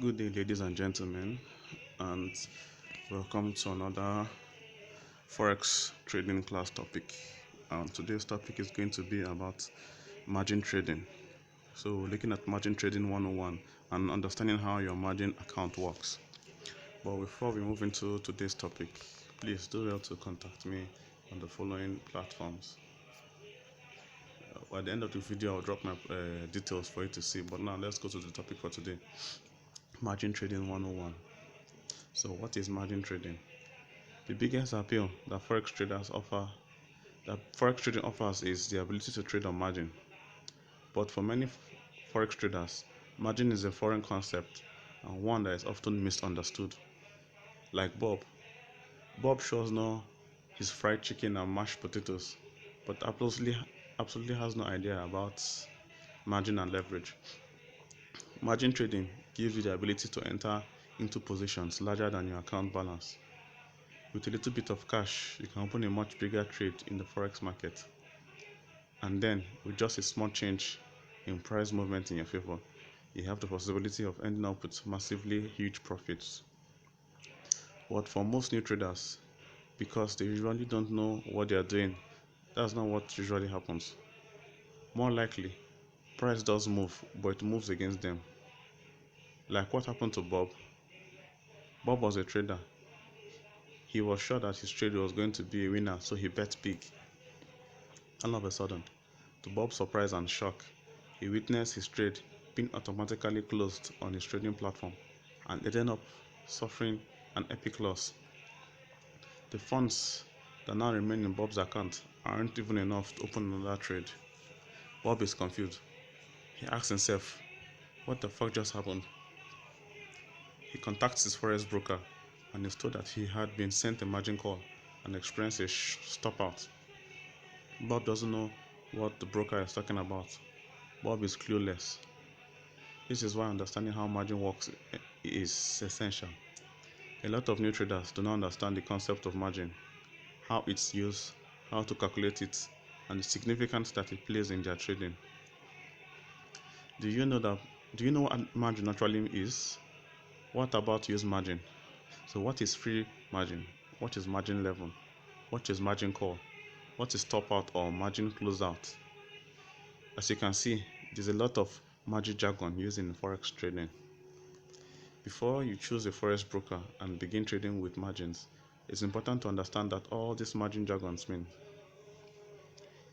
Good day, ladies and gentlemen, and welcome to another Forex trading class topic. Today's topic is going to be about margin trading. So, we're looking at margin trading 101 and understanding how your margin account works. But before we move into today's topic, please do well to contact me on the following platforms. At the end of the video, I'll drop my details for you to see. But now, let's go to the topic for today: margin trading 101. So, what is margin trading? The biggest appeal that forex trading offers is the ability to trade on margin. But for many forex traders, margin is a foreign concept and one that is often misunderstood. Like Bob. Bob shows no his fried chicken and mashed potatoes, but absolutely has no idea about margin and leverage. Margin trading gives you the ability to enter into positions larger than your account balance. With a little bit of cash, you can open a much bigger trade in the forex market. And then, with just a small change in price movement in your favor, you have the possibility of ending up with massively huge profits. But for most new traders, because they usually don't know what they are doing, that's not what usually happens. More likely, price does move, but it moves against them. Like what happened to Bob. Bob was a trader. He was sure that his trade was going to be a winner, so he bet big. All of a sudden, to Bob's surprise and shock, he witnessed his trade being automatically closed on his trading platform and ended up suffering an epic loss. The funds that now remain in Bob's account aren't even enough to open another trade. Bob is confused. He asks himself, what the fuck just happened? He contacts his forex broker and is told that he had been sent a margin call and experienced a stop out. Bob doesn't know what the broker is talking about. Bob is clueless. This is why understanding how margin works is essential. A lot of new traders do not understand the concept of margin, how it's used, how to calculate it, and the significance that it plays in their trading. Do you know what margin actually is? What about use margin? So what is free margin? What is margin level? What is margin call? What is stop out or margin close out? As you can see, there's a lot of margin jargon used in forex trading. Before you choose a forex broker and begin trading with margins, it's important to understand that all these margin jargons mean.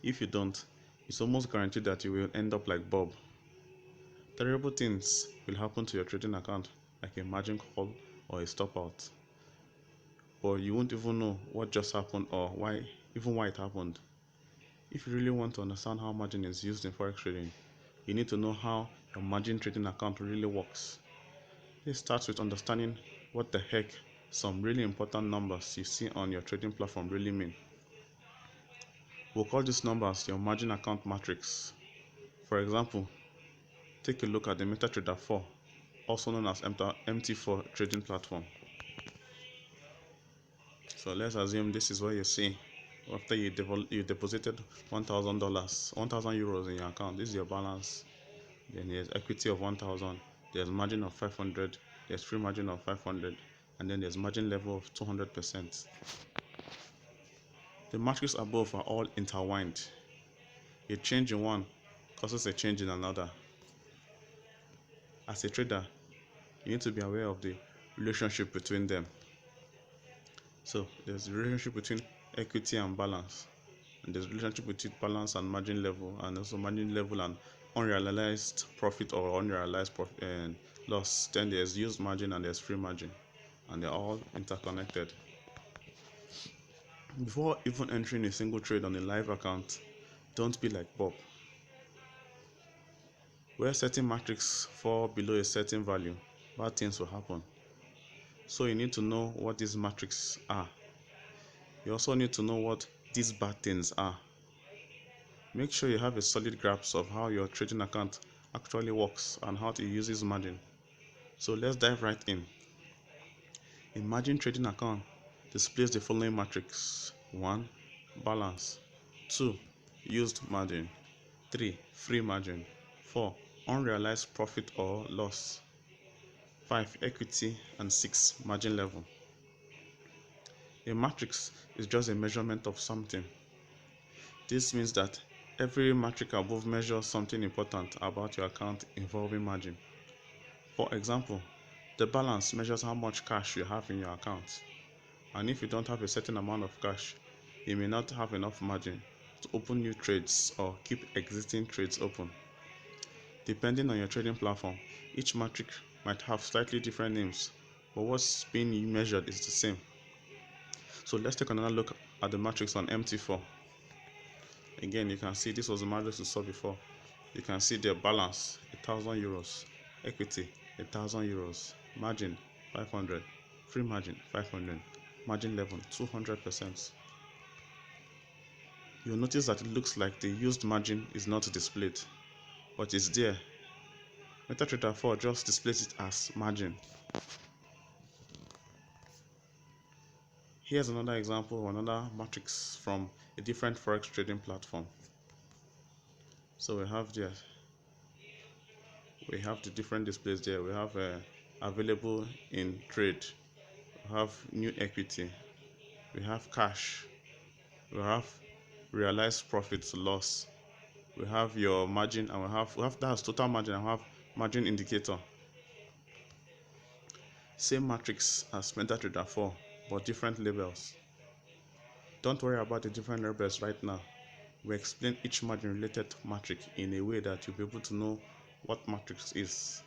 If you don't, it's almost guaranteed that you will end up like Bob. Terrible things will happen to your trading account, like a margin call or a stop out. But you won't even know what just happened or why it happened. If you really want to understand how margin is used in forex trading, you need to know how your margin trading account really works. This starts with understanding what the heck some really important numbers you see on your trading platform really mean. We'll call these numbers your margin account matrix. For example, take a look at the MetaTrader 4, also known as MT4 trading platform. So let's assume this is what you see after you deposited $1,000, 1,000 euros in your account. This is your balance. Then there's equity of 1,000, there's margin of 500, there's free margin of 500, and then there's margin level of 200%. The matrix above are all intertwined. A change in one causes a change in another. As a trader, you need to be aware of the relationship between them. So there's a relationship between equity and balance, and there's a relationship between balance and margin level, and also margin level and unrealized profit or unrealized loss. Then there's used margin and there's free margin, and they're all interconnected. Before even entering a single trade on a live account, don't be like Bob, where certain metrics fall below a certain value, bad things will happen. So you need to know what these metrics are. You also need to know what these bad things are. Make sure you have a solid grasp of how your trading account actually works and how to use its margin. So let's dive right in. A margin trading account displays the following matrix: 1. Balance. 2. Used margin. 3. Free margin. 4. Unrealized profit or loss. 5. Equity, and 6. Margin level. A matrix is just a measurement of something. This means that every metric above measures something important about your account involving margin. For example, the balance measures how much cash you have in your account. And if you don't have a certain amount of cash, you may not have enough margin to open new trades or keep existing trades open. Depending on your trading platform, each metric might have slightly different names, but what's being measured is the same. So let's take another look at the matrix on MT4. Again, you can see this was the matrix we saw before. You can see their balance, €1,000, equity, €1,000, margin, 500, free margin, 500, margin level, 200%. You'll notice that it looks like the used margin is not displayed, but it's there. MetaTrader 4 just displays it as margin. Here's another example of another matrix from a different forex trading platform. So we have the different displays there. We have available in trade, we have new equity, we have cash, we have realized profits loss, we have your margin, and we have that's total margin, and we have margin indicator. Same matrix as MetaTrader 4, but different labels. Don't worry about the different labels right now. We explain each margin related matrix in a way that you'll be able to know what matrix is,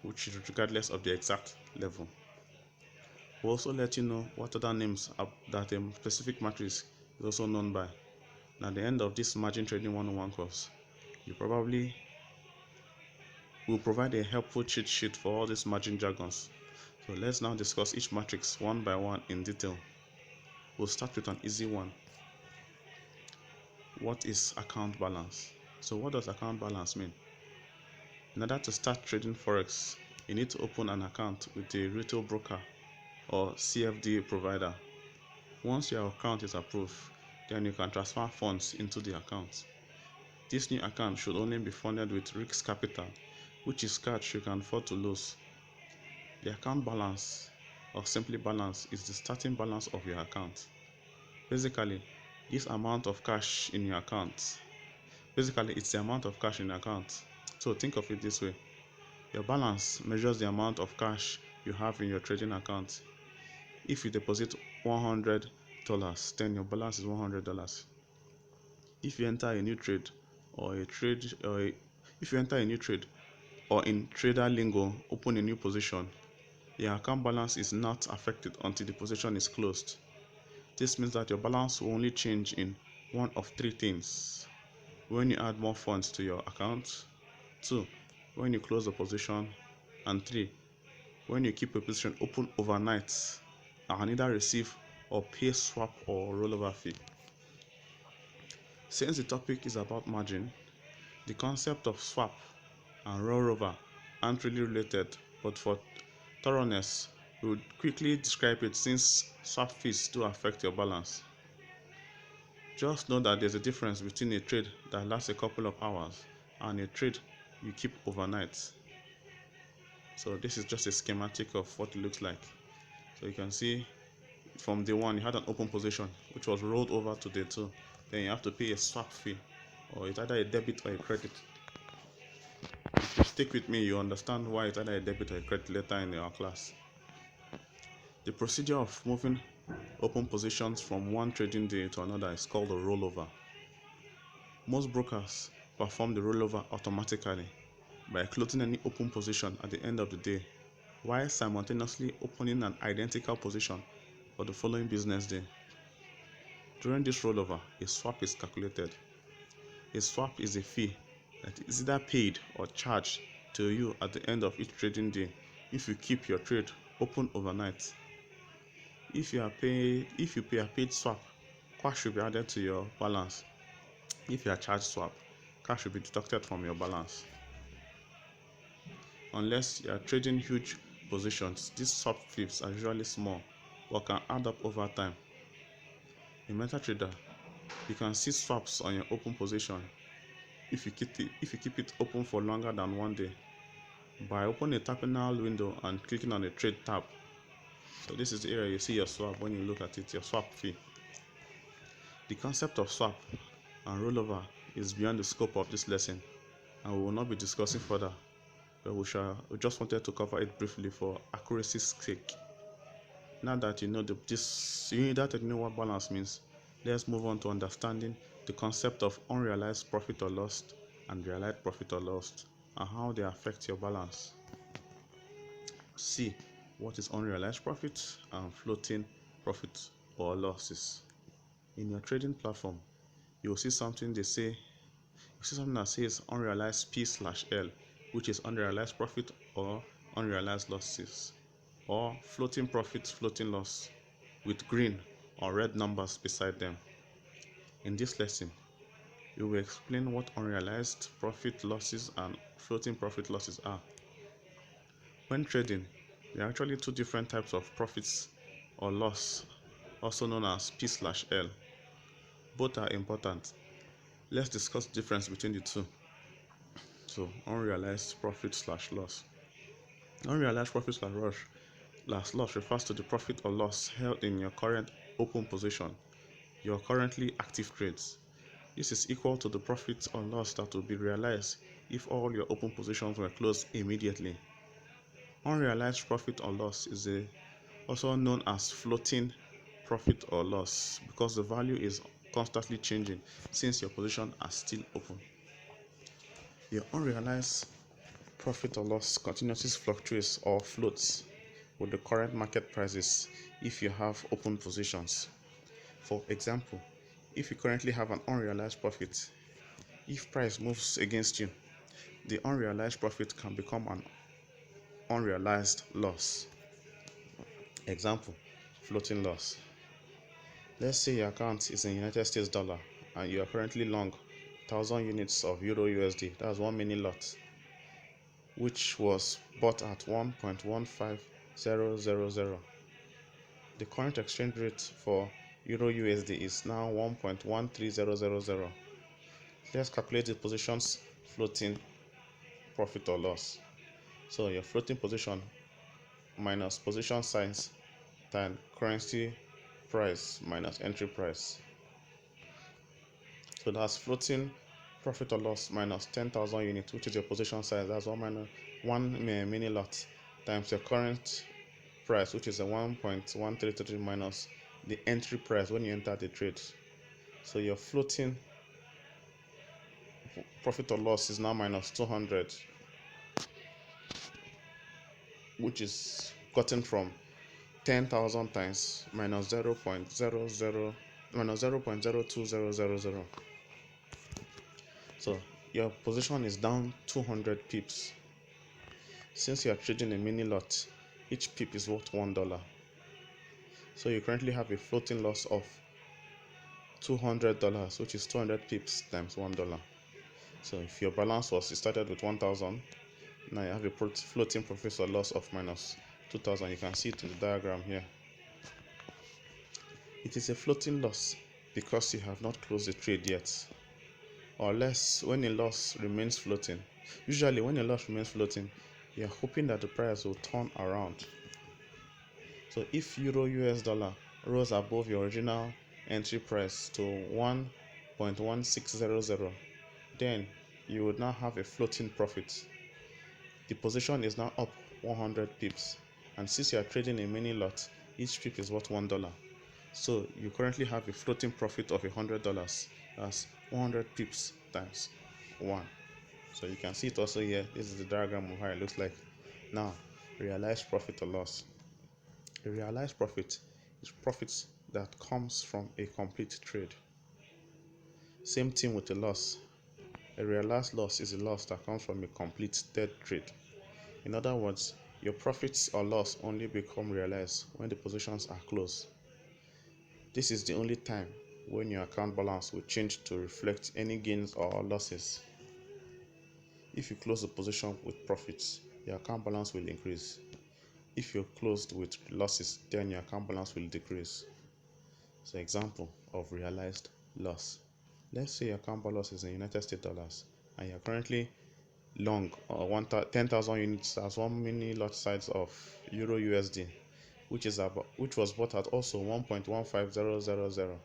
which is regardless of the exact level. We'll also let you know what other names that a specific matrix is also known by. And at the end of this margin trading 101 course, you probably will provide a helpful cheat sheet for all these margin jargons. So let's now discuss each matrix one by one in detail. We'll start with an easy one. What is account balance? So what does account balance mean? In order to start trading forex, you need to open an account with a retail broker or CFD provider. Once your account is approved, then you can transfer funds into the account. This new account should only be funded with risk capital, which is cash you can afford to lose. The account balance, or simply balance, is the starting balance of your account. Basically, this amount of cash in your account. It's the amount of cash in your account. So think of it this way. Your balance measures the amount of cash you have in your trading account. If you deposit $100, then your balance is $100. If you enter a new trade or in trader lingo open a new position, your account balance is not affected until the position is closed. This means that your balance will only change in one of three things: when you add more funds to your account, 2. when you close the position, and 3. when you keep a position open overnight and either receive or pay swap or rollover fee. Since the topic is about margin, the concept of swap and rollover aren't really related, but for thoroughness, we would quickly describe it since swap fees do affect your balance. Just know that there's a difference between a trade that lasts a couple of hours and a trade you keep overnight. So this is just a schematic of what it looks like. So you can see from day one you had an open position which was rolled over to day 2. Then you have to pay a swap fee, or it's either a debit or a credit. If you stick with me, you understand why it's either a debit or a credit later in our class. The procedure of moving open positions from one trading day to another is called a rollover. Most brokers perform the rollover automatically by closing any open position at the end of the day, while simultaneously opening an identical position for the following business day. During this rollover, a swap is calculated. A swap is a fee that is either paid or charged to you at the end of each trading day if you keep your trade open overnight. If you pay a paid swap, cash will be added to your balance. If you are charged swap, cash will be deducted from your balance. Unless you are trading huge positions, these swap fees are usually small but can add up over time. In MetaTrader, you can see swaps on your open position if you keep it open for longer than one day. By opening a terminal window and clicking on the trade tab, so this is the area you see your swap when you look at it, your swap fee. The concept of swap and rollover is beyond the scope of this lesson, and we will not be discussing further, but we just wanted to cover it briefly for accuracy's sake. Now that you know what balance means, let's move on to understanding the concept of unrealized profit or loss and realized profit or loss and how they affect your balance. See what is unrealized profit and floating profit or losses. In your trading platform, you will see something that says unrealized P/L, which is unrealized profit or unrealized losses, or floating profit, floating loss, with green or red numbers beside them. In this lesson, we will explain what unrealized profit losses and floating profit losses are. When trading, there are actually two different types of profits or loss, also known as P/L. Both are important. Let's discuss the difference between the two. So, unrealized profit/loss. Unrealized profit/loss refers to the profit or loss held in your current open position, your currently active trades. This is equal to the profit or loss that will be realized if all your open positions were closed immediately. Unrealized profit or loss is also known as floating profit or loss because the value is constantly changing since your positions are still open. Your unrealized profit or loss continuously fluctuates or floats with the current market prices if you have open positions. For example, if you currently have an unrealized profit, if price moves against you, the unrealized profit can become an unrealized loss. Example, floating loss. Let's say your account is in United States dollar and you are currently long 1000 units of Euro USD, that's 1 mini lot, which was bought at 1.15000. The current exchange rate for Euro USD is now 1.13000. Let's calculate the position's floating profit or loss. So your floating position minus position size times currency price minus entry price. So that's floating profit or loss minus 10,000 units, which is your position size. That's one mini lot times your current price, which is a 1.133 minus the entry price when you enter the trade. So your floating profit or loss is now minus 200, which is gotten from 10,000 times minus 0.0200. So your position is down 200 pips. Since you are trading a mini lot, each pip is worth $1. So you currently have a floating loss of $200, which is 200 pips times $1. So if your balance was, you started with 1,000, now you have a floating profit or loss of minus 2,000. You can see it in the diagram here. It is a floating loss because you have not closed the trade yet, or less when a loss remains floating. Usually when a loss remains floating, you are hoping that the price will turn around. So if Euro US dollar rose above your original entry price to 1.1600, then you would now have a floating profit. The position is now up 100 pips, and since you are trading a mini lot, each pip is worth $1. So you currently have a floating profit of $100. That's 100 pips times 1. So you can see it also here. This is the diagram of how it looks like. Now, realized profit or loss. A realized profit is profits that comes from a complete trade. Same thing with a loss. A realized loss is a loss that comes from a completed trade. In other words, your profits or loss only become realized when the positions are closed. This is the only time when your account balance will change to reflect any gains or losses. If you close the position with profits, your account balance will increase. If you're closed with losses, then your account balance will decrease. So example of realized loss. Let's say your account balance is in United States dollars and you're currently long or 10,000 units as one mini lot size of Euro USD, which was bought at also 1.15000.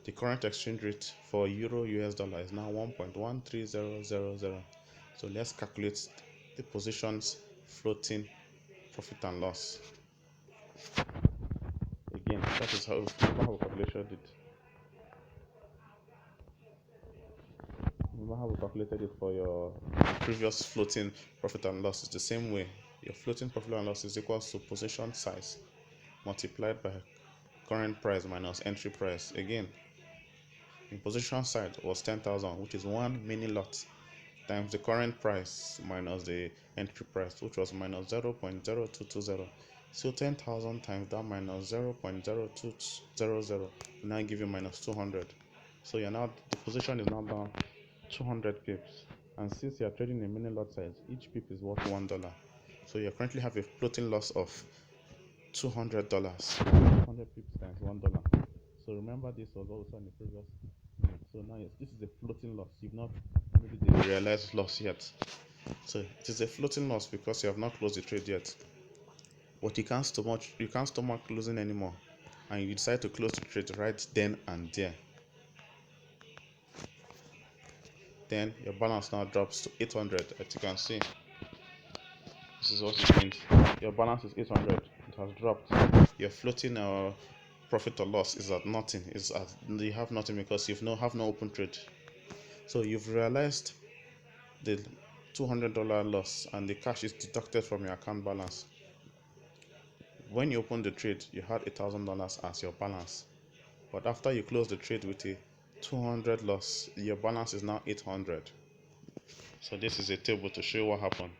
The current exchange rate for Euro US dollar is now 1.13000. So let's calculate the position's floating profit and loss. Again, that is how we calculated it. Remember how we calculated it for your previous floating profit and loss? It's the same way. Your floating profit and loss is equal to position size multiplied by current price minus entry price. Again, in position side was 10,000, which is one mini lot, times the current price minus the entry price, which was minus 0.0220. So 10,000 times that minus 0.0200 will now give you minus 200. So you're now, the position is now down 200 pips. And since you're trading a mini lot size, each pip is worth $1. So you currently have a floating loss of $200. 200 pips times $1. So remember, this was also in the previous minute. So now yes, this is a floating loss. You've not made the realized loss yet. So it is a floating loss because you have not closed the trade yet. But you can't stomach losing anymore, and you decide to close the trade right then and there. Then your balance now drops to 800. As you can see, this is what it means. Your balance is 800. It has dropped. Your floating profit or loss is at nothing. You have nothing because you have no open trade. So you've realized the $200 loss, and the cash is deducted from your account balance. When you open the trade, you had $1,000 as your balance, but after you close the trade with a 200 loss, your balance is now 800. So this is a table to show what happened.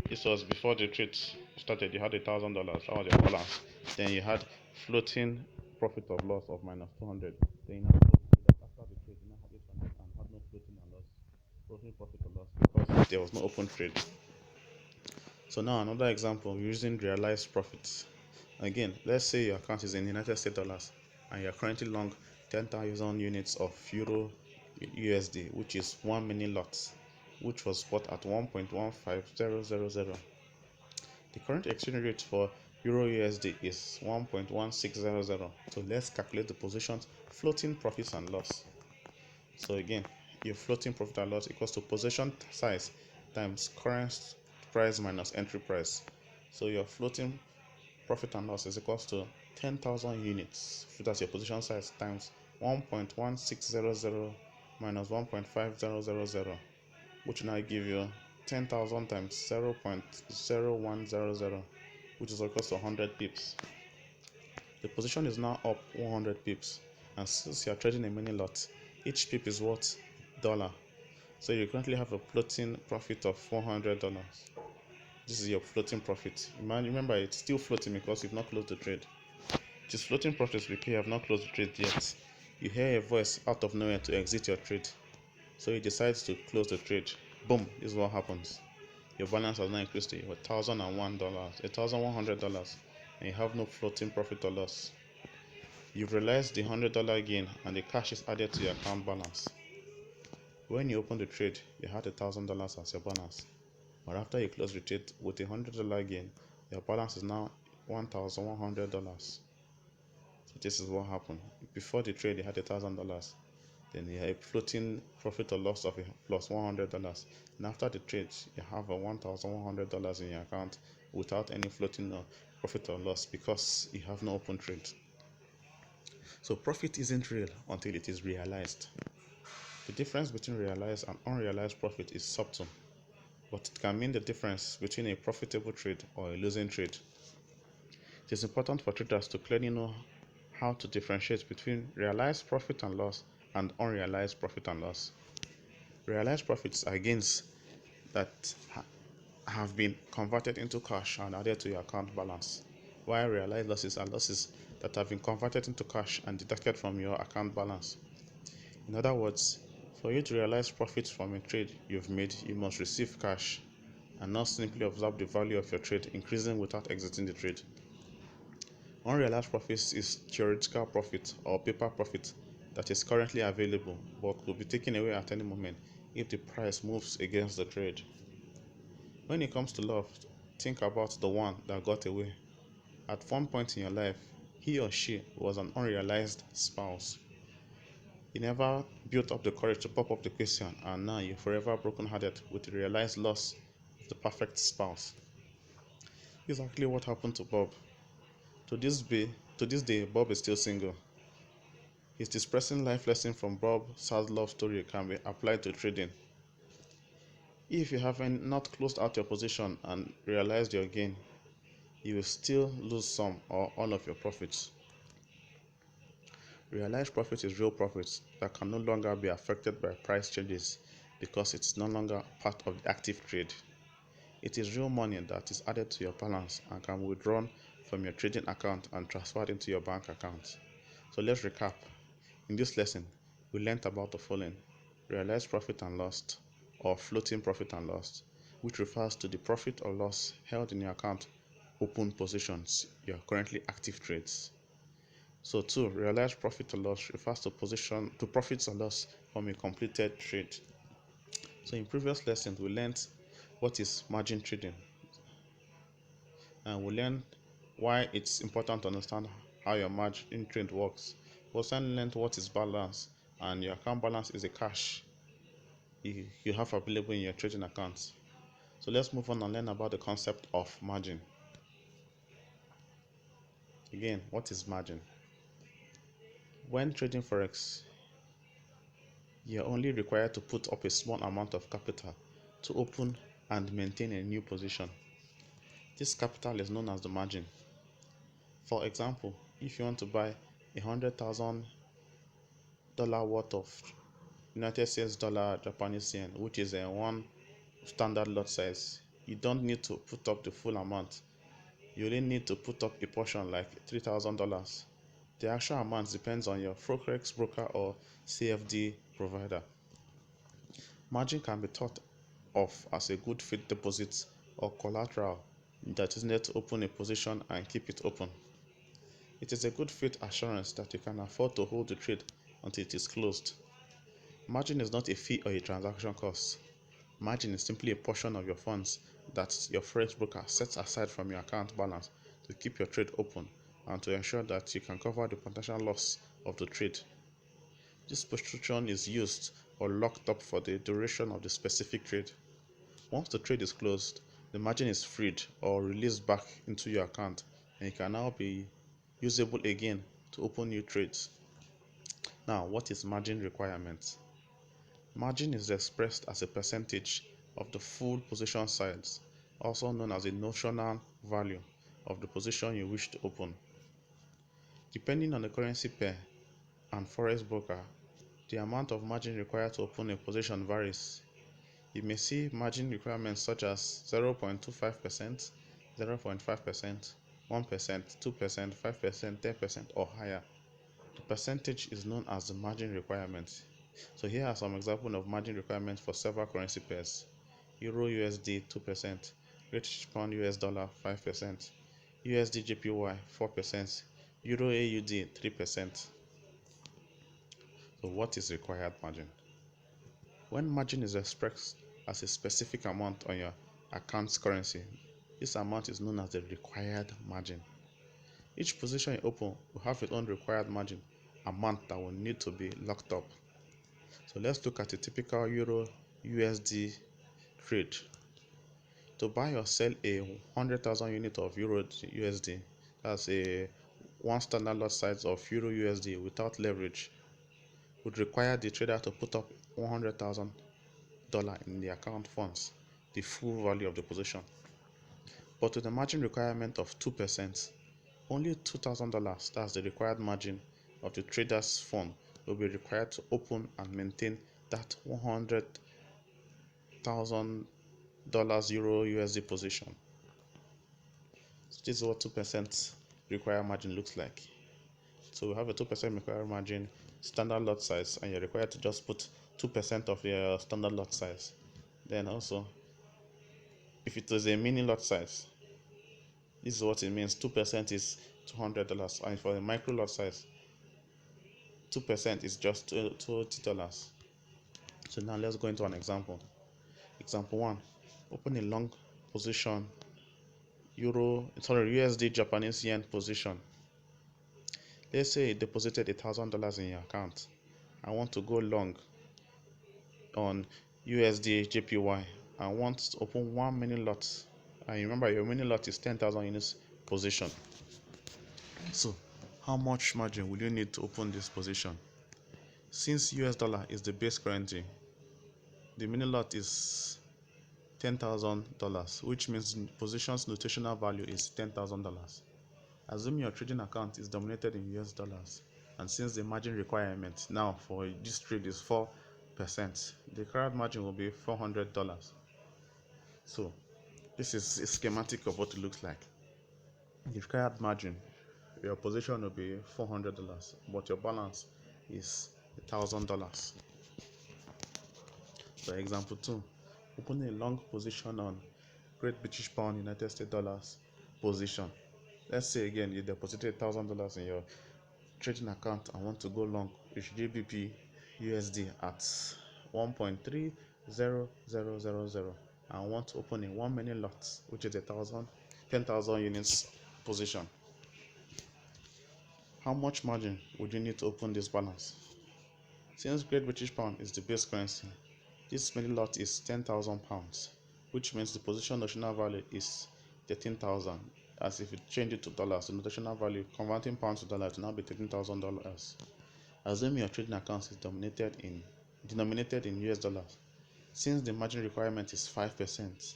This was before the trade started. You had $1,000. That was your balance. Then you had floating profit or loss of minus 200. Then you now after the trade, you now had 800 and had no floating profit or loss because there was no open trade. So now another example, we're using realized profits. Again, let's say your account is in United States dollars and you're currently long 10,000 units of Euro USD, which is one mini lot, which was bought at 1.15000. The current exchange rate for Euro USD is 1.1600. So let's calculate the position's floating profits and loss. So again, your floating profit and loss equals to position size times current price minus entry price. So your floating profit and loss is equals to 10,000 units, that's your position size, times 1.1600 minus 1.5000, which now give you 10,000 times 0.0100, which is equals to 100 pips. The position is now up 100 pips, and since you are trading a mini lot, each pip is worth $1. So you currently have a floating profit of $400. This is your floating profit. Remember, it's still floating because you've not closed the trade. It is floating profits because you have not closed the trade yet. You hear a voice out of nowhere to exit your trade, so you decide to close the trade. Boom! This is what happens. Your balance has now increased to $1,100, and you have no floating profit or loss. You've realized the $100 gain, and the cash is added to your account balance. When you open the trade, you had $1,000 as your balance, but after you close the trade with a $100 gain, your balance is now $1,100. So this is what happened. Before the trade, you had $1,000. Then you have a floating profit or loss of plus $100. And after the trade, you have a $1,100 in your account without any floating profit or loss because you have no open trade. So profit isn't real until it is realized. The difference between realized and unrealized profit is subtle, but it can mean the difference between a profitable trade or a losing trade. It is important for traders to clearly know how to differentiate between realized profit and loss and unrealized profit and loss. Realized profits are gains that have been converted into cash and added to your account balance, while realized losses are losses that have been converted into cash and deducted from your account balance. In other words, for you to realize profits from a trade you've made, you must receive cash and not simply observe the value of your trade increasing without exiting the trade. Unrealized profits is theoretical profit or paper profit that is currently available but could be taken away at any moment if the price moves against the trade. When it comes to love, think about the one that got away. At one point in your life, he or she was an unrealized spouse. You never built up the courage to pop up the question, and now you're forever brokenhearted with the realized loss of the perfect spouse. Exactly what happened to Bob. To this day, Bob is still single. His depressing life lesson from Bob's sad love story can be applied to trading. If you haven't not closed out your position and realized your gain, you will still lose some or all of your profits. Realized profit is real profit that can no longer be affected by price changes because it's no longer part of the active trade. It is real money that is added to your balance and can be withdrawn from your trading account and transferred into your bank account. So let's recap. In this lesson, we learned about the following: realized profit and loss, or floating profit and loss, which refers to the profit or loss held in your account open positions, your currently active trades. So two, realized profit or loss refers to profits or loss from a completed trade. So in previous lessons, we learned what is margin trading, and we learned why it's important to understand how your margin trade works. We also learned what is balance, and your account balance is a cash you have available in your trading account. So let's move on and learn about the concept of margin. Again, what is margin? When trading forex, you're only required to put up a small amount of capital to open and maintain a new position. This capital is known as the margin. For example, if you want to buy $100,000 worth of United States dollar Japanese yen, which is a one standard lot size, you don't need to put up the full amount. You only need to put up a portion like $3,000. The actual amount depends on your forex broker or CFD provider. Margin can be thought of as a good faith deposit or collateral that is needed to open a position and keep it open. It is a good faith assurance that you can afford to hold the trade until it is closed. Margin is not a fee or a transaction cost. Margin is simply a portion of your funds that your forex broker sets aside from your account balance to keep your trade open and to ensure that you can cover the potential loss of the trade. This position is used or locked up for the duration of the specific trade. Once the trade is closed, the margin is freed or released back into your account, and it can now be usable again to open new trades. Now, what is margin requirement? Margin is expressed as a percentage of the full position size, also known as the notional value of the position you wish to open. Depending on the currency pair and forex broker, the amount of margin required to open a position varies. You may see margin requirements such as 0.25%, 0.5%, 1%, 2%, 5%, 10%, or higher. The percentage is known as the margin requirement. So here are some examples of margin requirements for several currency pairs. Euro USD 2%, British Pound US Dollar 5%, USD JPY 4%, Euro AUD 3%. So what is required margin? When margin is expressed as a specific amount on your account's currency, this amount is known as the required margin. Each position you open will have its own required margin amount that will need to be locked up. So let's look at a typical Euro USD trade. To buy or sell a 100,000 unit of Euro USD, that's a one standard lot size of Euro USD without leverage, would require the trader to put up $100,000 in the account funds, the full value of the position. But with a margin requirement of 2%, only $2,000, that's the required margin of the trader's fund, will be required to open and maintain that $100,000 Euro USD position. So this is what 2% required margin looks like. So we have a 2% required margin, standard lot size, and you're required to just put 2% of your standard lot size. Then also, if it is a mini lot size, this is what it means. 2% is $200, and for a micro lot size, 2% is just $20. So now let's go into an example. Example 1. Open a long position USD Japanese yen position. Let's say you deposited $1,000 in your account. I want to go long on USD JPY. I want to open 1 mini lot. And remember, your mini lot is 10,000 units position. So, how much margin will you need to open this position? Since US dollar is the base currency, the mini lot is $10,000, which means the position's notational value is $10,000. Assume your trading account is dominated in US dollars, and since the margin requirement now for this trade is 4%, the required margin will be $400. So this is a schematic of what it looks like. The required margin, your position will be $400, but your balance is $1,000. So example 2, open a long position on Great British Pound United States dollars position. Let's say again you deposited $1,000 in your trading account and want to go long with GBP USD at 1.30000 and want to open a 1 mini lot, which is 10,000 units position. How much margin would you need to open this balance? Since Great British Pound is the base currency, this mini lot is £10,000, which means the position notional value is 13,000. As if you change it to dollars, the notional value converting pounds to dollars will now be $13,000. Assume your trading account is denominated in US dollars. Since the margin requirement is 5%,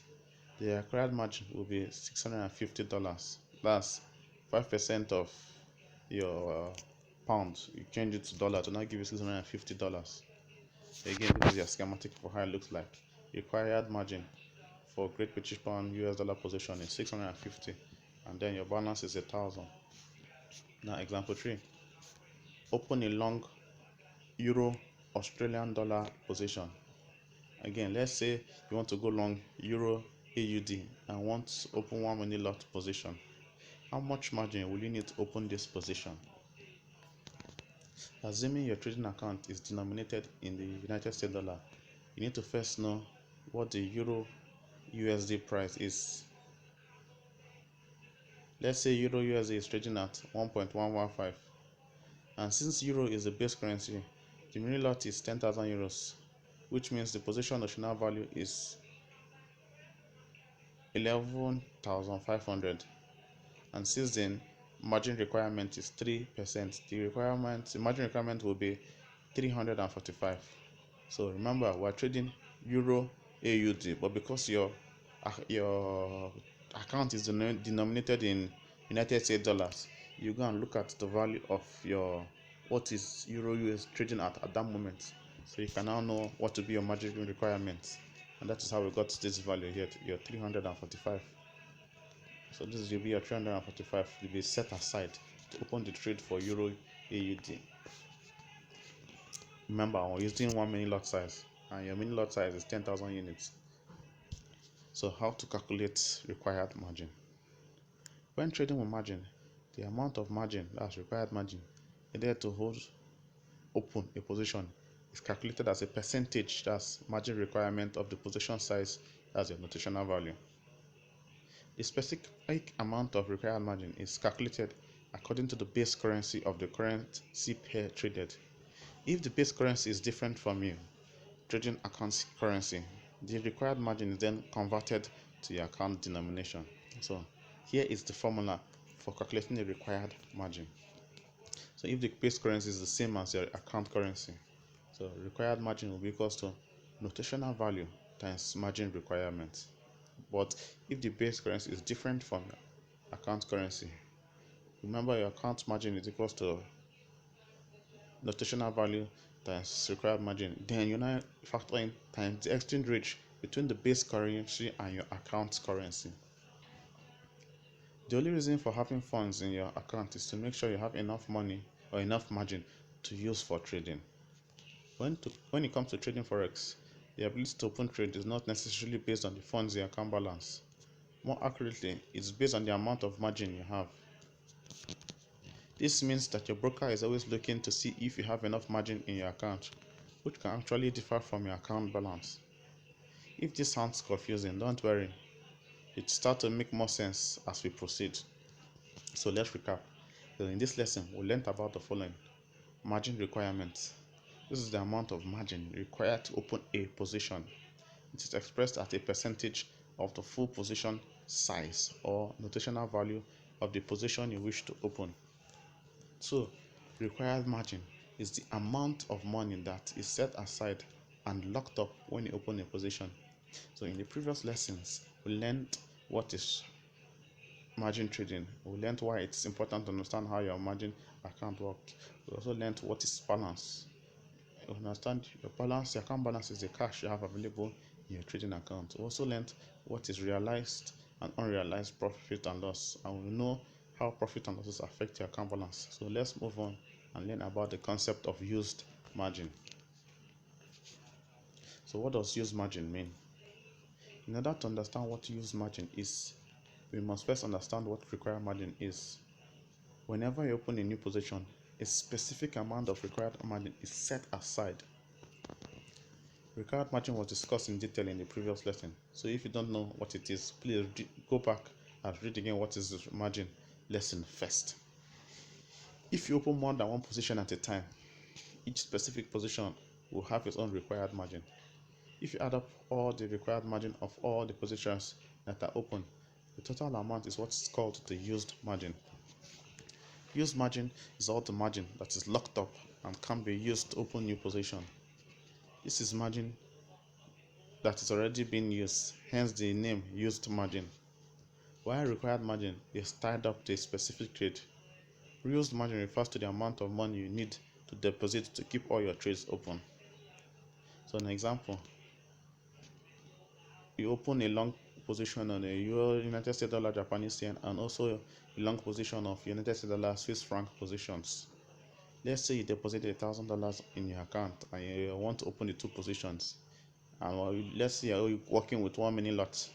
the required margin will be $650. That's 5% of your pounds. You change it to dollar to now give you $650. Again, this is your schematic for how it looks like. Required margin for Great British Pound US dollar position is 650, and then your balance is 1,000. Now example 3. Open a long Euro Australian dollar position. Again, let's say you want to go long Euro AUD and want to open 1 mini lot position. How much margin will you need to open this position? Assuming your trading account is denominated in the United States dollar, you need to first know what the Euro USD price is. Let's say Euro USD is trading at 1.115, and since Euro is the base currency, the mini lot is 10,000 euros, which means the position notional value is 11,500, and since then margin requirement is 3%, the margin requirement will be 345. So remember, we're trading Euro AUD, but because your account is denominated in United States dollars, you go and look at the value of your what is Euro US trading at that moment, so you can now know what to be your margin requirements, and that is how we got this value here, your 345. So this will be your 345 will be set aside to open the trade for Euro AUD. Remember, we're using 1 mini lot size, and your mini lot size is 10,000 units. So how to calculate required margin? When trading with margin, the amount of margin, that's required margin, needed to hold open a position is calculated as a percentage, that's margin requirement of the position size, that's your notational value. The specific amount of required margin is calculated according to the base currency of the currency pair traded. If the base currency is different from your trading account currency, the required margin is then converted to your account denomination. So here is the formula for calculating the required margin. So if the base currency is the same as your account currency, so required margin will be equal to notational value times margin requirement. But if the base currency is different from your account currency, remember your account margin is equal to notational value times required margin. Then you now factor in times the exchange rate between the base currency and your account currency. The only reason for having funds in your account is to make sure you have enough money or enough margin to use for trading. When it comes to trading forex, the ability to open trade is not necessarily based on the funds in your account balance. More accurately, it's based on the amount of margin you have. This means that your broker is always looking to see if you have enough margin in your account which can actually differ from your account balance. If this sounds confusing, don't worry, it starts to make more sense as we proceed. So let's recap. So in this lesson, we learned about the following: margin requirements. This is the amount of margin required to open a position. It is expressed as a percentage of the full position size or notational value of the position you wish to open. So, required margin is the amount of money that is set aside and locked up when you open a position. So, in the previous lessons, we learned what is margin trading. We learned why it's important to understand how your margin account works. We also learned what is balance. You understand your balance, your account balance is the cash you have available in your trading account. We also learned what is realized and unrealized profit and loss, and we know how profit and losses affect your account balance. So let's move on and learn about the concept of used margin. So what does used margin mean? In order to understand what used margin is, we must first understand what required margin is. Whenever you open a new position, a specific amount of required margin is set aside. Required margin was discussed in detail in the previous lesson, so if you don't know what it is, please go back and read again what is the margin lesson first. If you open more than one position at a time, each specific position will have its own required margin. If you add up all the required margin of all the positions that are open, the total amount is what's called the used margin. Used margin is all the margin that is locked up and can be used to open new position. This is margin that is already being used, hence the name used margin. While required margin is tied up to a specific trade, used margin refers to the amount of money you need to deposit to keep all your trades open. So an example, you open a long position on a United States dollar, Japanese yen, and also a long position of United States dollar, Swiss franc positions. Let's say you deposit $1,000 in your account and you want to open the two positions. And let's say you're working with 1 minute lot.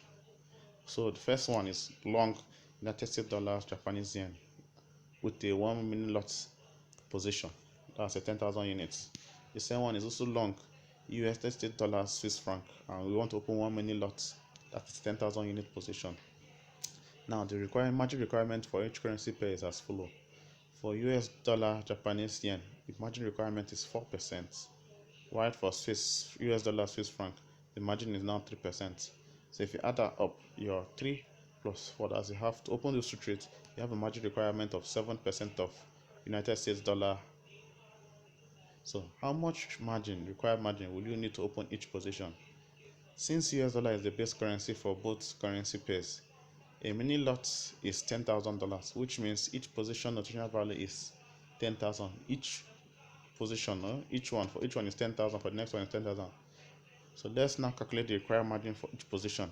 So the first one is long United States dollars, Japanese yen with a 1 minute lot position. That's a 10,000 units. The second one is also long United States dollars, Swiss franc, and we want to open 1 minute lot. That is 10,000 unit position. Now the margin requirement for each currency pair is as follows. For US dollar, Japanese yen, the margin requirement is 4%. While for US dollar, Swiss franc, the margin is now 3%. So if you add that up, your 3 plus 4, as you have to open those two trades, you have a margin requirement of 7% of United States dollar. So how much required margin will you need to open each position? Since US dollar is the base currency for both currency pairs, a mini lot is $10,000, which means each position notional value is 10,000. Each position, each one is 10,000, for the next one is 10,000. So let's now calculate the required margin for each position.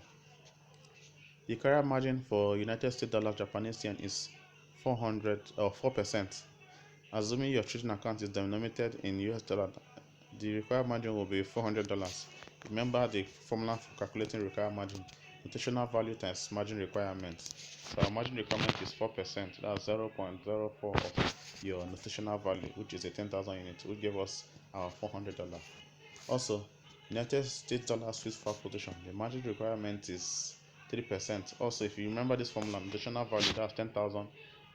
The required margin for United States dollar, Japanese yen is 400 or 4%. Assuming your trading account is denominated in US dollar, the required margin will be $400. Remember the formula for calculating required margin: notational value times margin requirement. So our margin requirement is 4%. That's 0.04 of your notational value, which is a 10,000 units, which gave us our $400. Also, United States dollar Swiss franc position, the margin requirement is 3%. Also, if you remember this formula, notational value, that's 10,000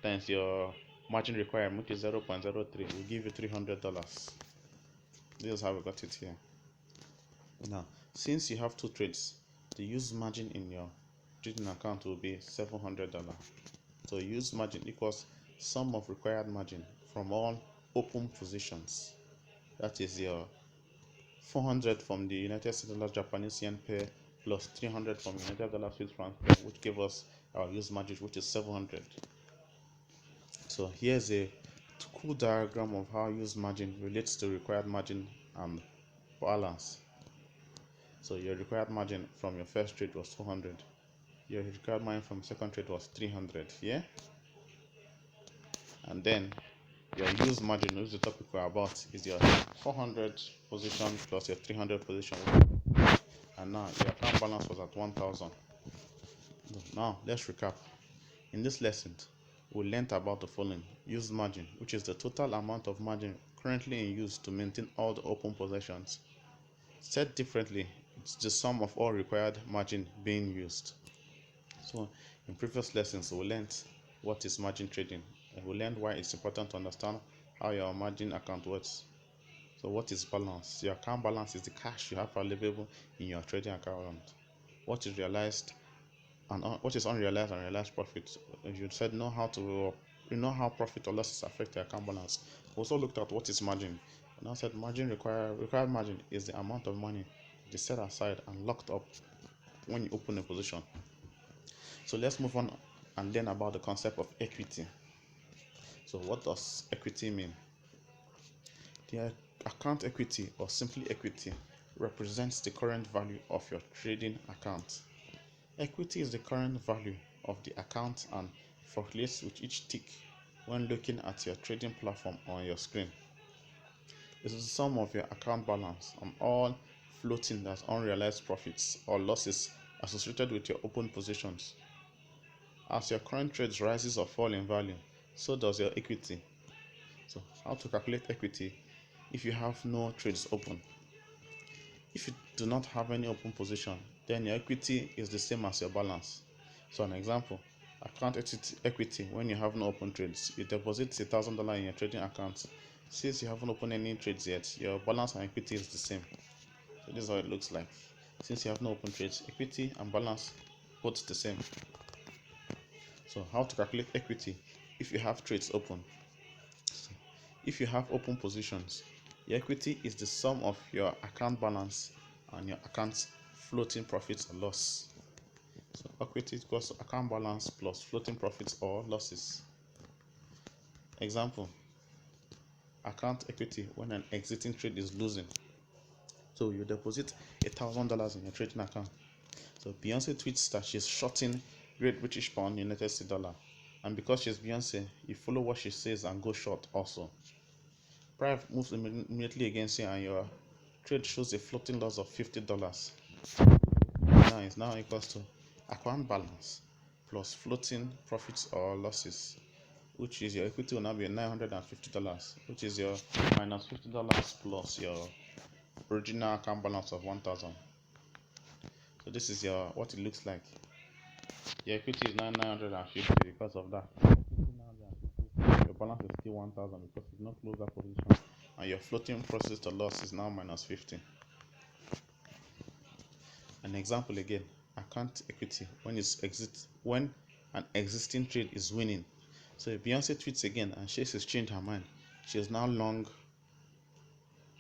times your margin requirement, which is 0.03, will give you $300. This is how we got it here. Now, since you have two trades, the used margin in your trading account will be $700. So used margin equals sum of required margin from all open positions. That is your 400 from the United States dollar Japanese yen pair plus 300 from United dollar Swiss franc pair, which gave us our used margin, which is 700. So here's a cool diagram of how used margin relates to required margin and balance. So your required margin from your first trade was 400. Your required margin from second trade was 300. Yeah. And then your used margin, which is the topic we're about, is your 400 position plus your 300 position. And now your account balance was at 1,000. Now let's recap. In this lesson, we learned about the following: used margin, which is the total amount of margin currently in use to maintain all the open positions. Said differently, it's the sum of all required margin being used. So in previous lessons, we learned what is margin trading, and we learned why it's important to understand how your margin account works. So what is balance? Your account balance is the cash you have available in your trading account. What is realized and what is unrealized and realized profit? You said know how profit or losses affect your account balance. We also looked at what is margin. And I said required margin is the amount of money that is set aside and locked up when you open a position. So let's move on and learn about the concept of equity. So what does equity mean? The account equity, or simply equity, represents the current value of your trading account. Equity is the current value of the account and fluctuates with each tick when looking at your trading platform on your screen. It is the sum of your account balance and all floating that's unrealized profits or losses associated with your open positions. As your current trades rises or fall in value, so does your equity. So how to calculate equity if you have no trades open? If you do not have any open position, then your equity is the same as your balance. So an example, account equity when you have no open trades. You deposit $1,000 in your trading account. Since you haven't opened any trades yet, your balance and equity is the same. So this is how it looks like. Since you have no open trades, equity and balance both the same. So how to calculate equity if you have trades open? So if you have open positions, your equity is the sum of your account balance and your account's floating profits or loss. So equity equals account balance plus floating profits or losses. Example, account equity when an exiting trade is losing. So you deposit $1,000 in your trading account. So Beyonce tweets that she's shorting Great British Pound, United States dollar. And because she's Beyonce, you follow what she says and go short also. Price moves immediately against you and your trade shows a floating loss of $50. Now it's now equals to account balance plus floating profits or losses, which is your equity will now be $950, which is your minus $50 plus your original account balance of 1,000. So this is your what it looks like. Your equity is now 950 because of that. Your balance is still 1,000 because it's not closed that position, and your floating profits or loss is now minus 50. An example again, account equity when an existing trade is winning. So if Beyonce tweets again and she has changed her mind, she is now long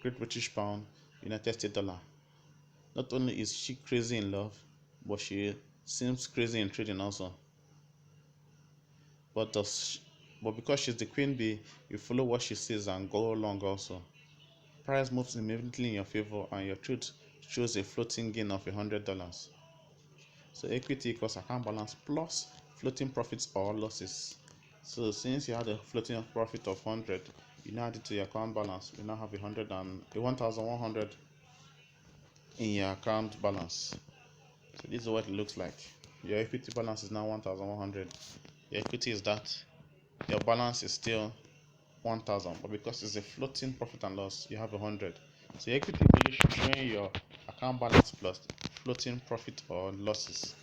Great British Pound, United States dollar. Not only is she crazy in love, but she seems crazy in trading also. But because she's the queen bee, you follow what she says and go long also. Price moves immediately in your favor and your trade shows a floating gain of $100. So equity equals account balance plus floating profits or losses. So since you had a floating profit of 100, you now add it to your account balance. You now have 1,100 in your account balance. So this is what it looks like. Your equity balance is now 1,100. Your equity is that. Your balance is still 1,000, but because it's a floating profit and loss, you have 100. So your equity is showing your account balance plus floating profit or losses.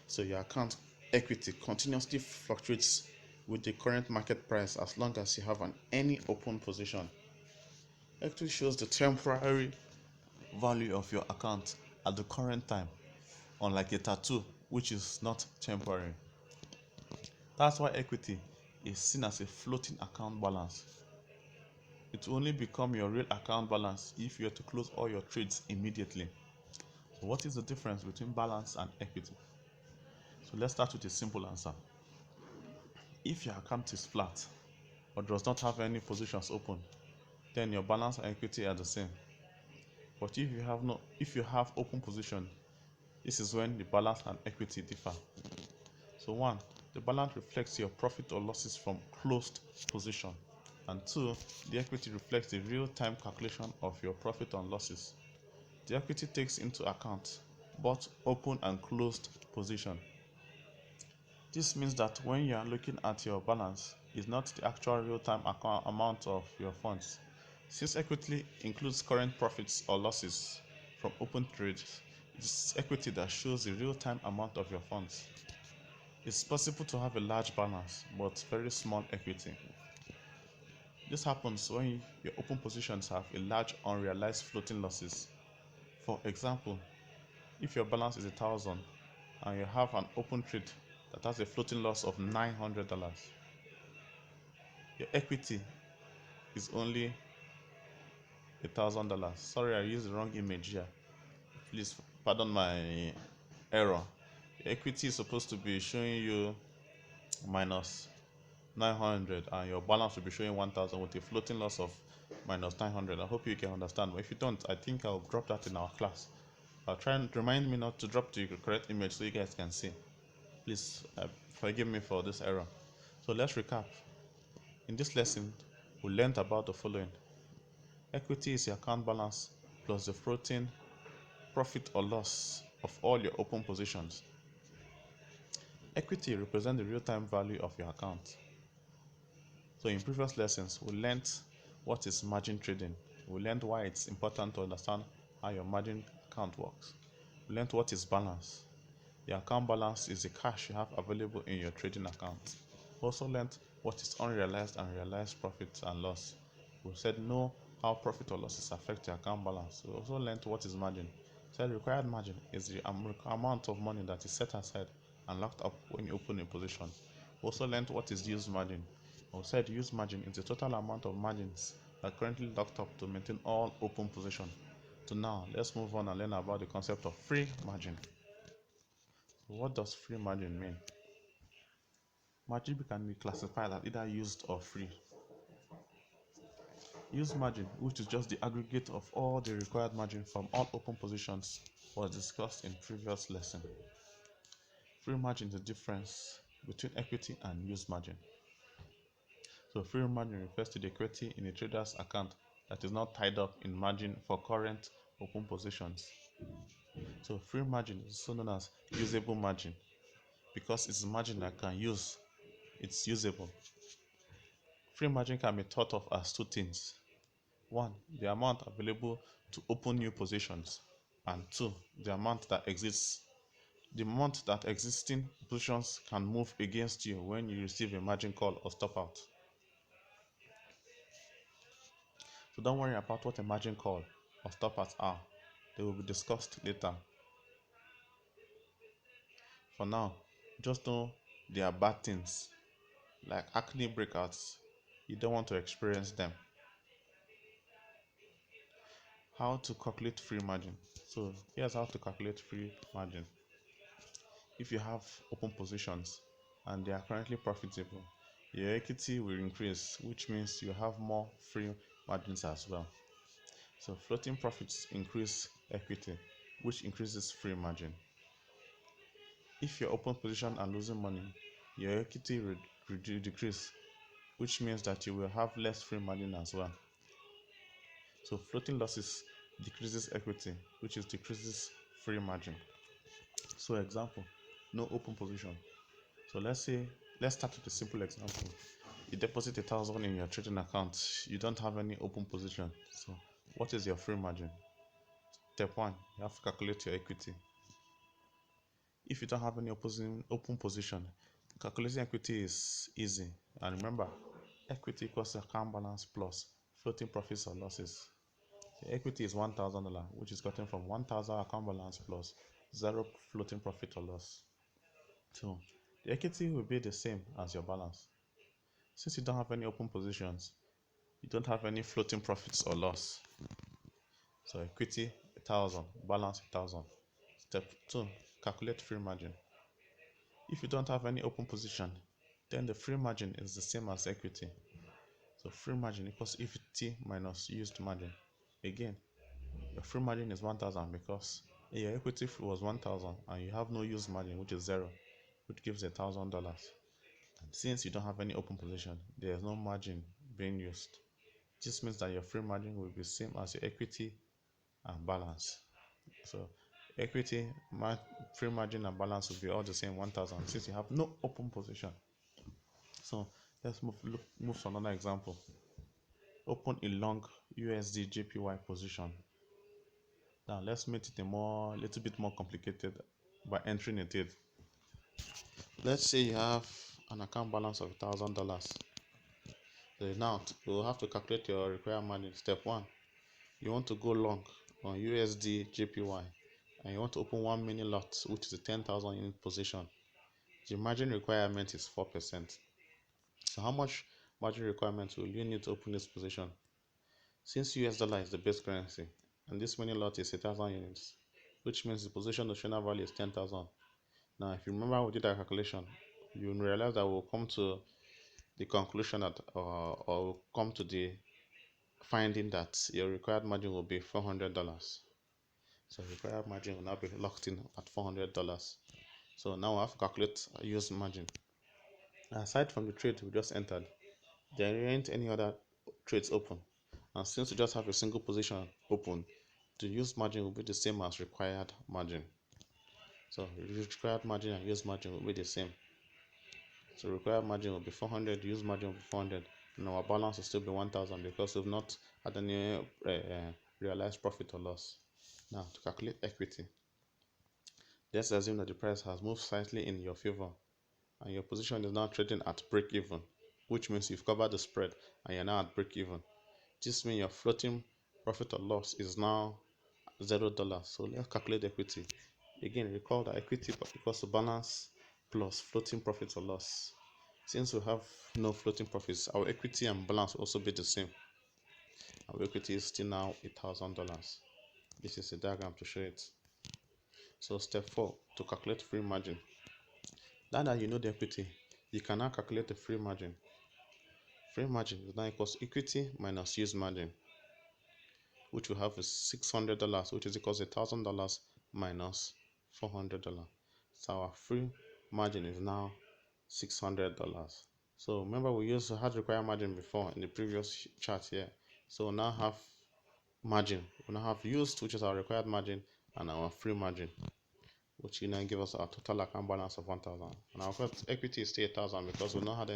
So your account equity continuously fluctuates with the current market price as long as you have any open position. Equity shows the temporary value of your account at the current time, unlike a tattoo, which is not temporary. That's why equity is seen as a floating account balance. It will only become your real account balance if you are to close all your trades immediately. So what is the difference between balance and equity? So let's start with a simple answer. If your account is flat or does not have any positions open, then your balance and equity are the same. But if you have open position, this is when the balance and equity differ. So 1, the balance reflects your profit or losses from closed position, and 2, the equity reflects the real-time calculation of your profit and losses. The equity takes into account both open and closed position. This means that when you are looking at your balance, is not the actual real-time amount of your funds. Since equity includes current profits or losses from open trades, it is equity that shows the real-time amount of your funds. It's possible to have a large balance but very small equity. This happens when your open positions have a large unrealized floating losses. For example, if your balance is 1,000 and you have an open trade that has a floating loss of $900, your equity is only $1,000. Sorry, I used the wrong image here. Please pardon my error. Your equity is supposed to be showing you minus 900 and your balance will be showing 1,000 with a floating loss of minus 900. I hope you can understand, but if you don't, I think I'll drop that in our class. I'll try and remind me not to drop the correct image so you guys can see. Please forgive me for this error. So let's recap. In this lesson, we learned about the following. Equity is your account balance plus the floating profit or loss of all your open positions. Equity represents the real-time value of your account. So in previous lessons, we learned what is margin trading. We learned why it's important to understand how your margin account works. We learned what is balance. The account balance is the cash you have available in your trading account. We also learned what is unrealized and realized profits and loss. We said know how profit or losses affect your account balance. We also learned what is margin. We said required margin is the amount of money that is set aside and locked up when you open a position. We also learned what is used margin. We said used margin is the total amount of margins that are currently locked up to maintain all open position. So now let's move on and learn about the concept of free margin. So what does free margin mean? Margin can be classified as either used or free. Used margin, which is just the aggregate of all the required margin from all open positions, was discussed in previous lesson. Free margin is the difference between equity and used margin. So free margin refers to the equity in a trader's account that is not tied up in margin for current open positions. So free margin is also known as usable margin because it's margin I can use. It's usable. Free margin can be thought of as two things. One, the amount available to open new positions, and two, the amount that exists. The amount that existing positions can move against you when you receive a margin call or stop out. So don't worry about what a margin call or stop outs are. They will be discussed later. For now, just know they are bad things, like acne breakouts. You don't want to experience them. How to calculate free margin. So here's how to calculate free margin. If you have open positions and they are currently profitable, your equity will increase, which means you have more free margins as well. So floating profits increase equity, which increases free margin. If your open position are losing money, your equity will decrease, which means that you will have less free margin as well. So floating losses decreases equity, which is decreases free margin. So example, no open position. So let's start with a simple example. You deposit 1,000 in your trading account. You don't have any open position. So what is your free margin? Step one, you have to calculate your equity. If you don't have any open position, calculating equity is easy. And remember, equity equals account balance plus floating profits or losses. The equity is $1,000, which is gotten from 1,000 account balance plus 0 floating profit or loss. So the equity will be the same as your balance. Since you don't have any open positions, you don't have any floating profits or loss. So equity 1,000, balance 1,000. Step 2, calculate free margin. If you don't have any open position, then the free margin is the same as equity. So free margin equals equity minus used margin. Again, your free margin is 1,000 because your equity was 1,000 and you have no used margin, which is 0, which gives $1,000. And since you don't have any open position, there is no margin being used. This means that your free margin will be the same as your equity and balance. So equity, free margin and balance will be all the same 1,000 since you have no open position. So Let's move to another example. Open a long USD JPY position. Now let's make it a little bit more complicated by entering a trade. Let's say you have an account balance of $1,000. So now you'll have to calculate your required margin. Step one, you want to go long on USD JPY and you want to open 1 mini lot, which is a 10,000 unit position. The margin requirement is 4%. So how much margin requirement will you need to open this position? Since US dollar is the base currency and this mini lot is 1,000 units, which means the position notional value is 10,000. Now if you remember we did our calculation, you will realize that we'll come to the conclusion that or we'll come to the finding that your required margin will be $400. So required margin will now be locked in at $400. So now we have to calculate a use margin. Aside from the trade we just entered, there aren't any other trades open. And since we just have a single position open, the use margin will be the same as required margin. So required margin and use margin will be the same. So required margin will be 400, use margin will be 400, and our balance will still be 1000 because we've not had any realized profit or loss. Now to calculate equity, let's assume that the price has moved slightly in your favor and your position is now trading at break even, which means you've covered the spread and you're now at break even. This means your floating profit or loss is now $0. So let's calculate equity. Again, recall that equity equals to balance plus floating profit or loss. Since we have no floating profits, our equity and balance will also be the same. Our equity is still now $1,000. This is a diagram to show it. So step 4, to calculate free margin. Now that you know the equity, you can now calculate the free margin. Free margin is now equals equity minus use margin, which we have is $600, which is equals to $1,000 minus $400. So our free margin is now $600. So remember we had required margin before in the previous chart here. So we now have margin. We now have used, which is our required margin, and our free margin, which will now give us our total account balance of 1000. And our equity is still 1000 because we've not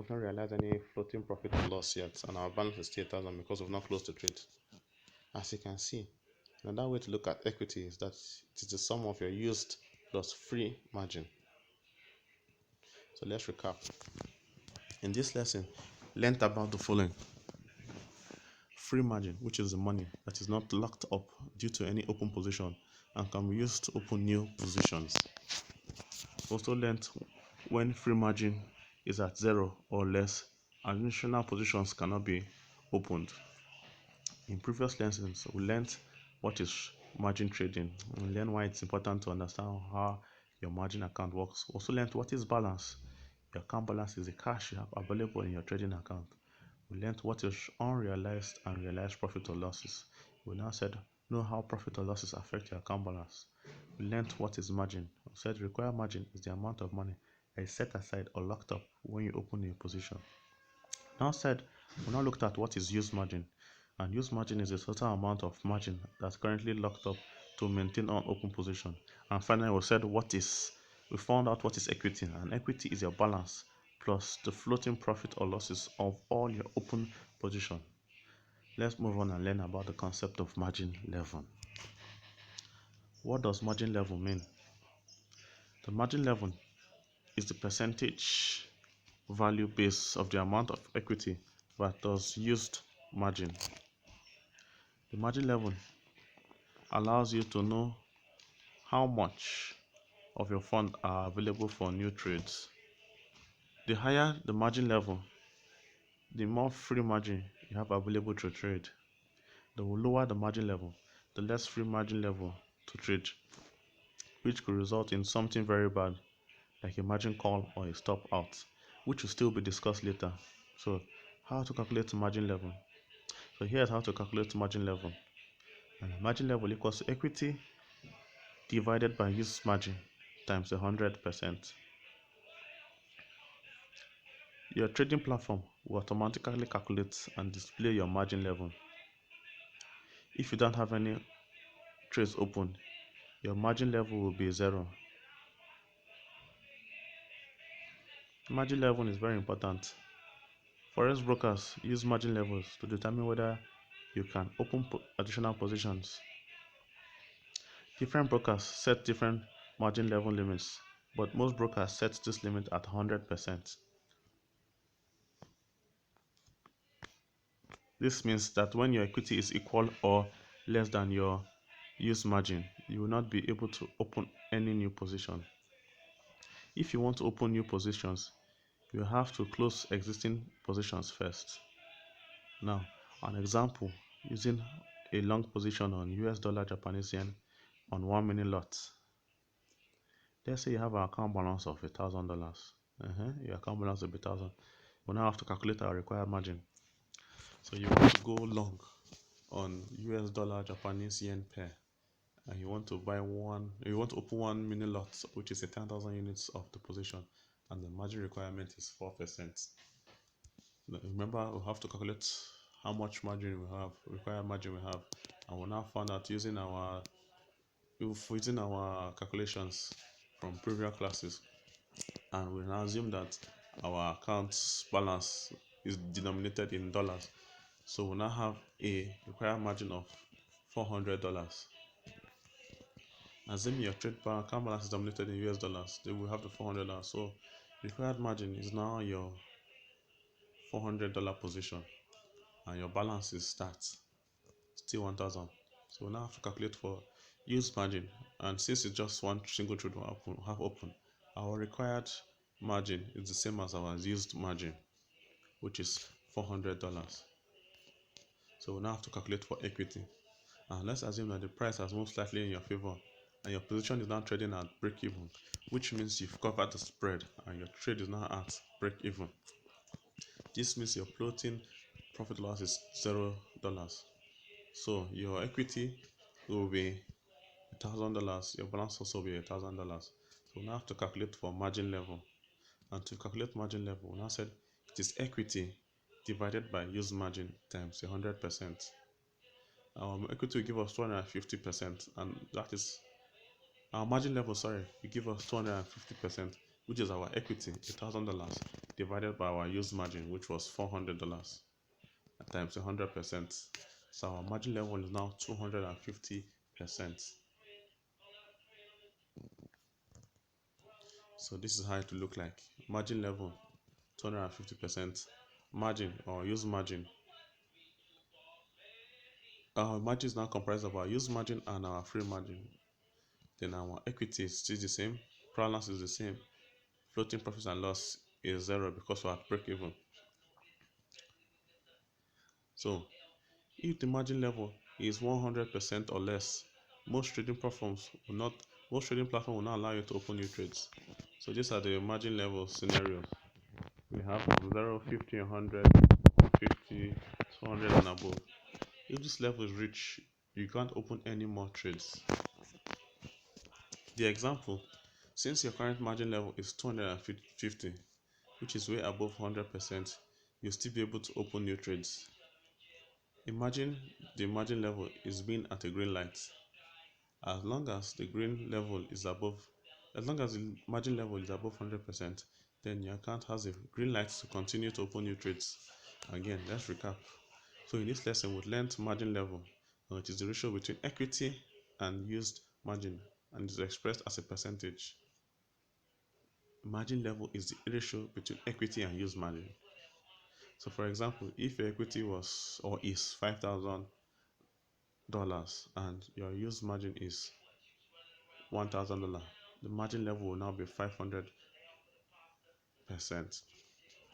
realized any floating profit or loss yet, and our balance is still 1000 because we've not closed the trade. As you can see, another way to look at equity is that it is the sum of your used plus free margin. So let's recap. In this lesson, learned about the following: free margin, which is the money that is not locked up due to any open position and can be used to open new positions. Also learned when free margin is at 0 or less, additional positions cannot be opened. In previous lessons, we learned what is margin trading and learn why it's important to understand how your margin account works. Also learned what is balance. Your account balance is the cash you have available in your trading account. We learned what is unrealized and realized profit or losses. We now said know how profit or losses affect your account balance. We learned what is margin. We said required margin is the amount of money that is set aside or locked up when you open a position. We now looked at what is use margin. And use margin is the total amount of margin that's currently locked up to maintain an open position. And finally, we found out what is equity, and equity is your balance plus the floating profit or losses of all your open position. Let's move on and learn about the concept of margin level. What does margin level mean? The margin level is the percentage value base of the amount of equity that was used margin. The margin level allows you to know how much of your fund are available for new trades. The higher the margin level, the more free margin you have available to trade. The lower the margin level, the less free margin level to trade, which could result in something very bad like a margin call or a stop out, which will still be discussed later. So how to calculate margin level? So here's how to calculate margin level. And margin level equals to equity divided by use margin times 100%. Your trading platform will automatically calculate and display your margin level. If you don't have any trades open, your margin level will be 0. Margin level is very important. Forex brokers use margin levels to determine whether you can open additional positions. Different brokers set different margin level limits, but most brokers set this limit at 100%. This means that when your equity is equal or less than your use margin, you will not be able to open any new position. If you want to open new positions, you have to close existing positions first. Now, an example using a long position on US dollar Japanese yen on 1 minute lot. Let's say you have an account balance of $1,000. Your account balance will be 1,000. We now have to calculate our required margin. So you want to go long on US dollar Japanese yen pair, and you want to open 1 minute lot, which is 10,000 units of the position, and the margin requirement is 4%. Remember, we have to calculate how much margin we have, required margin we have, and we'll now find out using our calculations from previous classes, and we now assume that our account balance is denominated in dollars. So we now have a required margin of $400. Assume your trade account balance is denominated in US dollars, then we have the $400. So required margin is now your $400 position, and your balance is still 1,000. So we now have to calculate for use margin, and since it's just one single trade we have open, our required margin is the same as our used margin, which is $400. So we now have to calculate for equity, and let's assume that the price has moved slightly in your favor and your position is now trading at break even, which means you've covered the spread and your trade is now at break even. This means your floating profit loss is $0. So your equity will be $1,000, your balance also will be $1,000. So we now have to calculate for margin level, and to calculate margin level, we now said it is equity divided by use margin times 100%. Equity will give us 250%, and that is our margin level. Sorry, will give us 250%, which is our equity, $1,000, divided by our use margin, which was $400, times 100%. So our margin level is now 250%. So this is how it will look like. Margin level 250%, margin or use margin. Our margin is now comprised of our use margin and our free margin. Then our equity is still the same, balance is the same, floating profits and loss is zero because we're at break even. So if the margin level is 100% or less, most trading platforms will not allow you to open new trades. So these are the margin level scenarios. We have 0, 50, 100, 150, 200 and above. If this level is reached, you can't open any more trades. The example, since your current margin level is 250, which is way above 100%, you'll still be able to open new trades. Imagine the margin level is being at a green light. As long as the margin level is above 100%, then your account has a green light to continue to open new trades. Again, let's recap. So in this lesson, we learned margin level, which is the ratio between equity and used margin, and is expressed as a percentage. Margin level is the ratio between equity and used margin. So for example, if your equity was or is $5,000 and your used margin is $1,000, the margin level will now be 500%.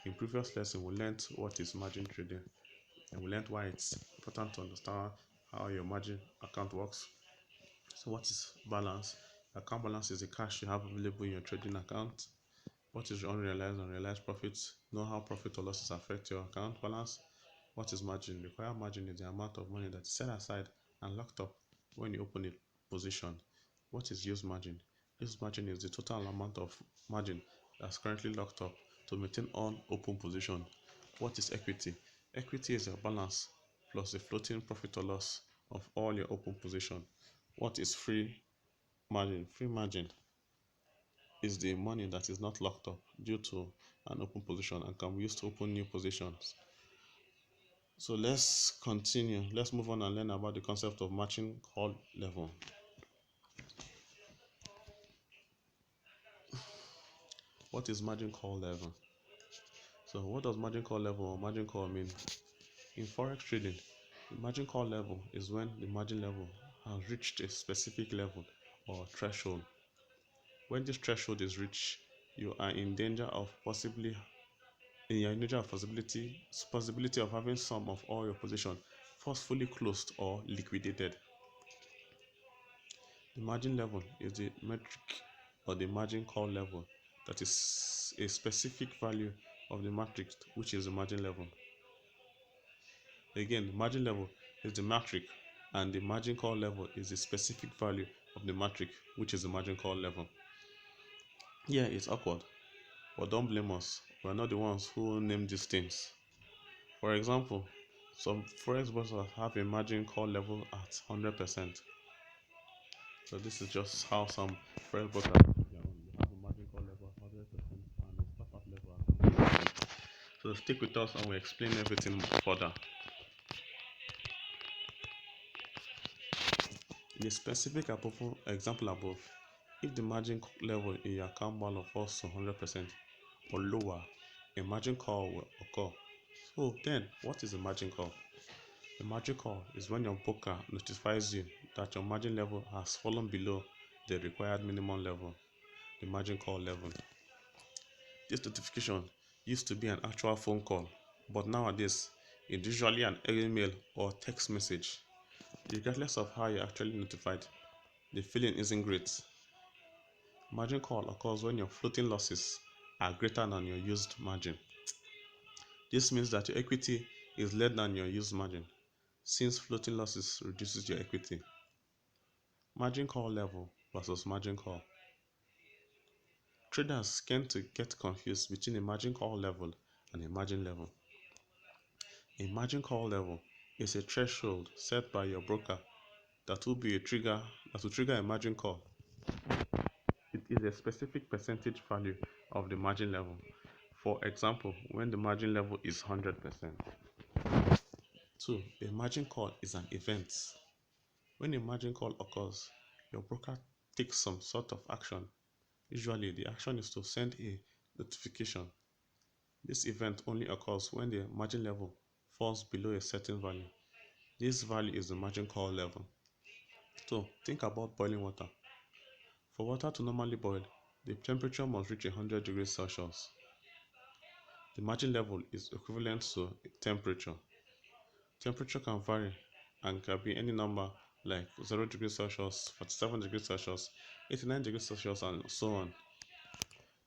In previous lesson, we learned what is margin trading, and we learned why it's important to understand how your margin account works. So what is balance? Account balance is the cash you have available in your trading account. What is unrealized and realized profits? Know how profit or losses affect your account balance. What is margin? Required margin is the amount of money that is set aside and locked up when you open a position. What is use margin? Use margin is the total amount of margin that's currently locked up to maintain on open position. What is equity? Equity is your balance plus the floating profit or loss of all your open position. What is free margin? Free margin is the money that is not locked up due to an open position and can be used to open new positions. So let's continue. Let's move on and learn about the concept of margin call level. What is margin call level? So what does margin call level or margin call mean? In forex trading, the margin call level is when the margin level has reached a specific level or threshold. When this threshold is reached, you are in danger of possibility of having some of all your position forcefully closed or liquidated. The margin level is the metric or the margin call level that is a specific value of the matrix, which is the margin level. Again, the margin level is the metric and the margin call level is the specific value of the matrix, which is the margin call level. Yeah, it's awkward, but don't blame us. We're not the ones who name these things. For example, some forex brokers have a margin call level at 100%. So this is just how some forex brokers have their own. They have a margin call level at 100% and a stop at level at 100%. So stick with us and we'll explain everything further. In a specific example above, if the margin level in your account balance falls to 100% or lower, a margin call will occur. So then, what is a margin call? A margin call is when your broker notifies you that your margin level has fallen below the required minimum level, the margin call level. This notification used to be an actual phone call, but nowadays it's usually an email or text message. Regardless of how you're actually notified, the feeling isn't great. Margin call occurs when your floating losses are greater than your used margin. This means that your equity is less than your used margin, since floating losses reduces your equity. Margin call level versus margin call. Traders tend to get confused between a margin call level and a margin level. A margin call level is a threshold set by your broker that will trigger a margin call. It is a specific percentage value of the margin level. For example, when the margin level is 100%. 2. A margin call is an event. When a margin call occurs, your broker takes some sort of action. Usually, the action is to send a notification. This event only occurs when the margin level falls below a certain value. This value is the margin call level. So, think about boiling water. For water to normally boil, the temperature must reach 100 degrees Celsius. The margin level is equivalent to temperature. Temperature can vary and can be any number like 0 degrees Celsius, 47 degrees Celsius, 89 degrees Celsius, and so on.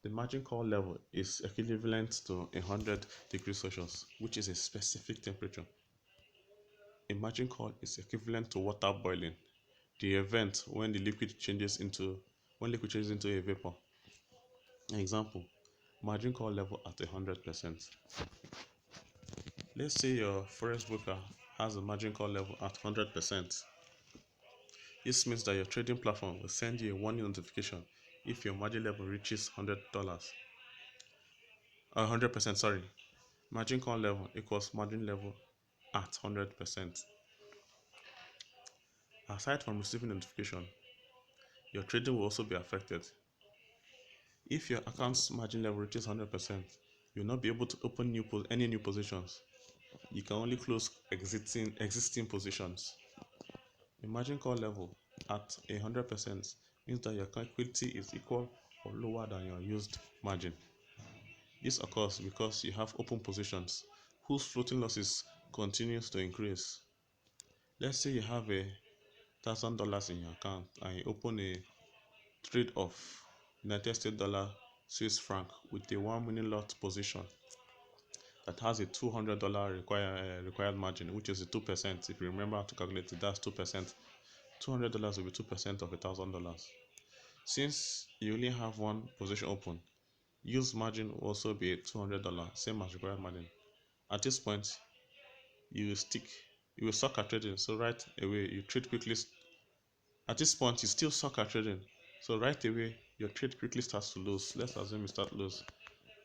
The margin call level is equivalent to 100 degrees Celsius, which is a specific temperature. A margin call is equivalent to water boiling, the event when liquid changes into a vapor. Example, margin call level at 100%. Let's say your forex broker has a margin call level at 100%. This means that your trading platform will send you a warning notification if your margin level reaches $100. 100%, sorry. Margin call level equals margin level at 100%. Aside from receiving notification, your trading will also be affected. If your account's margin level reaches 100%, you'll not be able to open any new positions. You can only close existing positions. A margin call level at 100% means that your equity is equal or lower than your used margin. This occurs because you have open positions whose floating losses continues to increase. Let's say you have $1,000 in your account and you open a trade of United States dollar Swiss franc with a 1 million lot position that has a $200 required margin, which is the 2%. If you remember how to calculate it, that's 2%. $200 will be 2% of $1,000. Since you only have one position open, used margin will also be $200, same as required margin. At this point, you will suck at trading, so right away you trade quickly. At this point, you still suck at trading, so right away your trade quickly starts to lose. Let's assume you start lose.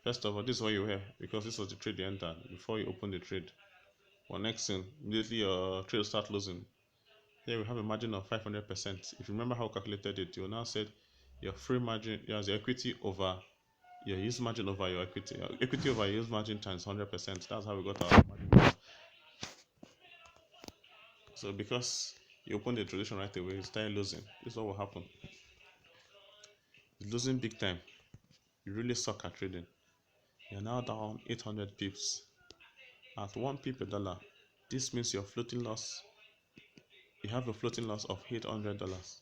First of all, this is what you hear because this was the trade you entered before you open the trade. Well, next thing, immediately your trade will start losing. Here we have a margin of 500%. If you remember how we calculated it, you will now say your free margin, your equity over your use margin over your equity. Your equity over your use margin times 100%. That's how we got our margin. So because you open the transaction right away, you start losing. This is what will happen. You're losing big time. You really suck at trading. You're now down 800 pips. At 1 pip per dollar, this means your floating loss. You have a floating loss of $800.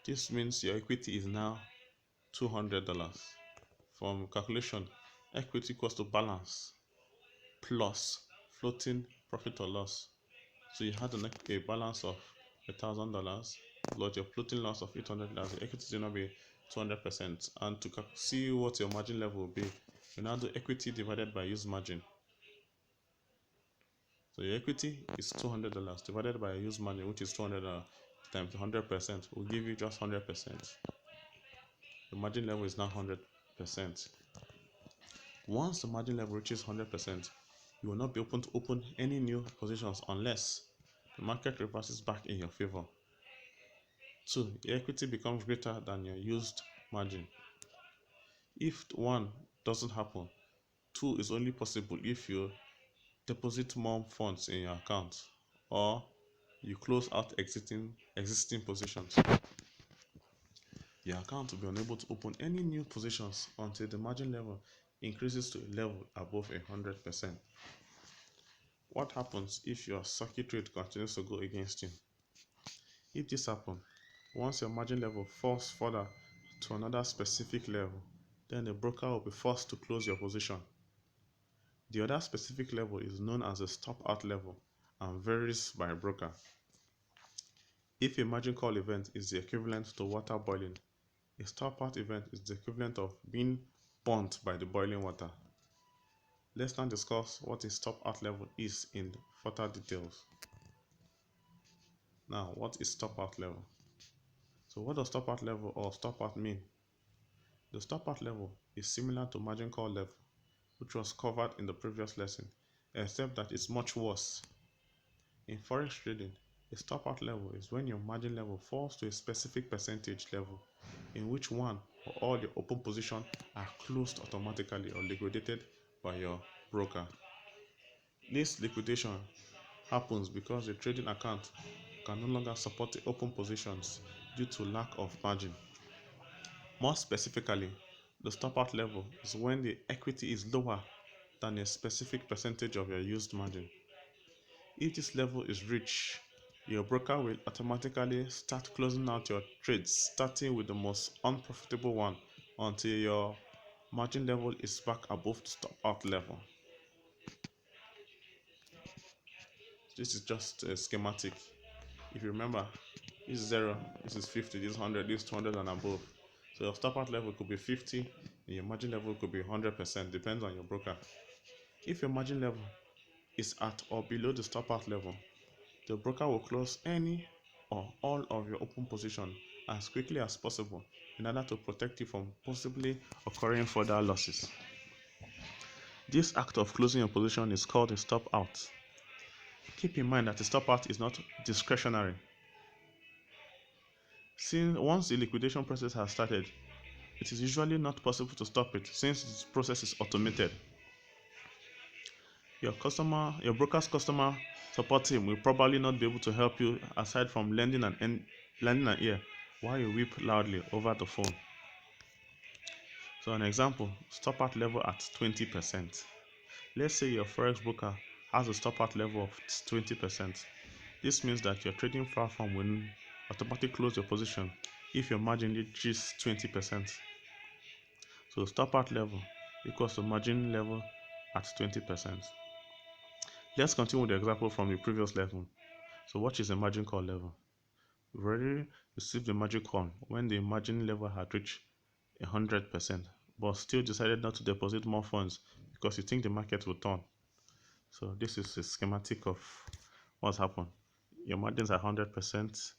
This means your equity is now $200. From calculation, equity equals to balance plus floating profit or loss. So you had a balance of $1,000 plus your floating loss of $800. The equity is going to be 200%. And to see what your margin level will be, you now do equity divided by use margin. So your equity is $200 divided by your use margin, which is $200 times 100% will give you just 100%. The margin level is now 100%. Once the margin level reaches 100%, you will not be open to open any new positions unless the market reverses back in your favor. 2. Your equity becomes greater than your used margin. If 1 doesn't happen, 2 is only possible if you deposit more funds in your account or you close out existing positions. Your account will be unable to open any new positions until the margin level increases to a level above 100%. What happens if your circuit rate continues to go against you? If this happens, once your margin level falls further to another specific level, then the broker will be forced to close your position. The other specific level is known as the stop out level and varies by broker. If a margin call event is the equivalent to water boiling, a stop out event is the equivalent of being burnt by the boiling water. Let's now discuss what a stop out level is in further details. Now, what is stop out level? So what does stop out level or stop out mean? The stop out level is similar to margin call level, which was covered in the previous lesson, except that it's much worse. In forex trading, a stop out level is when your margin level falls to a specific percentage level in which one or all the open positions are closed automatically or liquidated by your broker. This liquidation happens because the trading account can no longer support the open positions due to lack of margin. More specifically, the stop out level is when the equity is lower than a specific percentage of your used margin. If this level is reached, your broker will automatically start closing out your trades, starting with the most unprofitable one until your margin level is back above the stop out level. This is just a schematic. If you remember, this is 0, this is 50, this is 100, this is 200 and above. So your stop out level could be 50 and your margin level could be 100%, depends on your broker. If your margin level is at or below the stop out level, the broker will close any or all of your open position as quickly as possible in order to protect you from possibly occurring further losses. This act of closing your position is called a stop out. Keep in mind that the stop out is not discretionary. Since once the liquidation process has started, it is usually not possible to stop it since this process is automated. Your broker's customer support team will probably not be able to help you aside from lending an ear while you weep loudly over the phone. So an example, stop out level at 20%. Let's say your forex broker has a stop out level of 20%. This means that your trading platform will automatically close your position if your margin reaches 20%. So stop out level equals to margin level at 20%. Let's continue with the example from the previous level. So what is the margin call level? We've already received the margin call when the margin level had reached 100%, but still decided not to deposit more funds because you think the market will turn. So this is a schematic of what's happened. Your margins are 100%,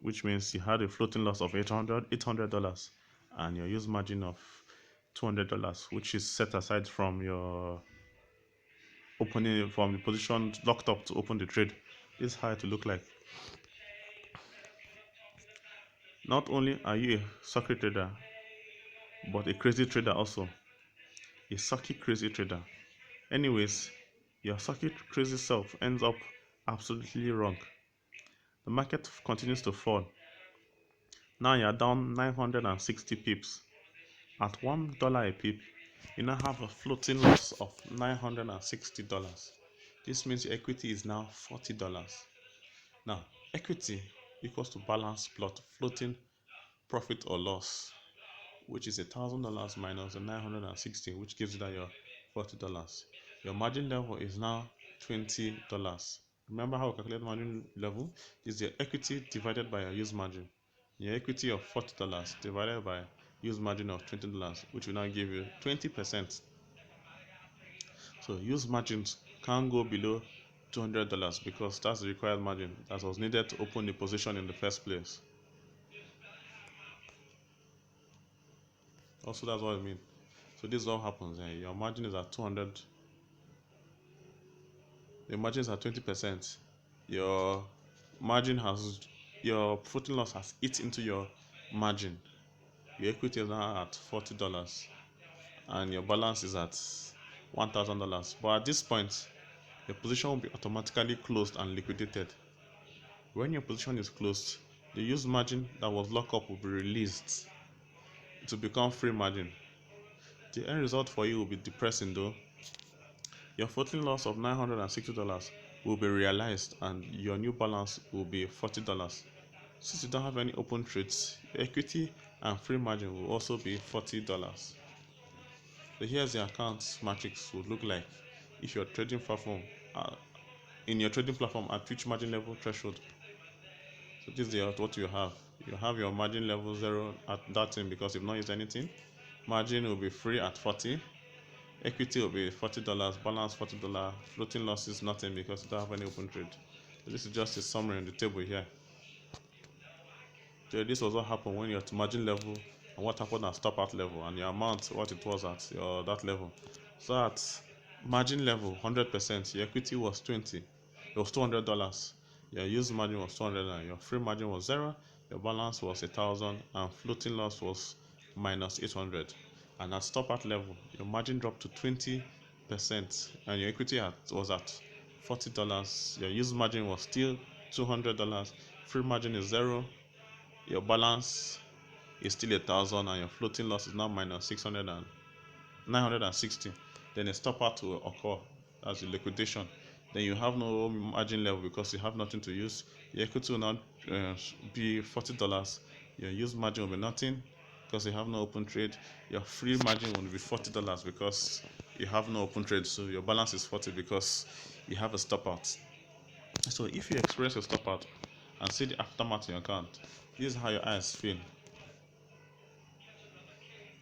which means you had a floating loss of $800 and your use margin of $200, which is set aside from your opening, from the position locked up to open the trade. This is how it will look like. Not only are you a sucky trader, but a crazy trader also. A sucky crazy trader. Anyways, your sucky crazy self ends up absolutely wrong. The market continues to fall. Now you're down 960 pips. At $1 a pip, you now have a floating loss of $960. This means your equity is now $40. Now, equity equals to balance plot floating profit or loss, which is $1,000 minus the 960, which gives you that your $40. Your margin level is now $20. Remember how we calculate margin level? Is your equity divided by your use margin. Your equity of $40 divided by use margin of $20, which will now give you 20%. So use margins can't go below $200 because that's the required margin that was needed to open the position in the first place. Also, that's what I mean. So this all happens. Your margin is at 200. Your margin is at 20%. Your margin has your floating loss has eaten into your margin. Your equity is now at $40, and your balance is at $1,000. But at this point, your position will be automatically closed and liquidated. When your position is closed, the used margin that was locked up will be released to become free margin. The end result for you will be depressing though. Your floating loss of $960 will be realized and your new balance will be $40. Since you don't have any open trades, your equity and free margin will also be $40. So here's the account matrix would look like if your trading platform in your trading platform at which margin level threshold. So this is what you have. You have your margin level 0 at that time because you've not used anything. Margin will be free at 40. Equity will be $40, balance $40, floating losses nothing because you don't have any open trade. So this is just a summary on the table here. So this was what happened when you're at margin level and what happened at stop out level and your amount, what it was at your that level. So at margin level 100%, your equity was 20. It was $200. Your use margin was 200 and your free margin was 0. Your balance was 1,000 and floating loss was minus 800. And at stop out level, your margin dropped to 20% and your equity was at $40. Your use margin was still $200. Free margin is 0. Your balance is still 1,000 and your floating loss is now minus 600 and 960. Then a stop out will occur as a liquidation. Then you have no margin level because you have nothing to use. Your equity will now be $40. Your use margin will be nothing because you have no open trade. Your free margin will be $40 because you have no open trade. So your balance is 40 because you have a stop out. So if you experience a stop out and see the aftermath in your account, this is how your eyes feel.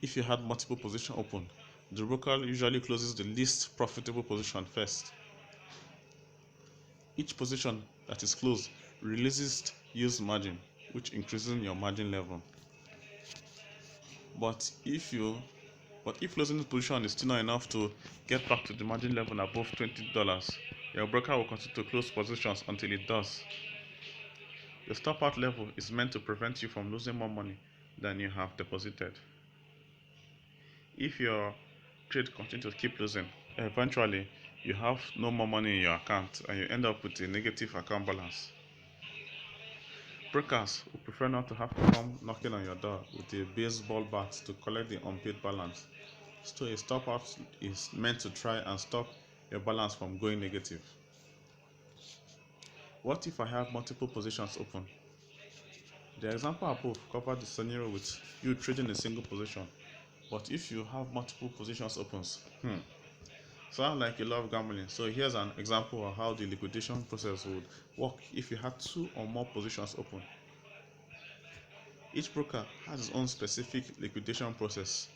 If you had multiple positions open, the broker usually closes the least profitable position first. Each position that is closed releases use margin, which increases your margin level. But if closing the position is still not enough to get back to the margin level above $20, your broker will continue to close positions until it does. The stop out level is meant to prevent you from losing more money than you have deposited. If your trade continues to keep losing, eventually you have no more money in your account and you end up with a negative account balance. Brokers would prefer not to have to come knocking on your door with a baseball bat to collect the unpaid balance. So a stop out is meant to try and stop your balance from going negative. What if I have multiple positions open? The example above covered the scenario with you trading a single position, but if you have multiple positions open, sounds like you love gambling. So here's an example of how the liquidation process would work if you had 2 or more positions open. Each broker has his own specific liquidation process,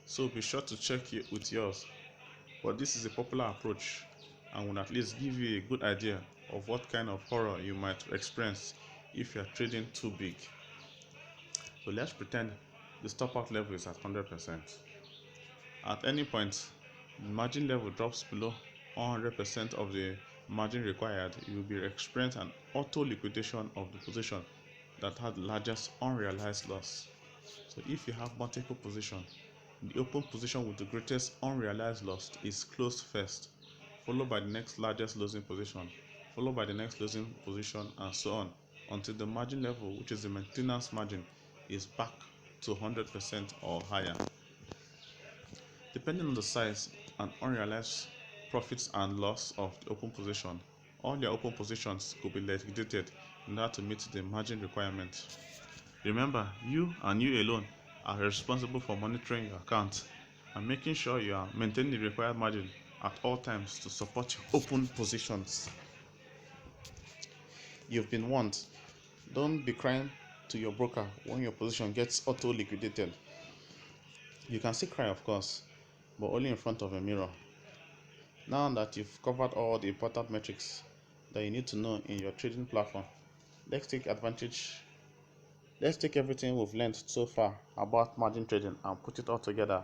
so be sure to check it with yours. But this is a popular approach and will at least give you a good idea of what kind of horror you might experience if you are trading too big. So let's pretend the stop out level is at 100%. At any point the margin level drops below 100% of the margin required, you will be experience an auto liquidation of the position that had the largest unrealized loss. So if you have multiple positions, the open position with the greatest unrealized loss is closed first, followed by the next largest losing position, followed by the next losing position, and so on until the margin level, which is the maintenance margin, is back to 100% or higher. Depending on the size and unrealized profits and loss of the open position, all your open positions could be liquidated in order to meet the margin requirement. Remember, you and you alone are responsible for monitoring your account and making sure you are maintaining the required margin at all times to support your open positions. You've been warned. Don't be crying to your broker when your position gets auto liquidated. You can still cry, of course, but only in front of a mirror. Now that you've covered all the important metrics that you need to know in your trading platform, let's take everything we've learned so far about margin trading and put it all together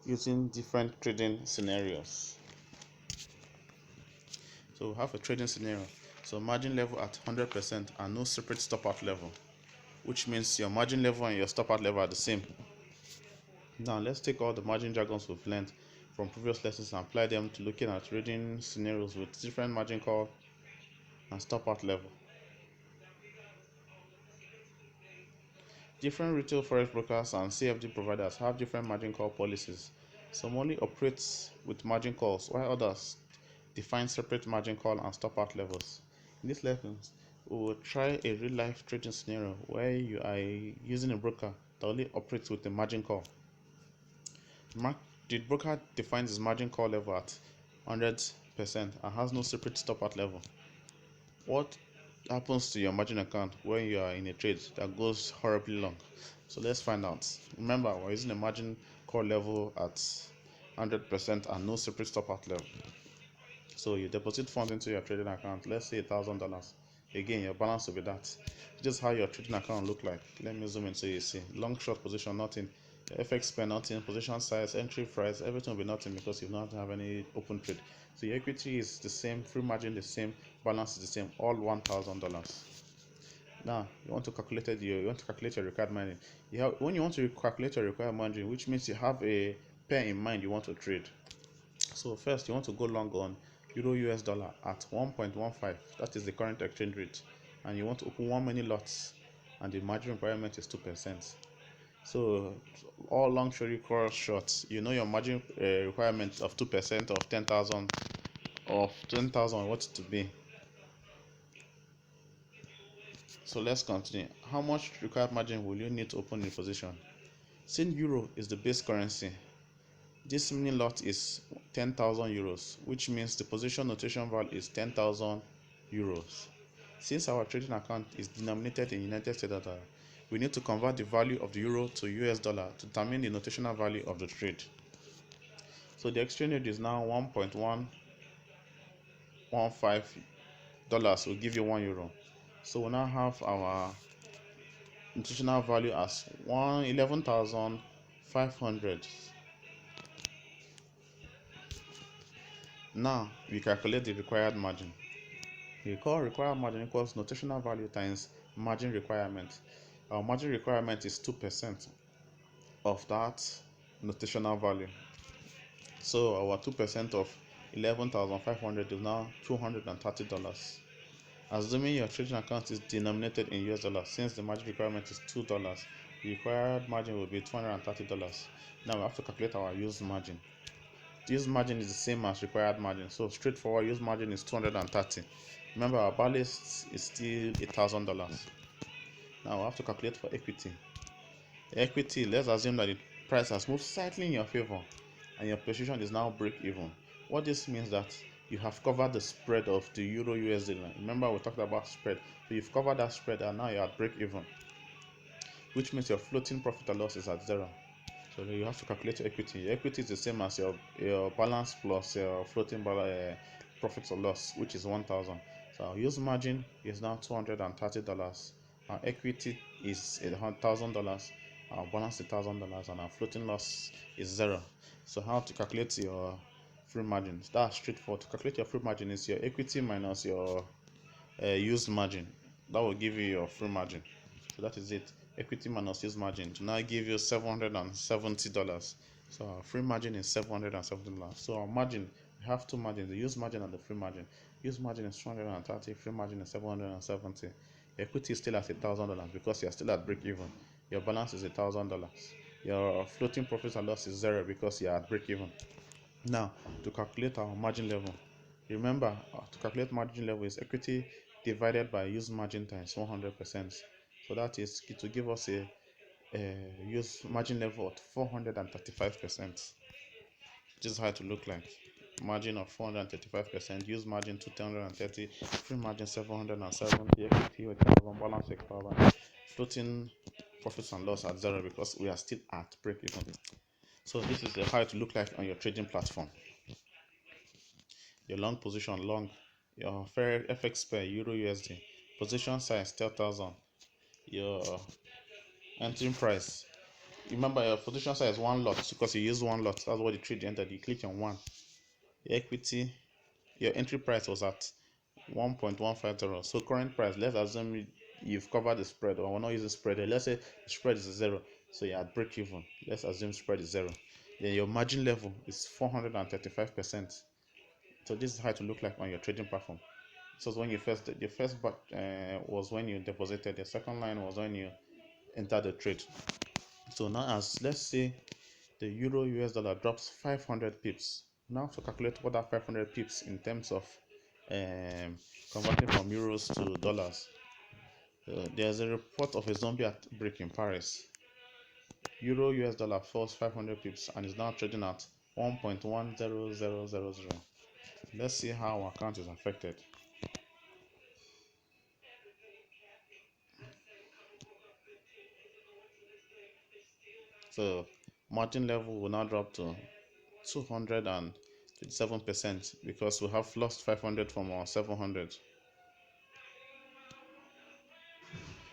using different trading scenarios. So we have a trading scenario. So margin level at 100% and no separate stop out level, which means your margin level and your stop out level are the same. Now let's take all the margin jargons we've learned from previous lessons and apply them to looking at trading scenarios with different margin call and stop out level. Different retail forex brokers and CFD providers have different margin call policies. Some only operate with margin calls, while others define separate margin call and stop out levels. In this lesson, we will try a real life trading scenario where you are using a broker that only operates with a margin call. The broker defines his margin call level at 100% and has no separate stop out level. What happens to your margin account when you are in a trade that goes horribly long? So let's find out. Remember, we're using a margin call level at 100% and no separate stop out level. So you deposit funds into your trading account, let's say $1,000. Again, your balance will be that. Just how your trading account look like. Let me zoom in so you see. Long short position, nothing. Your FX pair, nothing. Position size, entry price, everything will be nothing because you don't have any open trade. So your equity is the same, free margin the same, balance is the same, all $1,000. Now you want to calculate your required margin. When you want to calculate your required margin, which means you have a pair in mind you want to trade. So first you want to go long on Euro US dollar at 1.15, that is the current exchange rate, and you want to open one many lots and the margin requirement is 2%. So all long cross shorts, you know your margin requirement of 2% of 10,000 of 10,000 what to be. So let's continue. How much required margin will you need to open the position? Since euro is the base currency, this mini lot is 10,000 euros, which means the position notation value is 10,000 euros. Since our trading account is denominated in United States dollar, we need to convert the value of the euro to US dollar to determine the notational value of the trade. So the exchange rate is now 1.115 dollars will give you 1 euro. So we now have our notational value as 11,500. Now we calculate the required margin. Recall required margin equals notational value times margin requirement. Our margin requirement is 2% of that notational value. So our 2% of 11,500 is now $230. Assuming your trading account is denominated in US dollars, since the margin requirement is $2, the required margin will be $230. Now we have to calculate our use margin. Use margin is the same as required margin, so straightforward use margin is 230. Remember our balance is still $1,000. Now we have to calculate for equity. Equity, let's assume that the price has moved slightly in your favor and your position is now break even. What this means that you have covered the spread of the euro USD. Remember we talked about spread, so you've covered that spread and now you're at break even, which means your floating profit or loss is at zero. So you have to calculate your equity. Your equity is the same as your balance plus your floating profit or loss, which is 1,000. So our use margin is now $230. Our equity is $1,000. Our balance is $1,000 and our floating loss is zero. So how to calculate your free margin? That's straightforward. To calculate your free margin is your equity minus your used margin. That will give you your free margin. So that is it. Equity minus used margin to now give you $770. So our free margin is $770. So our margin, we have two margins, the used margin and the free margin. Used margin is 230, free margin is 770. Equity is still at $1,000 because you are still at break even. Your balance is $1,000. Your floating profit and loss is zero because you are at break even. Now, to calculate our margin level, remember to calculate margin level is equity divided by use margin times 100%. So that is it will give us a use margin level of 435%. This is how it will look like. Margin of 435%, use margin 230, free margin 770, equity with balance equivalent, floating profits and loss at zero because we are still at break even. So this is how it will look like on your trading platform. Your long position, long, your fair FX pair, Euro USD, position size 10,000, your entering price. Remember, your position size is one lot because you use one lot. That's what the trade entered. You click on one. Your equity, your entry price was at 1.150. So current price, let's assume you've covered the spread, or we're not using spread. Let's say the spread is zero, so you're at break even. Let's assume spread is zero. Then your margin level is 435%. So this is how it will look like on your trading platform. So when you first, the first batch was when you deposited. The second line was when you entered the trade. So now, as let's say the euro US dollar drops 500 pips. Now to calculate what that 500 pips in terms of converting from euros to dollars. There's a report of a zombie outbreak in Paris. Euro US dollar falls 500 pips and is now trading at 1.10000. Let's see how our account is affected. So margin level will now drop to 227% because we have lost 500 from our 700.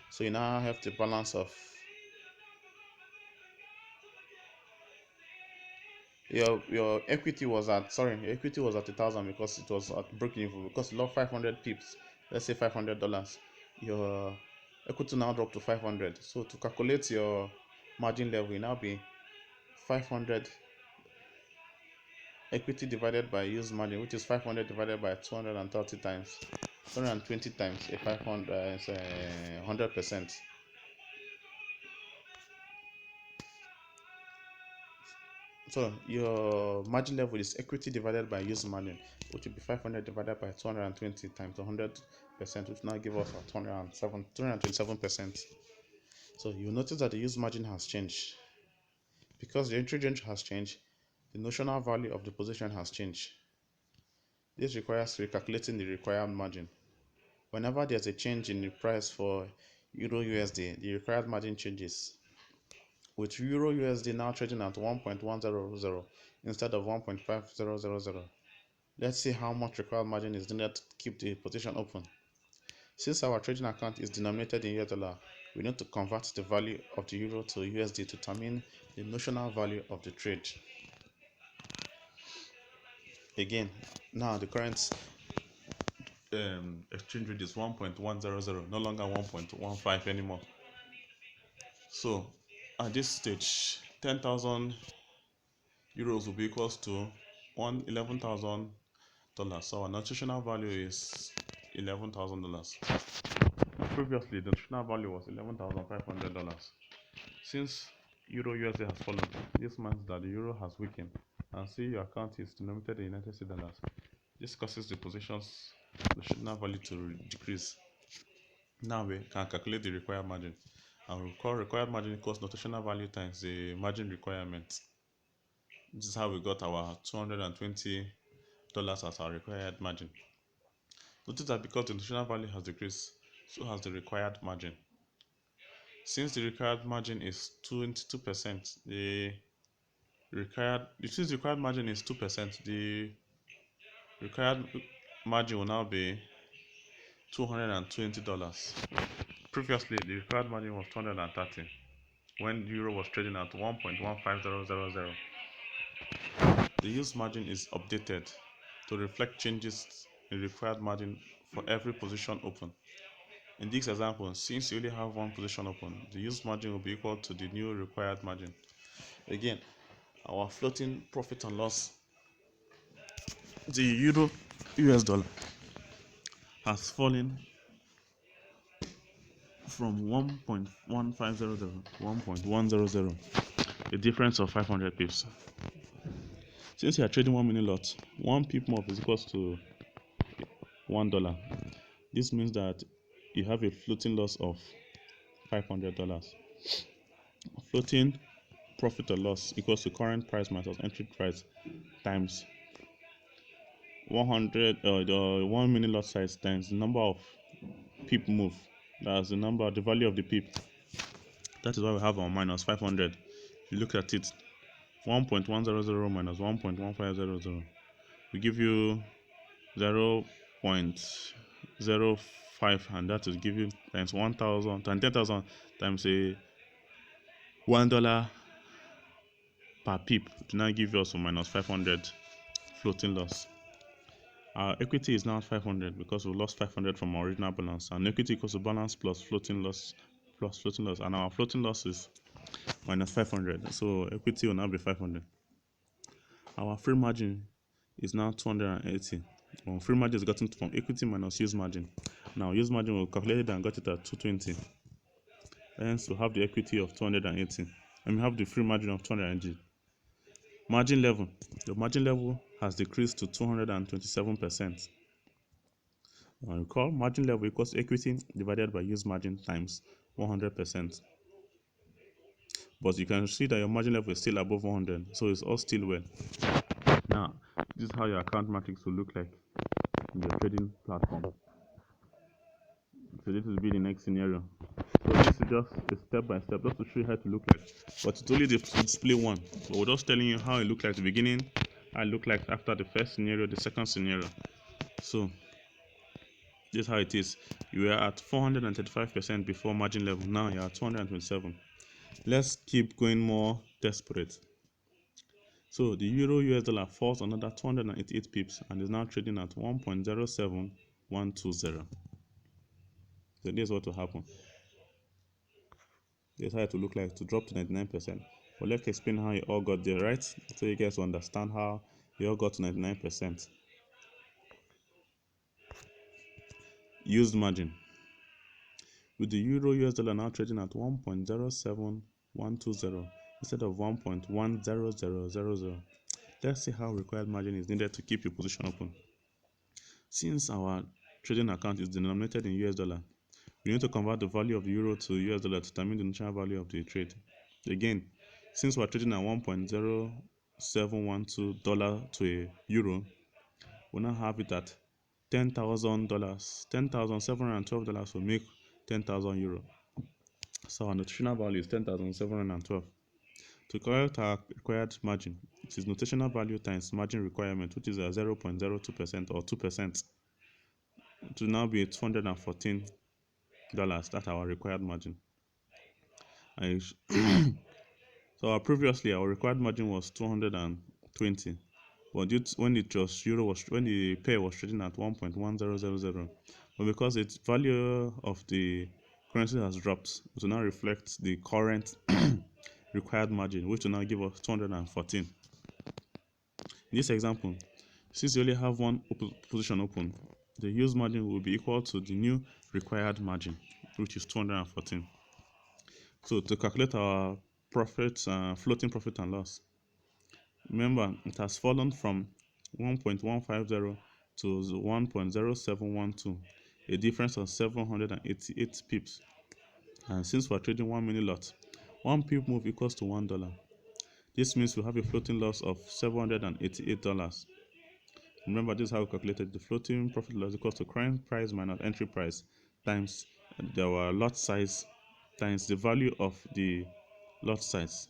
So you now have the balance of your equity was at your equity was at 1,000 because it was at breaking even because you lost 500 pips. Let's say $500. Your equity now dropped to 500. So to calculate your margin level, it now be 500 equity divided by used margin, which is 500 divided by 230 times 220 times a 500 is 100%. So your margin level is equity divided by used margin, which will be 500 divided by 220 times 100%, which now give us 227%. So you notice that the used margin has changed. Because the entry range has changed, the notional value of the position has changed. This requires recalculating the required margin. Whenever there's a change in the price for Euro USD, the required margin changes. With Euro USD now trading at 1.100 instead of 1.5000. Let's see how much required margin is needed to keep the position open. Since our trading account is denominated in US dollar, we need to convert the value of the euro to USD to determine the notional value of the trade. Again, now the current exchange rate is 1.100, no longer 1.15 anymore. So at this stage, 10,000 euros will be equals to $11,000. So our notional value is $11,000. Previously, the notional value was $11,500. Since Euro USD has fallen, this means that the euro has weakened, and see your account is denominated in United States dollars. This causes the position's notional value to decrease. Now we can calculate the required margin, and we call required margin equals notational value times the margin requirement. This is how we got our $220 as our required margin. Notice that because the notional value has decreased, so has the required margin. Since the required margin is 22%, since the required margin is 2%, the required margin will now be $220. Previously, the required margin was 230 when euro was trading at 1.15000. The use margin is updated to reflect changes in required margin for every position open. In this example, since you only have one position open, the use margin will be equal to the new required margin. Again, our floating profit and loss, the euro US dollar, has fallen from 1.1500 to 1.100, a difference of 500 pips. Since you are trading 1 minute lot, 1 pip more is equals to $1. This means that you have a floating loss of $500. Floating profit or loss equals to current price minus entry price times 100, the 1 minute lot size times the number of pip move. That's the value of the pip. That is why we have our minus 500. If you look at it, 1.100 minus 1.1500 will give you 0.05, and that will give you times 1,000 times 10,000 times a $1 per pip to now give you also minus 500 floating loss. Our equity is now 500 because we lost 500 from our original balance, and equity equals to balance plus floating loss, and our floating loss is minus 500, so equity will now be 500. Our free margin is now 280. Free margin is gotten from equity minus use margin. Now use margin will calculate it and got it at 220. Hence we have the equity of 280, and we have the free margin of 280. Margin level. The margin level has decreased to 227%. Recall, margin level equals equity divided by use margin times 100%. But you can see that your margin level is still above 100, so it's all still well. Now, this is how your account matrix will look like in your trading platform. So this will be the next scenario. So this is just a step by step, just to show you how to look like. But it's only the display one. But we're just telling you how it looked like at the beginning, how it looked like after the first scenario, the second scenario. So this is how it is. You were at 435% before margin level. Now you're at 227. Let's keep going more desperate. So the euro US dollar falls another 288 pips and is now trading at 1.07120. So this is what will happen. This is how it will look like to drop to 99%. But let's explain how you all got there, right? So you guys understand how you all got to 99%. Used margin. With the euro US dollar now trading at 1.07120 instead of 1.10000. Let's see how required margin is needed to keep your position open. Since our trading account is denominated in US dollar, we need to convert the value of the euro to US dollar to determine the notional value of the trade. Again, since we're trading at $1.0712 to a euro, we now have it at $10,000. $10,712 will make 10,000 euro. So our notional value is 10,712. To calculate our required margin, it is notational value times margin requirement, which is 0.02% or 2%, to now be $214. That's our required margin. So previously our required margin was 220, but when the pair was trading at 1.1000, but because its value of the currency has dropped, it will now reflect the current required margin, which will now give us 214. In this example, since you only have one position open, the use margin will be equal to the new required margin, which is 214. So to calculate our floating profit and loss, remember it has fallen from 1.150 to 1.0712, a difference of 788 pips. And since we're trading 1 minute lot, 1 pip move equals to $1. This means we have a floating loss of $788. Remember, this is how we calculated the floating profit loss equals to current price minus entry price times our lot size times the value of the lot size,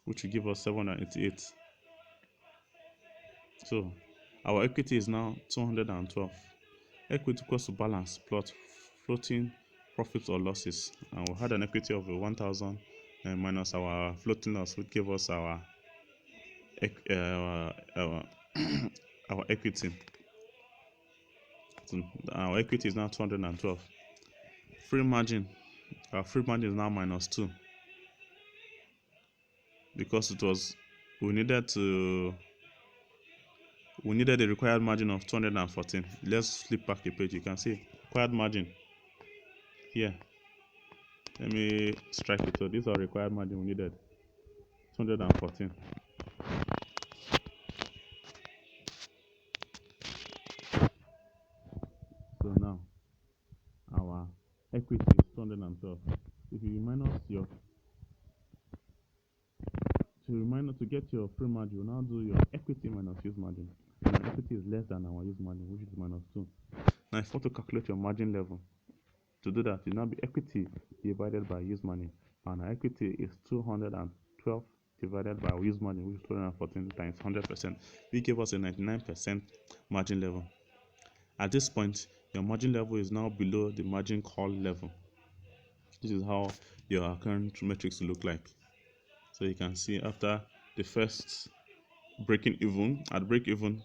which will give us 788. So our equity is now 212. Equity equals to balance plus floating profits or losses, and we had an equity of 1,000 minus our floating loss, which gave us our our equity. So our equity is now 212. Free margin. Our free margin is now -2 because it was we needed the required margin of 214. Let's flip back the page. You can see required margin here. Let me strike it. So this is our required margin we needed, 214. So now our equity is 212. If you to get your free margin, you now do your equity minus use margin. And our equity is less than our use margin, which is -2. Now if you want to calculate your margin level, to do that, it now be equity divided by use money, and our equity is 212 divided by our use margin, which is 214 times 100%. We give us a 99% margin level. At this point, your margin level is now below the margin call level. This is how your current metrics look like. So you can see after the first breaking even, at break even,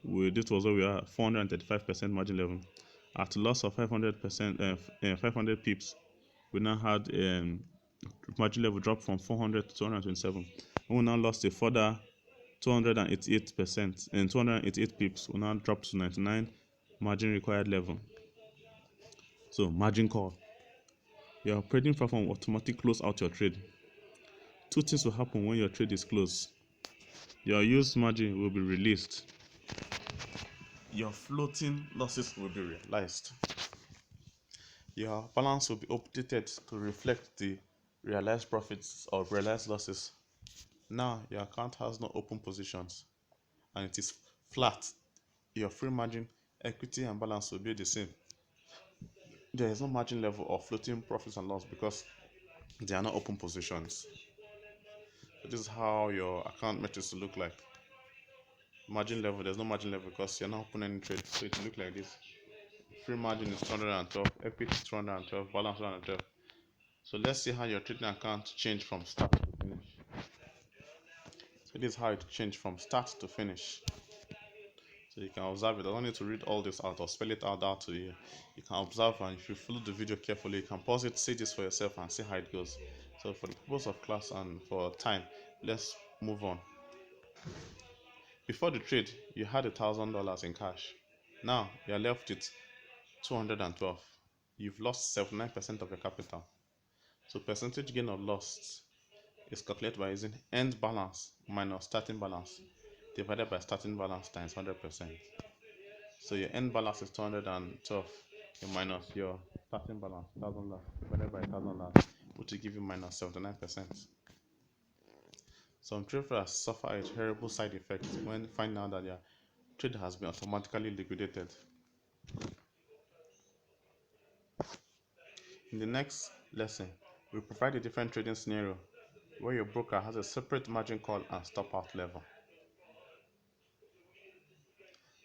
this was where we are, 435% margin level. At loss of 500%, 500 pips, we now had margin level drop from 400 to 227. And we now lost a further 288% and 288 pips. We now dropped to 99 margin required level. So margin call. Your trading platform will automatically close out your trade. Two things will happen when your trade is closed. Your use margin will be released. Your floating losses will be realized. Your balance will be updated to reflect the realized profits or realized losses. Now your account has no open positions and it is flat. Your free margin, equity, and balance will be the same. There is no margin level or floating profits and loss because they are not open positions. So this is how your account metrics will look like. Margin level, there's no margin level because you're not opening any trade, so it will look like this. Free margin is 212, equity is 212, balance 212. So let's see how your trading account changed from start to finish. So this is how it changed from start to finish. So you can observe it. I don't need to read all this out or spell it out to you. You can observe, and if you follow the video carefully, you can pause it, see this for yourself, and see how it goes. So for the purpose of class and for time, let's move on. Before the trade, you had $1,000 in cash. Now you're left with 212. You've lost 79% of your capital. So percentage gain or loss is calculated by using end balance minus starting balance divided by starting balance times 100%. So your end balance is 212, you minus your starting balance, $1,000, divided by $1,000, which will give you minus 79%. Some traders suffer a terrible side effect when finding out that their trade has been automatically liquidated. In the next lesson, we provide a different trading scenario where your broker has a separate margin call and stop out level.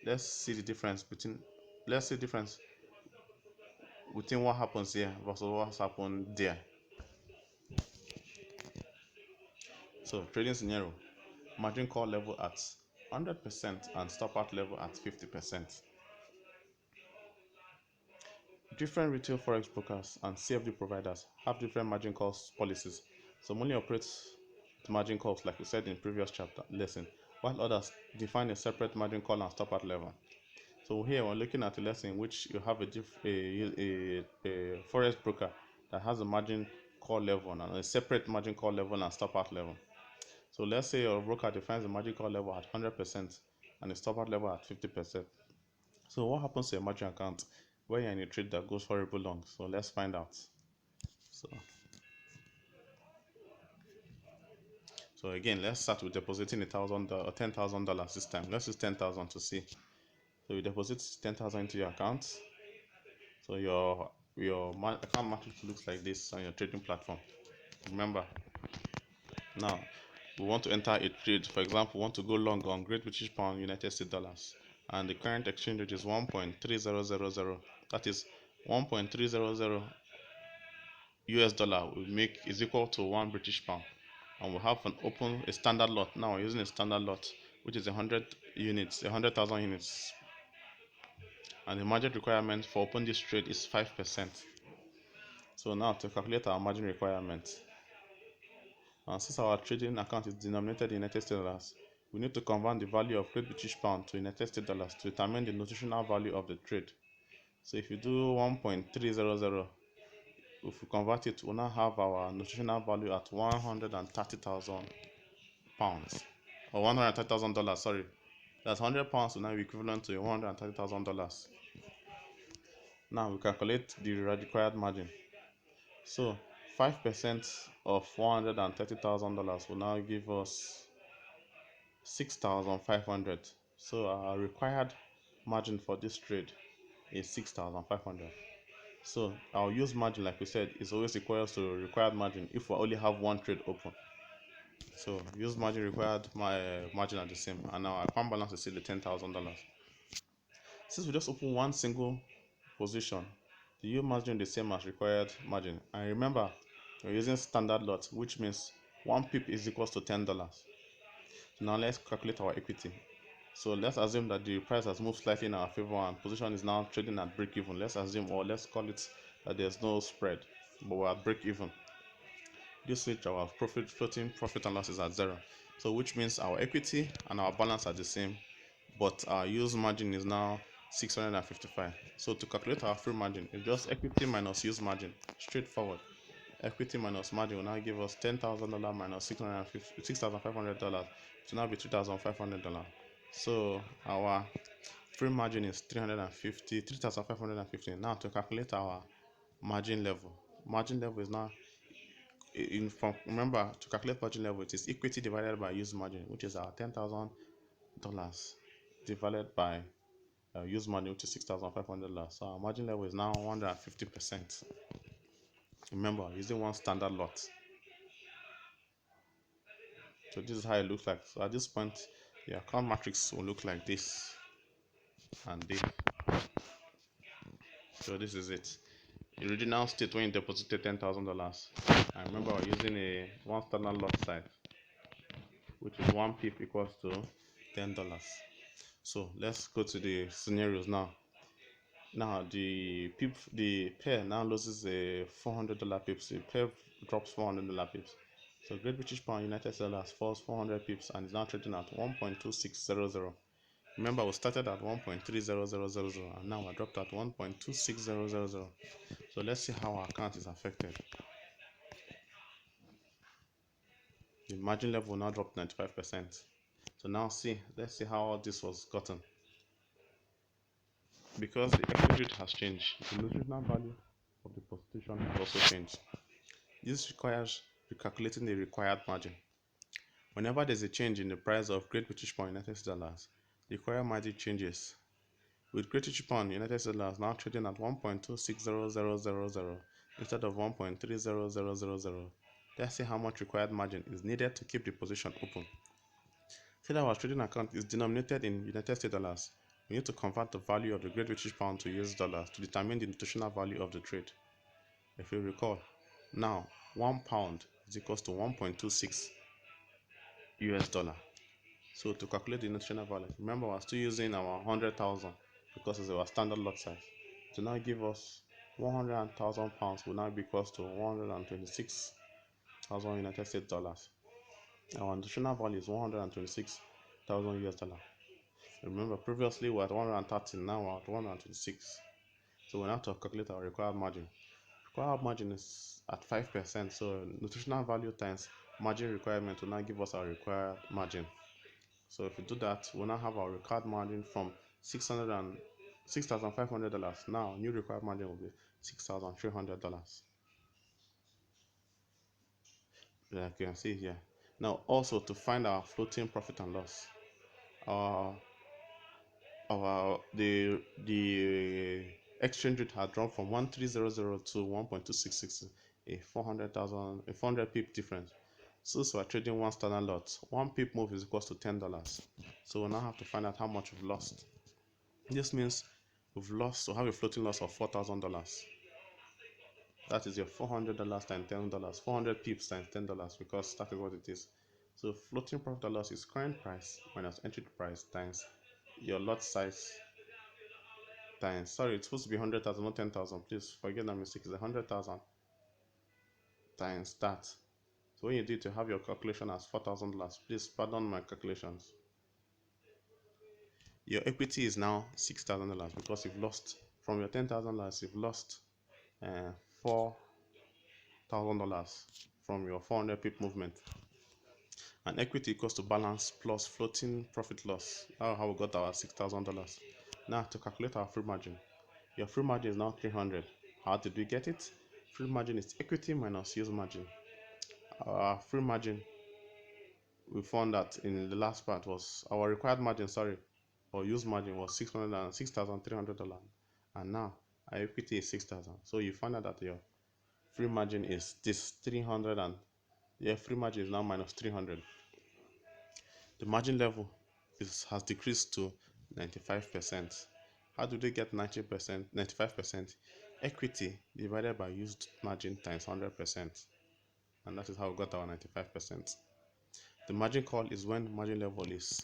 Let's see the difference between what happens here versus what's happened there. So trading scenario, margin call level at 100% and stop out level at 50%. Different retail forex brokers and CFD providers have different margin calls policies. Some only operate with margin calls like we said in the previous chapter lesson, while others define a separate margin call and stop out level. So here we're looking at a lesson in which you have a forex broker that has a margin call level and a separate margin call level and stop out level. So let's say your broker defines the margin call level at 100% and the stop out level at 50%. So what happens to your margin account when you're in a trade that goes horrible long? So let's find out. So again, let's start with depositing $1,000 or $10,000 this time. Let's use 10,000 to see. So you deposit 10,000 into your account. So your account matrix looks like this on your trading platform. Remember, now we want to enter a trade. For example, we want to go long on Great British Pound, United States dollars, and the current exchange rate is 1.3000. That is 1.300 US dollar will make is equal to 1 British pound. and we have a standard lot. Now we're using a standard lot, which is 100 units, 100,000 units, and the margin requirement for open this trade is 5%. So now to calculate our margin requirement, and since our trading account is denominated in United States dollars, we need to convert the value of Great British Pound to United States dollars to determine the notional value of the trade. So if you do 1.300, if we convert it, we'll now have our notional value at 130,000 pounds, or $130,000. Sorry, that's 100 pounds will now be equivalent to $130,000. Now we calculate the required margin. So 5% of $130,000 will now give us 6,500. So our required margin for this trade is 6,500. So our use margin, like we said, is always equal to required margin if we only have one trade open. So use margin required margin are the same, and our account balance is still the $10,000. Since we just open one single position, the use margin is the same as required margin. And remember, we're using standard lot, which means one pip is equals to $10. So now let's calculate our equity. So let's assume that the price has moved slightly in our favor and position is now trading at break even. Let's assume, or let's call it that there's no spread, but we're at break even. This means our floating profit and loss is at 0. So which means our equity and our balance are the same, but our use margin is now 655. So to calculate our free margin, it's just equity minus use margin. Straightforward. Equity minus margin will now give us $10,000 minus $6,500 to now be $3,500. So our free margin is 3,550. Now to calculate our margin level. Margin level is now remember, to calculate margin level, it is equity divided by use margin, which is our $10,000 divided by use margin, which is $6,500. So our margin level is now 150%. Remember, using one standard lot. So this is how it looks like. So at this point, the account matrix will look like this and this. So this is it. The original state when you deposited $10,000. I remember we're using a one standard lot size, which is one pip equals to $10. So let's go to the scenarios now. Now the pair now loses a $400 pips. The pair drops $400 pips. So Great British Pound United States dollars falls 400 pips and is now trading at 1.2600. Remember, we started at 1.30000 and now we're dropped at 1.26000. So let's see how our account is affected. The margin level now dropped 95%. So now let's see how this was gotten. Because the exchange rate has changed, the notional value of the position has also changed. This requires recalculating the required margin. Whenever there's a change in the price of Great British Pound United States dollars, the required margin changes. With Great British Pound United States dollars now trading at 1.260000 instead of 1.30000, let's see how much required margin is needed to keep the position open. Since our trading account is denominated in United States dollars, we need to convert the value of the Great British Pound to US dollars to determine the notional value of the trade. If you recall, now 1 pound is equals to 1.26 US dollar. So to calculate the notional value, remember we're still using our 100,000 because it's our standard lot size. To now give us 100,000 pounds will now be equals to 126,000 United States dollars. Our notional value is 126,000 US dollar. Remember, previously we were at 130, now we're at 126. So we have to calculate our required margin. Required margin is at 5%, so nutritional value times margin requirement will now give us our required margin. So if we do that, we'll now have our required margin from $6,500. Now new required margin will be $6,300. Like you can see here. Now also to find our floating profit and loss, the exchange rate had dropped from 1300 to 1.266, a 400 pip difference. So we're trading one standard lot. One pip move is equals to $10. So we now have to find out how much we've lost. This means we've have a floating loss of $4,000. That is your $400 times $10, 400 pips times $10, because that is what it is. So floating profit or loss is current price minus entry price times your lot size times, sorry, it's supposed to be 100,000, not 10,000. Please forget that mistake. It's 100,000 times that. So when you do it, you have your calculation as $4,000. Please pardon my calculations. Your equity is now $6,000 because you've lost from your $10,000. You've lost $4,000 from your 400 pip movement. And equity equals to balance plus floating profit loss. That's how we got our $6,000. Now to calculate our free margin, your free margin is now 300. How did we get it? Free margin is equity minus use margin. Our free margin, we found that in the last part, was our required margin, sorry, or use margin was $6,300, and now our equity is 6,000. So you find out that your free margin is this 300, and your free margin is now minus 300. The margin level has decreased to 95%. How do they get 90%, 95%? Equity divided by used margin times 100%, and that is how we got our 95%. The margin call is when margin level is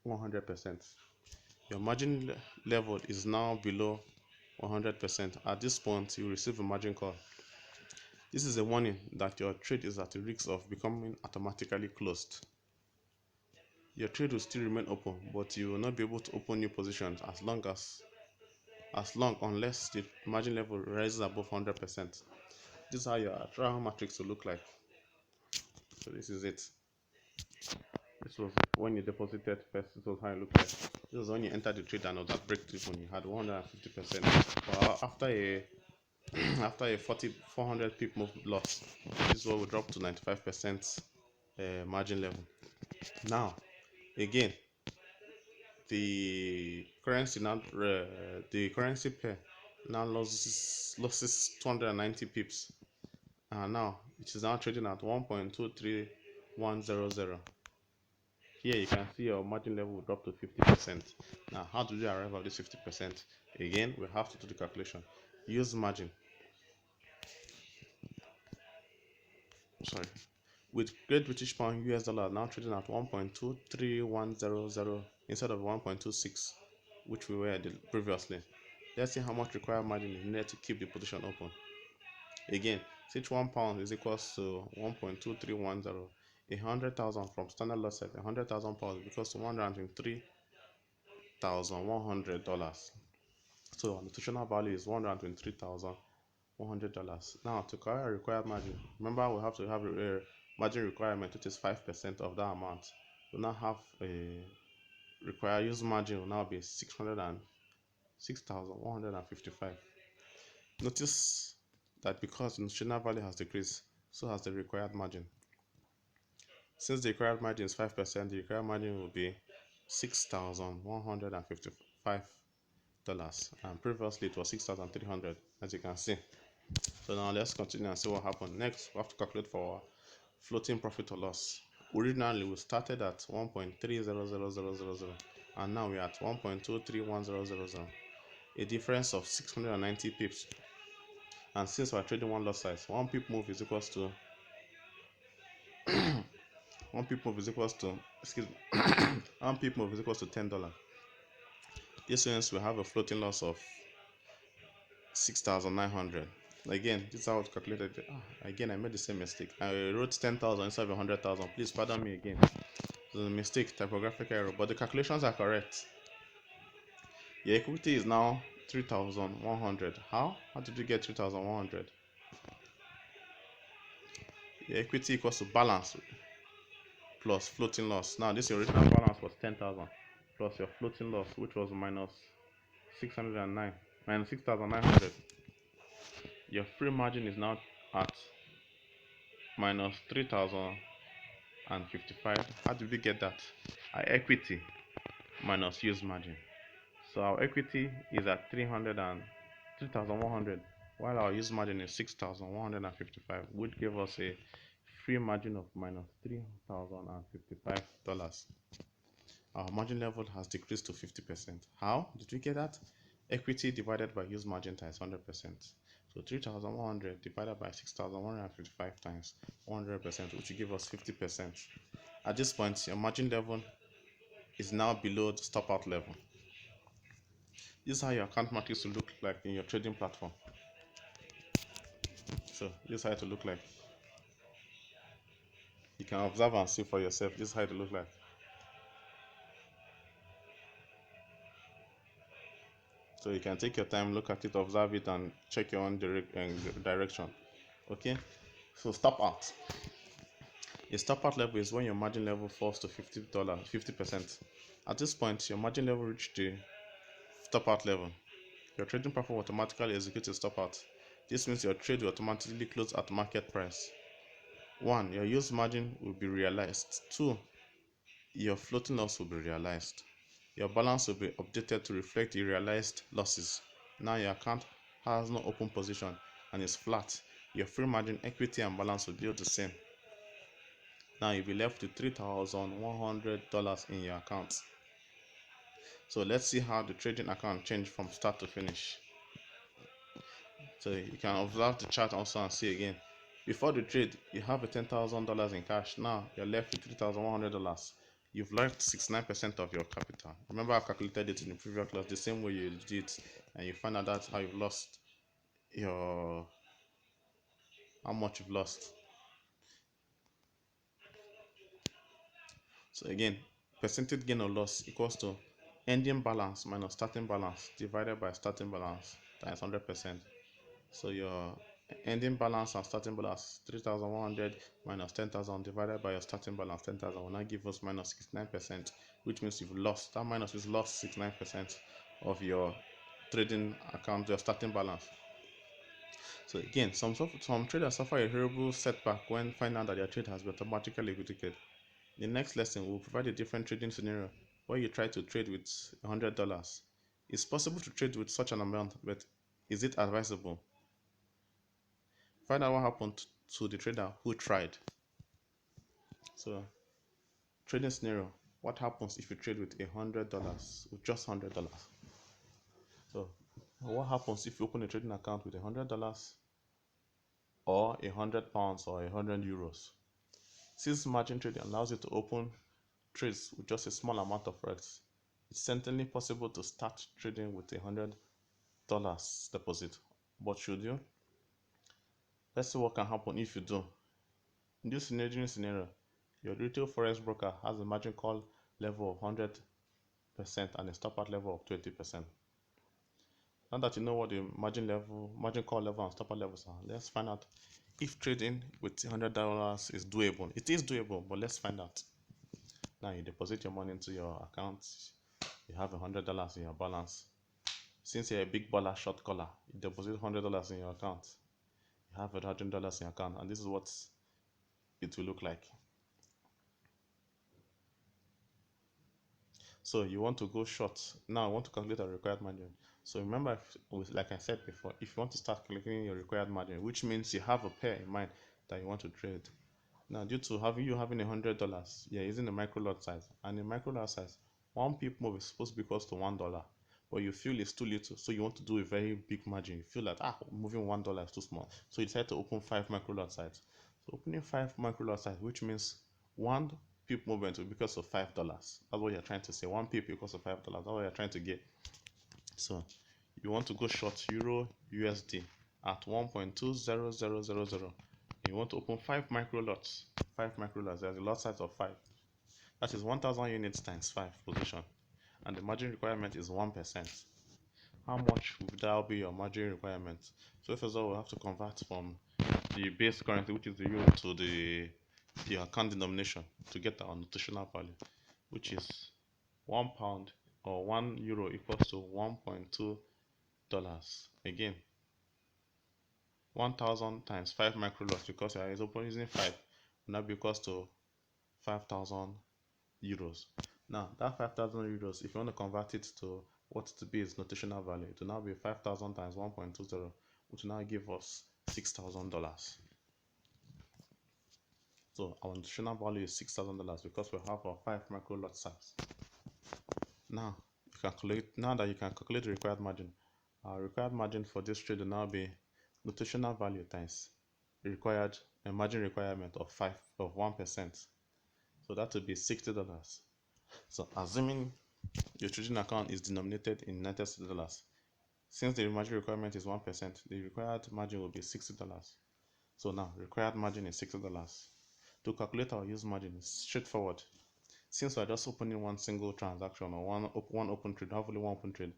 100%. Your margin level is now below 100%. At this point, you receive a margin call. This is a warning that your trade is at the risk of becoming automatically closed. Your trade will still remain open, but you will not be able to open new positions unless the margin level rises above 100%. This is how your trial matrix will look like. So this is it. This was when you deposited first. This was how it looked like. This was when you entered the trade and was at break-even. You had 150%. But after a after a 400 pip move loss, this is what we dropped to 95% margin level. Now, again, the currency pair now loses 290 pips, and now it is now trading at 1.23100. Here you can see your margin level will drop to 50%. Now, how do we arrive at this 50%? Again, we have to do the calculation. Use margin. Sorry. With Great British Pound US dollar now trading at 1.23100 instead of 1.26, which we were previously. Let's see how much required margin is needed to keep the position open. Again, since £1 is equals to 1.2310, 100,000 from standard lot size, 100,000 pounds is equals to $123,100. So our notational value is $123,100. Now to carry a required margin, remember we have to have a margin requirement, which is 5% of that amount. We now have a required use margin will now be 6,155. Notice that because the notional value has decreased, so has the required margin. Since the required margin is 5%, the required margin will be $6,155, and previously it was 6,300, as you can see. So now let's continue and see what happened. Next, we have to calculate for our floating profit or loss. Originally, we started at 1.300000, and now we are at 1.231000, a difference of 690 pips. And since we're trading one lot size, one pip move is equals to one pip move is equals to one pip move is equals to $10. This means we have a floating loss of 6,900. Again, this is how it's calculated. Again, I made the same mistake. I wrote 10,000 instead of 100,000. Please pardon me again. It's a mistake, typographical error, but the calculations are correct. Your equity is now 3,100. How? How did you get 3,100? Your equity equals to balance plus floating loss. Now, this original balance was 10,000 plus your floating loss, which was minus 609, minus 6,900. Your free margin is now at minus 3,055. How did we get that? Our equity minus use margin. So our equity is at 3,100, while our use margin is 6,155, which gave us a free margin of minus $3,055. Our margin level has decreased to 50%. How did we get that? Equity divided by use margin times 100%. So 3,100 divided by 6,155 times 100%, which will give us 50%. At this point, your margin level is now below the stop out level. This is how your account matrix will look like in your trading platform. So this is how it will look like. You can observe and see for yourself. This is how it will look like. So you can take your time, look at it, observe it, and check your own direction. Okay. So stop out. A stop out level is when your margin level falls to $50, 50%. At this point, your margin level reached the stop out level. Your trading platform will automatically execute a stop out. This means your trade will automatically close at market price. 1. Your use margin will be realized. 2. Your floating loss will be realized. Your balance will be updated to reflect the realized losses. Now your account has no open position and is flat. Your free margin, equity, and balance will be the same. Now you'll be left with $3,100 in your account. So let's see how the trading account changed from start to finish. So you can observe the chart also and see again. Before the trade, you have a $10,000 in cash. Now you're left with $3,100. You've lost 69% of your capital. Remember, I calculated it in the previous class the same way you did, and you find out that's how you've lost your how much you've lost. So again, percentage gain or loss equals to ending balance minus starting balance divided by starting balance times 100%. So your ending balance and starting balance 3,100 minus 10,000 divided by your starting balance 10,000 will now give us minus 69%, which means you've lost. That minus is lost 69% of your trading account, your starting balance. So again, some traders suffer a horrible setback when finding out that their trade has been automatically executed. In the next lesson, we'll provide a different trading scenario where you try to trade with $100. It's possible to trade with such an amount, but is it advisable? Find out what happened to the trader who tried. So, trading scenario: what happens if you trade with $100, with just $100? So, what happens if you open a trading account with $100 or £100 or €100? Since margin trading allows you to open trades with just a small amount of forex, it's certainly possible to start trading with $100 deposit. But should you? Let's see what can happen if you do. In this scenario, your retail forex broker has a margin call level of 100% and a stop out level of 20%. Now that you know what the margin call level and stop out levels are, let's find out if trading with $100 is doable. It is doable, but let's find out. Now you deposit your money into your account. You have $100 in your balance. Since you're a big baller short caller, you deposit $100 in your account. You have $100 in your account, and this is what it will look like. So you want to go short. Now I want to calculate a required margin. So remember, like I said before, if you want to start calculating your required margin, which means you have a pair in mind that you want to trade. Now, due to having $100, you're using a micro lot size, and in micro lot size, one pip move is supposed to be close to $1, but you feel it's too little, so you want to do a very big margin. You feel like moving $1 is too small, so you decide to open 5 micro lot size. So opening 5 micro lot size, which means one pip movement will be because of $5. That's what you're trying to say. One pip because of $5. That's what you're trying to get. So you want to go short Euro USD at 1.20000. You want to open 5 micro lots. 5 micro lots. There's a lot size of 5. That is 1,000 units times 5 position, and the margin requirement is 1%. How much would that be your margin requirement? So first of all, we'll have to convert from the base currency, which is the euro, to the account denomination to get our notational value, which is £1 or €1 equals to $1.2. Again, 1,000 times 5 micro lots, because you are using 5, will now be equals to €5,000. Now that €5,000, if you want to convert it to what to be its notational value, it will now be 5,000 times 1.20, which will now give us $6,000. So our notational value is $6,000 because we have our 5 micro lot size. Now that you can calculate the required margin, our required margin for this trade will now be notational value times required margin requirement of 1%. So that would be $60. So assuming your trading account is denominated in United States dollars, since the margin requirement is 1%, the required margin will be $60. So now required margin is $60. To calculate our use margin is straightforward. Since we're just opening one single transaction or one open trade, hopefully one open trade,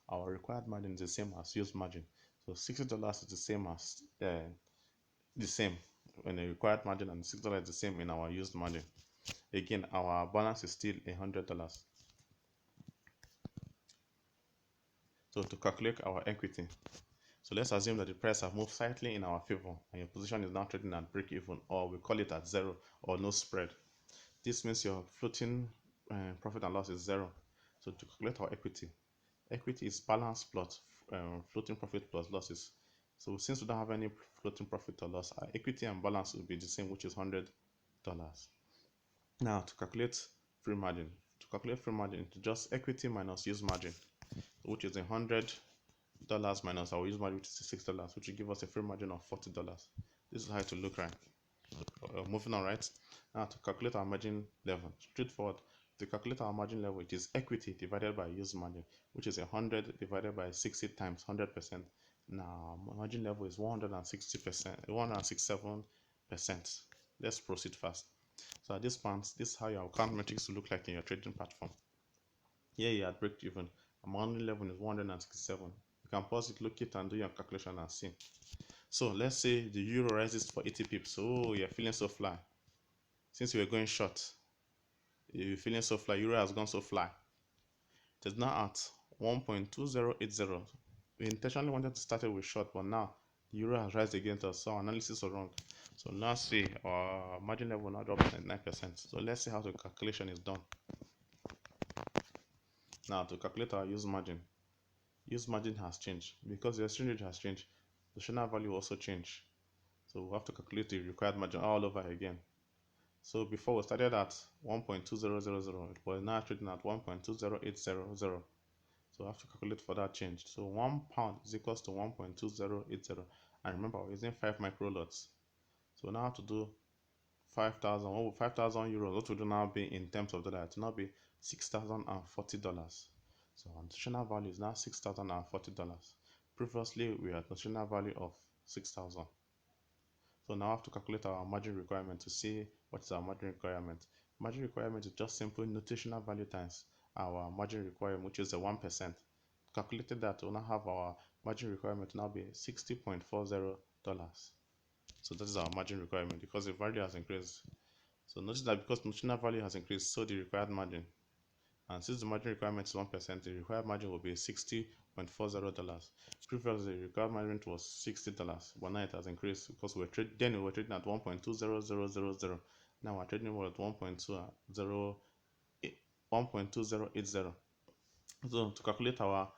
our required margin is the same as use margin. So $60 is the same as the same in the required margin, and $6 is the same in our used margin. Again, our balance is still $100. So to calculate our equity, so let's assume that the price have moved slightly in our favor and your position is now trading at break even, or we call it at zero or no spread. This means your floating profit and loss is zero. So to calculate our equity is balance plus floating profit plus losses. So since we don't have any floating profit or loss, our equity and balance will be the same, which is $100. Now to calculate free margin, it's just equity minus use margin, which is $100 minus our use margin, which is $6, which will give us a free margin of $40. This is how to look right. Moving on, right? Now to calculate our margin level, straightforward. To calculate our margin level, it is equity divided by use margin, which is 100 divided by 60 times 100%. Now margin level is 160%, 167%. Let's proceed fast. So at this point, this is how your account metrics will look like in your trading platform. Here you are at break even. Our margin level is 167. You can pause it, look it, and do your calculation and see. So let's say the euro rises for 80 pips. So you're feeling so fly. Since you were going short, you're feeling so fly. Euro has gone so fly. It is now at 1.2080. We intentionally wanted to start it with short, but now the euro has risen against us, so our analysis was wrong. So now see our margin level now dropped 99%. So let's see how the calculation is done. Now to calculate our use margin has changed because the exchange rate has changed. The notional value also changed. So we have to calculate the required margin all over again. So before we started at 1.2000, but now trading at 1.20800. So we have to calculate for that change. So £1 is equals to 1.2080. And remember, we're using 5 micro lots. So now I have to do 5,000. What would 5,000 euros? What would it now be in terms of dollar? It will now be $6,040. So our notional value is now $6,040. Previously, we had notional value of 6,000. So now I have to calculate our margin requirement to see what is our margin requirement. Margin requirement is just simple notational value times our margin requirement, which is the 1%. Calculated that, we'll now have our margin requirement now be $60.40. So that is our margin requirement because the value has increased. So notice that because notional value has increased, so the required margin. And since the margin requirement is 1%, the required margin will be $60.40. Previously, the required margin was $60, but now it has increased because we were trading at 1.20000. Now we're trading at 1.2080. So to calculate our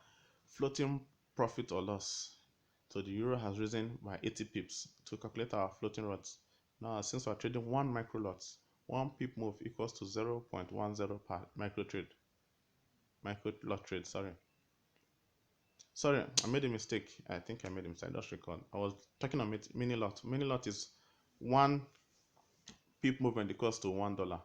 floating profit or loss, so the euro has risen by 80 pips. To calculate our floating lots, now since we're trading one micro lot, one pip move equals to 0.10 per micro lot trade. Sorry, I made a mistake. I think I made a mistake. Just record. I was talking on mini lot. Mini lot is one pip movement equals to $1.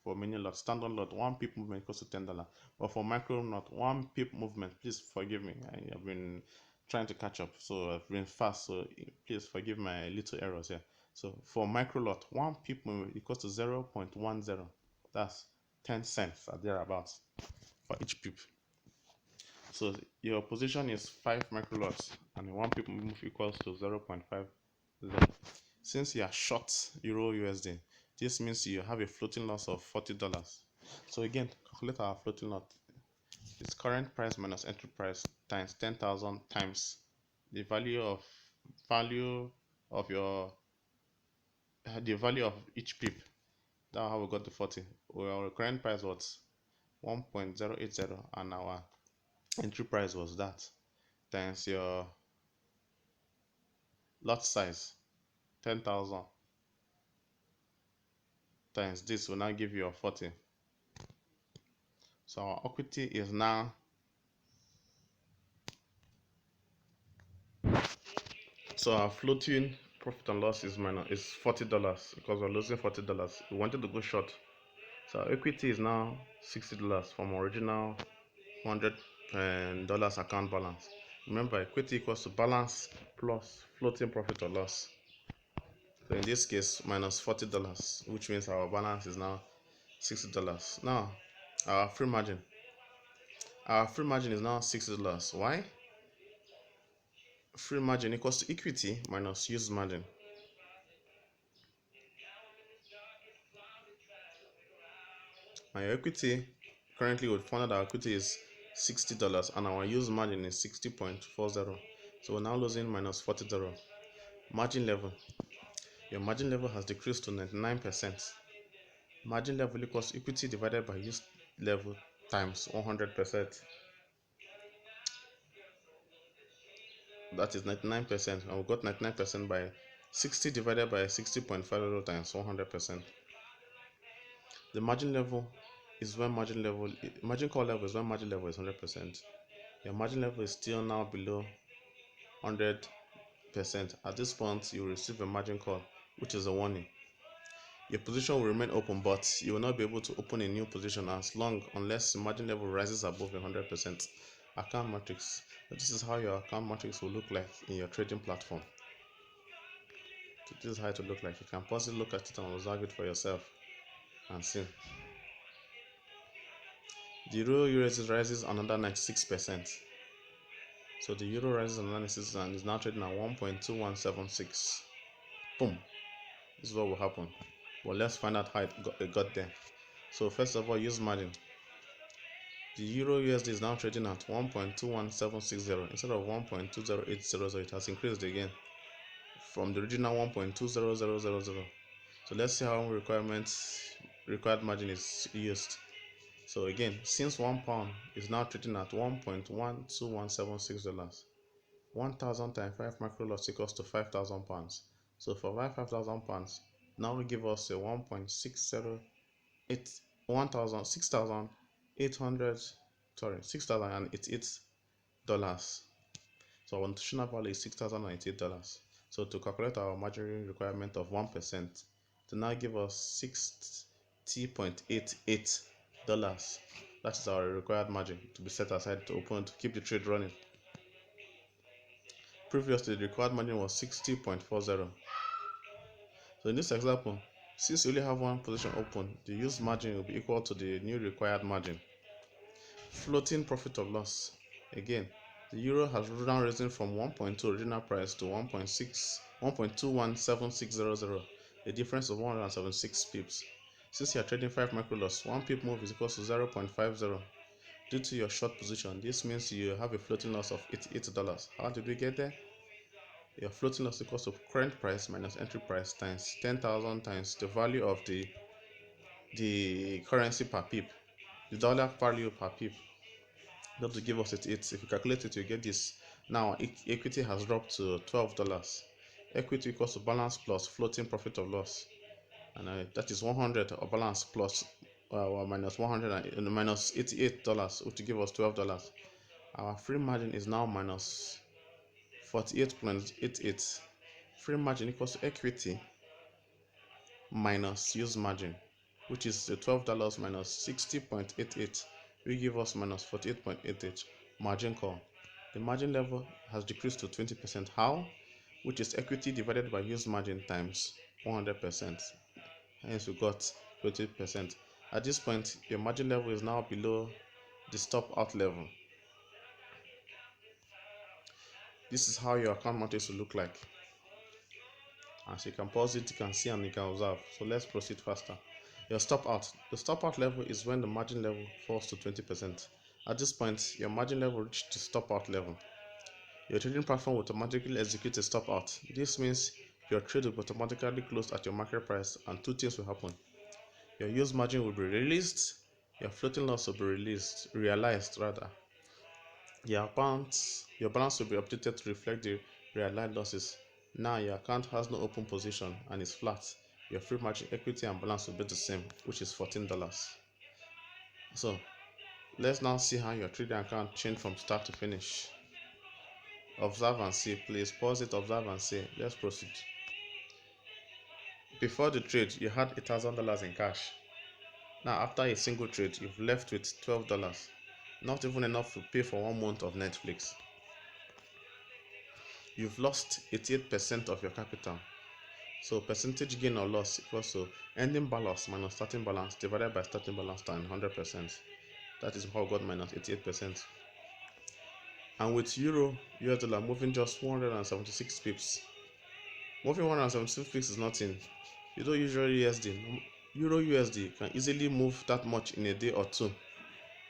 For mini lot, standard lot, one pip movement equals to $10. But for micro lot, one pip movement, please forgive me. I have been trying to catch up, so I've been fast. So please forgive my little errors here. So for micro lot, one pip movement equals to 0.10. That's 10 cents or thereabouts for each pip. So your position is 5 microlots and one pip move equals to 0.50. Since you are short Euro USD, this means you have a floating loss of $40. So again, calculate our floating lot. It's current price minus entry price times 10,000 times the value of your the value of each pip. That's how we got the 40. Our current price was 1.080 and our entry price was that times your lot size 10,000 times this will now give you a 40. So our equity is now So our floating profit and loss is $40 because we're losing $40. We wanted to go short. So our equity is now $60 from original $100 account balance. Remember, equity equals to balance plus floating profit or loss. So in this case, minus $40, which means our balance is now $60. Now, our free margin. Our free margin is now $60. Why? Free margin equals to equity minus used margin. My equity, currently we found that our equity is $60 and our used margin is 60.40. So we're now losing minus $40. Margin level. Your margin level has decreased to 99%. Margin level equals equity divided by used level times 100%. That is 99%, and we got 99% by 60 divided by 60.50 times 100%. The margin level is when margin call level is when margin level is 100%. Your margin level is still now below 100%. At this point, you will receive a margin call, which is a warning. Your position will remain open, but you will not be able to open a new position unless the margin level rises above 100%. Account matrix. This is how your account matrix will look like in your trading platform. This is how it will look like. You can possibly look at it and observe it for yourself and see. The euro USD rises another 96%. So the euro rises another 96 and is now trading at 1.2176. Boom. This is what will happen. But let's find out how it got there. So first of all, use margin. The euro USD is now trading at 1.21760 instead of 1.20800. It has increased again from the original 1.20000. So let's see how required margin is used. So again, since £1 is now trading at $1.12176, 1,000 times 5 micro lots equals to £5,000. So for £5,000, now will give us a 1.608 $6,088. So our notional value is $6,088. So to calculate our margin requirement of 1%, to now give us $60.88. That is our required margin to be set aside to keep the trade running. Previously, the required margin was 60.40. So in this example, since you only have one position open, the used margin will be equal to the new required margin. Floating profit or loss. Again, the euro has now risen from 1.2 original price to 1.217600, a difference of 176 pips. Since you are trading 5 micro lots, 1 pip move is equal to 0.50. Due to your short position, this means you have a floating loss of $88. How did we get there? Your floating loss equals to current price minus entry price times 10,000 times the value of the currency per pip, the dollar value per pip. That will give us it. If you calculate it, you get this. Now equity has dropped to $12. Equity equals to balance plus floating profit or loss, and that is 100 or balance plus minus 100 and minus $88, which will give us $12. Our free margin is now minus 48.88. Free margin equals to equity minus use margin, which is the $12 minus 60.88, will give us minus 48.88. Margin call. The margin level has decreased to 20%. How? Which is equity divided by use margin times 100%. Hence we got 20%. At this point, your margin level is now below the stop out level. This is how your account matrix will look like. As you can pause it, you can see and you can observe. So let's proceed faster. Your stop out. The stop out level is when the margin level falls to 20%. At this point, your margin level reached the stop out level. Your trading platform will automatically execute a stop out. This means your trade will automatically close at your market price, and two things will happen. Your use margin will be released, your floating loss will be realized rather. Your balance will be updated to reflect the realized losses. Now your account has no open position and is flat. Your free margin, equity and balance will be the same, which is $14. So let's now see how your trading account changed from start to finish. Observe and see. Please pause it, observe and see. Let's proceed. Before the trade, you had $1,000 in cash. Now, after a single trade, you've left with $12. Not even enough to pay for 1 month of Netflix. You've lost 88% of your capital. So percentage gain or loss equals to ending balance minus starting balance divided by starting balance times 100%. That is how we got minus 88%. And with Euro US dollar moving just 176 pips. Moving 176 pips is nothing. You don't usually USD. Euro USD can easily move that much in a day or two.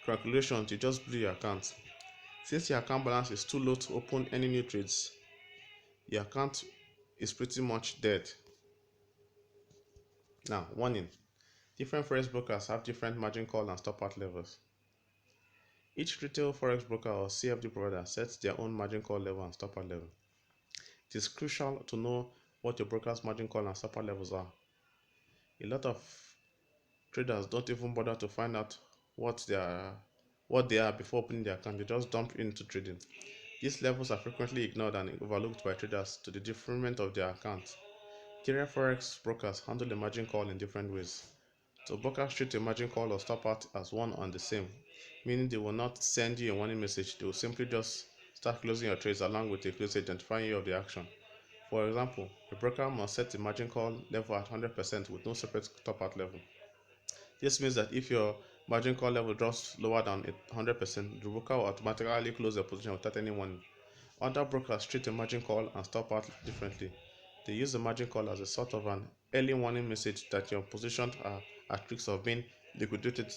Calculation to just blew your account. Since your account balance is too low to open any new trades, your account is pretty much dead. Now, warning. Different forex brokers have different margin call and stop out levels. Each retail forex broker or CFD provider sets their own margin call level and stop out level. It is crucial to know what your broker's margin call and stop out levels are. A lot of traders don't even bother to find out what they are before opening their account. They just dump into trading. These levels are frequently ignored and overlooked by traders to the detriment of their account. Different forex brokers handle the margin call in different ways. So brokers treat a margin call or stop out as one and the same, meaning they will not send you a warning message. They will simply just start closing your trades along with a close identifying you of the action. For example, a broker must set the margin call level at 100% with no separate stop out level. This means that if your margin call level drops lower than 100%, the broker will automatically close the position without any warning. Other brokers treat the margin call and stop out differently. They use the margin call as a sort of an early warning message that your positions are at risk of being liquidated,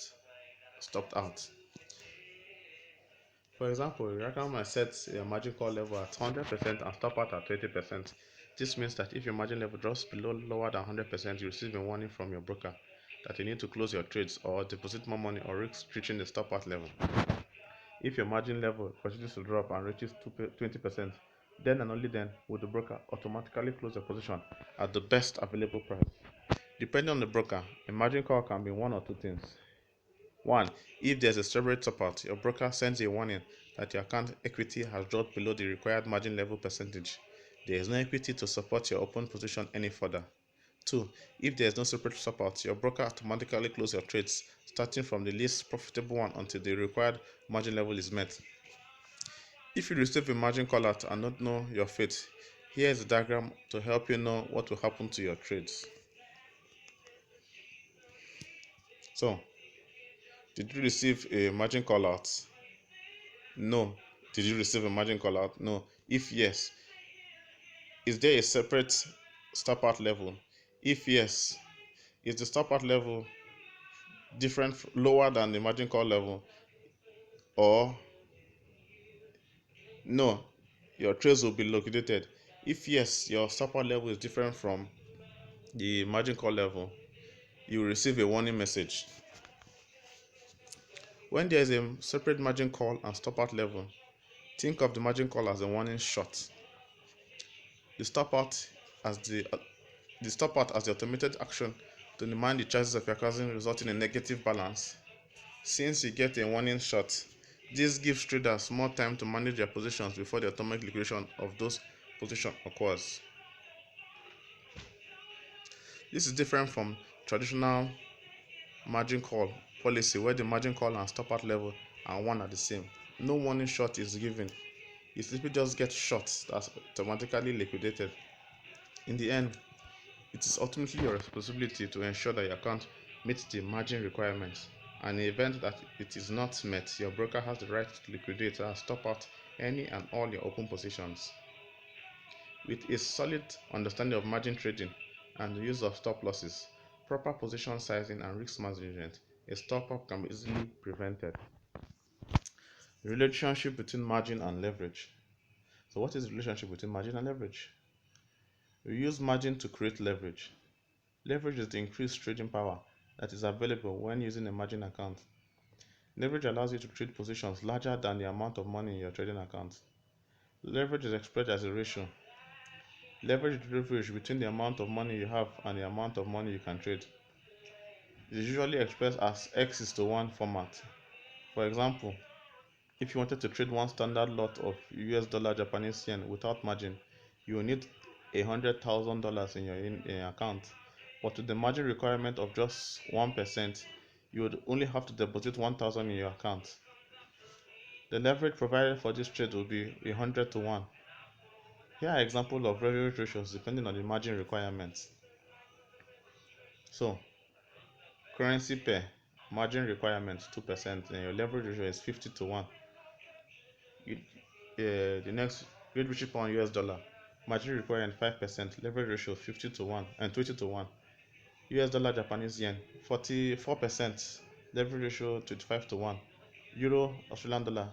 stopped out. For example, a trader might set your margin call level at 100% and stop out at 20%. This means that if your margin level drops below lower than 100%, you receive a warning from your broker that you need to close your trades or deposit more money or risk reaching the stop out level. If your margin level continues to drop and reaches 20%, then and only then will the broker automatically close the position at the best available price. Depending on the broker, a margin call can be one or two things. One, if there's a separate support, your broker sends a warning that your account equity has dropped below the required margin level percentage. There is no equity to support your open position any further. Two, if there is no separate support, your broker automatically closes your trades, starting from the least profitable one until the required margin level is met. If you receive a margin call out and don't know your fate, here is a diagram to help you know what will happen to your trades. So, did you receive a margin call out? No. Did you receive a margin call out? No. If yes, is there a separate stop out level? If yes, is the stop out level different, lower than the margin call level? Or no, your trades will be liquidated. If yes, your stop out level is different from the margin call level, you will receive a warning message. When there is a separate margin call and stop out level, think of the margin call as a warning shot. The stop out as the automated action to demand the charges of your cousin resulting in negative balance. Since you get a warning shot, this gives traders more time to manage their positions before the automatic liquidation of those positions occurs. This is different from traditional margin call policy where the margin call and stop out level are one and the same. No warning shot is given. You simply just get shots that's automatically liquidated. In the end, it is ultimately your responsibility to ensure that your account meets the margin requirements. And in the event that it is not met, your broker has the right to liquidate and stop out any and all your open positions. With a solid understanding of margin trading and the use of stop losses, proper position sizing and risk management, a stop up can be easily prevented. Relationship between margin and leverage. So what is the relationship between margin and leverage? We use margin to create leverage. Leverage is the increased trading power that is available when using a margin account. Leverage allows you to trade positions larger than the amount of money in your trading account. Leverage is expressed as a ratio. Leverage is the leverage between the amount of money you have and the amount of money you can trade. It is usually expressed as X is to 1 format. For example, If you wanted to trade one standard lot of US dollar Japanese yen without margin, you will need $100,000 in your account. But with the margin requirement of just 1%, you would only have to deposit 1,000 in your account. The leverage provided for this trade will be 100 to 1. Here are examples of leverage ratios depending on the margin requirements. So, currency pair, margin requirement 2%, and your leverage ratio is 50 to 1. You, the next, Great British pound US dollar, margin requirement 5%, leverage ratio 50 to 1 and 20 to 1. US dollar Japanese yen 44%, leverage ratio 25 to 1. Euro Australian dollar,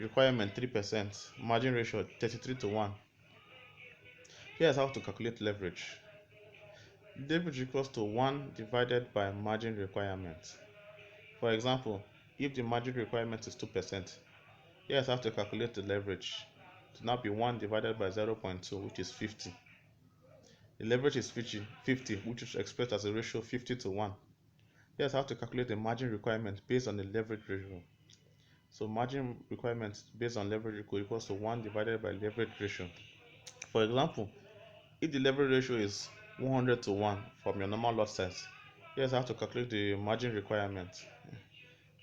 requirement 3%, margin ratio 33 to 1. Here's how to calculate leverage. Leverage equals to 1 divided by margin requirement. For example, if the margin requirement is 2%, here's how to calculate the leverage. To now be 1 divided by 0.2, which is 50. The leverage is 50, which is expressed as a ratio 50 to 1. Here's how to calculate the margin requirement based on the leverage ratio. So margin requirement based on leverage equals to 1 divided by leverage ratio. For example, if the leverage ratio is 100 to 1 from your normal lot size, here's how to calculate the margin requirement.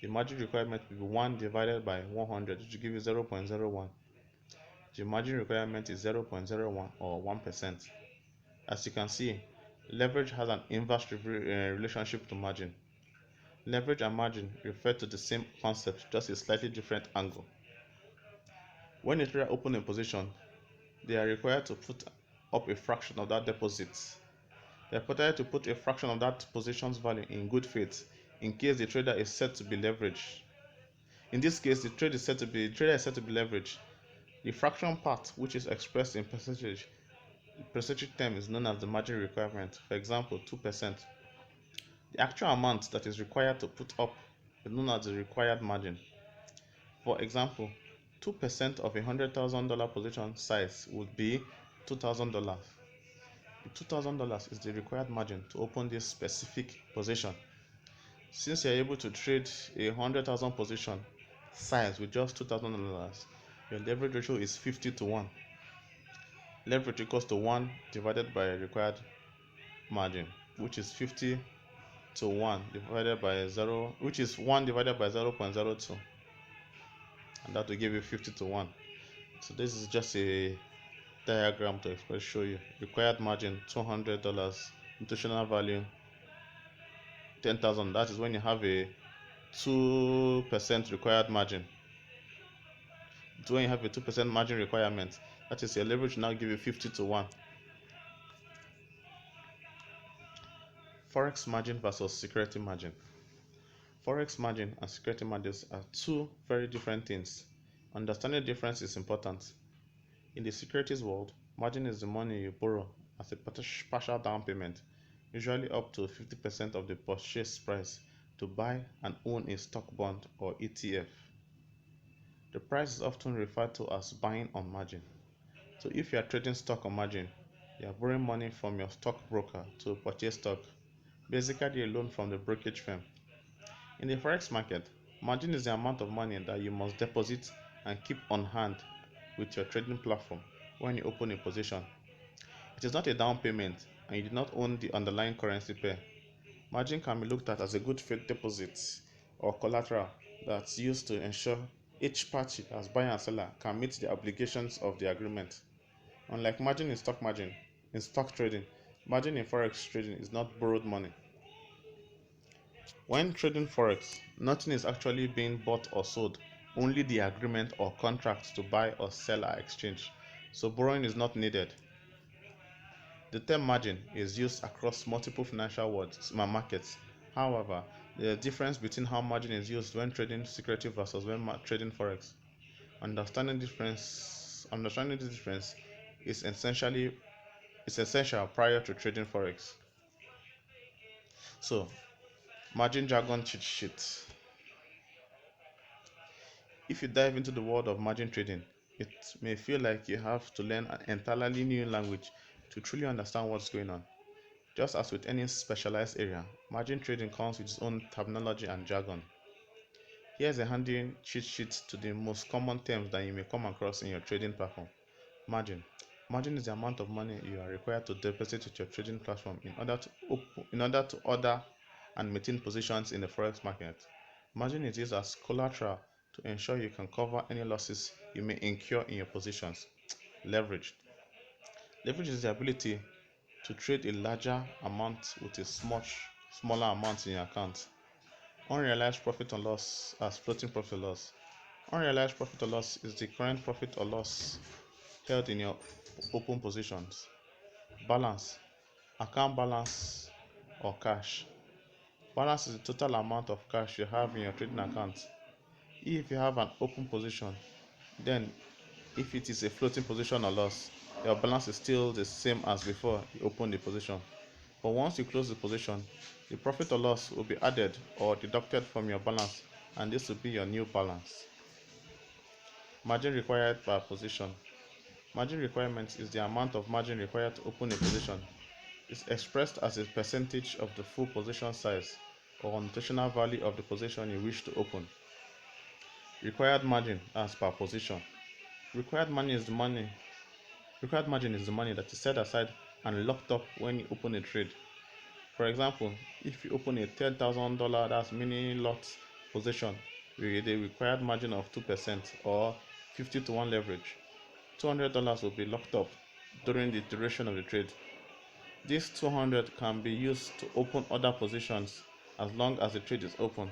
The margin requirement will be 1 divided by 100, which will give you 0.01. The margin requirement is 0.01 or 1%. As you can see, leverage has an inverse relationship to margin. Leverage and margin refer to the same concept, just a slightly different angle. When a trader opens a position, they are required to put up a fraction of that deposit. They are required to put a fraction of that position's value in good faith in case the trader is said to be leveraged. In this case, the trader is said to be leveraged. The fraction part, which is expressed in percentage term, is known as the margin requirement. For example, 2%. The actual amount that is required to put up is known as the required margin. For example, 2% of a $100,000 position size would be $2,000. The $2,000 is the required margin to open this specific position. Since you're able to trade a 100,000 position size with just $2,000, your leverage ratio is 50 to 1. Leverage equals to 1 divided by required margin, which is 50 to 1 divided by 0, which is 1 divided by 0.02, and that will give you 50 to 1. So this is just a diagram to show you. Required margin $200, notional value 10,000. That is when you have a 2% required margin. So when you have a 2% margin requirement, that is your leverage now give you 50 to 1. Forex margin versus security margin. Forex margin and security margins are two very different things. Understanding the difference is important. In the securities world, margin is the money you borrow as a partial down payment, usually up to 50% of the purchase price, to buy and own a stock bond or ETF. The price is often referred to as buying on margin. So if you are trading stock on margin, you are borrowing money from your stockbroker to purchase stock, basically a loan from the brokerage firm. In the forex market, margin is the amount of money that you must deposit and keep on hand with your trading platform when you open a position. It is not a down payment, and you do not own the underlying currency pair. Margin can be looked at as a good faith deposit or collateral that's used to ensure each party, as buyer and seller, can meet the obligations of the agreement. Unlike margin in stock trading, margin in forex trading is not borrowed money. When trading forex, nothing is actually being bought or sold, only the agreement or contracts to buy or sell are exchanged, so borrowing is not needed. The term margin is used across multiple financial markets. However, there is a difference between how margin is used when trading security versus when trading forex. Understanding this difference is essential prior to trading forex. So, margin jargon cheat sheet. If you dive into the world of margin trading, it may feel like you have to learn an entirely new language to truly understand what's going on. Just as with any specialized area, margin trading comes with its own terminology and jargon. Here's a handy cheat sheet to the most common terms that you may come across in your trading platform. Margin. Margin is the amount of money you are required to deposit with your trading platform in order to order and maintain positions in the forex market. Margin is used as collateral to ensure you can cover any losses you may incur in your positions. Leverage. Leverage is the ability to trade a larger amount with a much smaller amount in your account. Unrealized profit or loss as floating profit or loss. Unrealized profit or loss is the current profit or loss held in your open positions. Balance, account balance or cash. Balance is the total amount of cash you have in your trading account. If you have an open position, then if it is a floating position or loss, your balance is still the same as before you opened the position. But once you close the position, the profit or loss will be added or deducted from your balance, and this will be your new balance. Margin required per position. Margin requirement is the amount of margin required to open a position. It's expressed as a percentage of the full position size or notional value of the position you wish to open. Required margin as per position. Required margin is the money. Required margin is the money that is set aside and locked up when you open a trade. For example, if you open a $10,000 that's mini lot position with a required margin of 2% or 50 to 1 leverage, $200 will be locked up during the duration of the trade. This 200 can be used to open other positions as long as the trade is open.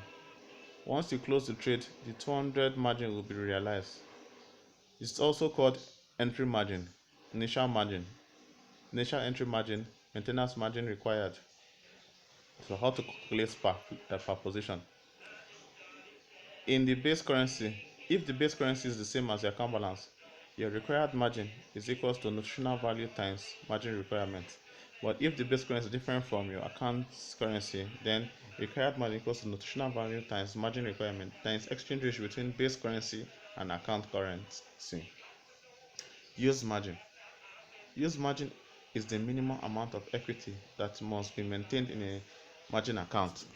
Once you close the trade, the 200 margin will be realized. It's also called entry margin, initial entry margin, maintenance margin required. So how to calculate per position. In the base currency, if the base currency is the same as your account balance, your required margin is equals to notional value times margin requirement. But if the base currency is different from your account currency, then required margin equals to notional value times margin requirement times exchange ratio between base currency and account currency. Use margin. Use margin is the minimum amount of equity that must be maintained in a margin account.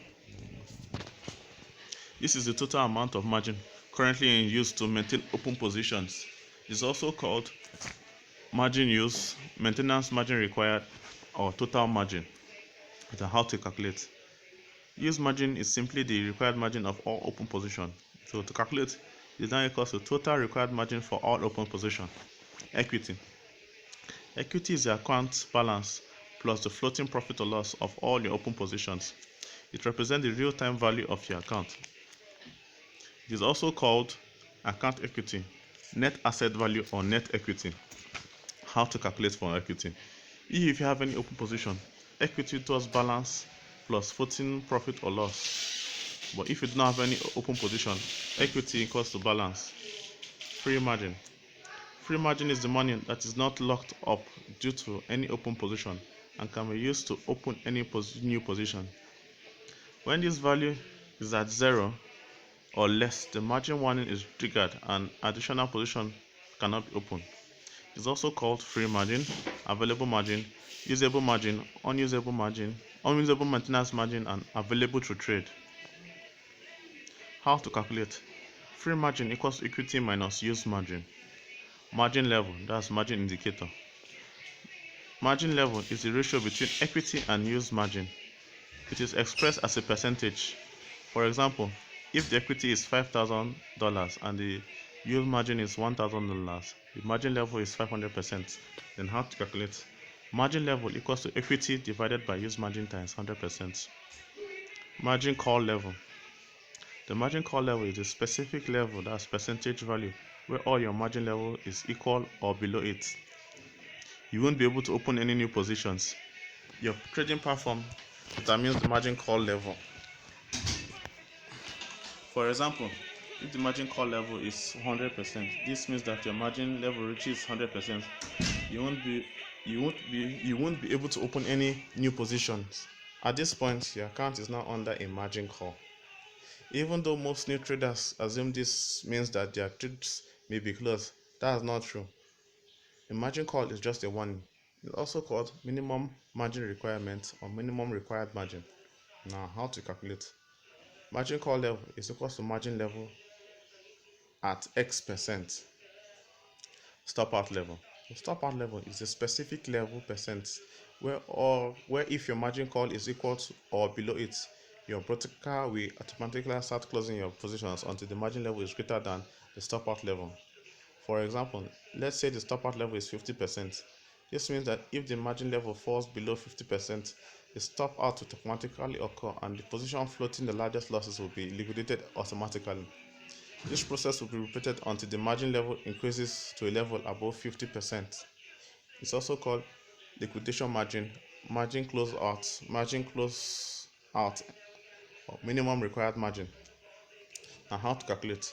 This is the total amount of margin currently in use to maintain open positions. It is also called margin use, maintenance margin required, or total margin. That's how to calculate. Use margin is simply the required margin of all open positions. So to calculate, it is now equals to total required margin for all open positions. Equity. Equity is the account balance plus the floating profit or loss of all your open positions. It represents the real-time value of your account. It is also called account equity, net asset value, or net equity. How to calculate for equity? If you have any open position, equity equals balance plus floating profit or loss. But if you do not have any open position, equity equals to balance. Free margin. Free margin is the money that is not locked up due to any open position and can be used to open any new position. When this value is at 0 or less, the margin warning is triggered and additional position cannot be opened. It is also called free margin, available margin, usable margin, unusable maintenance margin, and available to trade. How to calculate? Free margin equals equity minus used margin. Margin level, that's margin indicator. Margin level is the ratio between equity and used margin. It is expressed as a percentage. For example, if the equity is $5,000 and the yield margin is $1,000, the margin level is 500%. Then how to calculate? Margin level equals to equity divided by use margin times 100%. Margin call level. The margin call level is a specific level, that's percentage value, where all your margin level is equal or below it. You won't be able to open any new positions. Your trading platform determines the margin call level. For example, if the margin call level is 100%, this means that your margin level reaches 100%. You won't be able to open any new positions. At this point, your account is now under a margin call. Even though most new traders assume this means that their trades may be closed, that is not true. A margin call is just a warning. It's also called minimum margin requirement or minimum required margin. Now, how to calculate? Margin call level is equal to margin level at X%. Stop out level. The stop out level is a specific level percent where if your margin call is equal to or below it, your broker will automatically start closing your positions until the margin level is greater than the stop out level. For example, let's say the stop out level is 50%. This means that if the margin level falls below 50%, the stop out will automatically occur and the position floating the largest losses will be liquidated automatically. This process will be repeated until the margin level increases to a level above 50%. It's also called liquidation margin, margin close out, or minimum required margin. And how to calculate?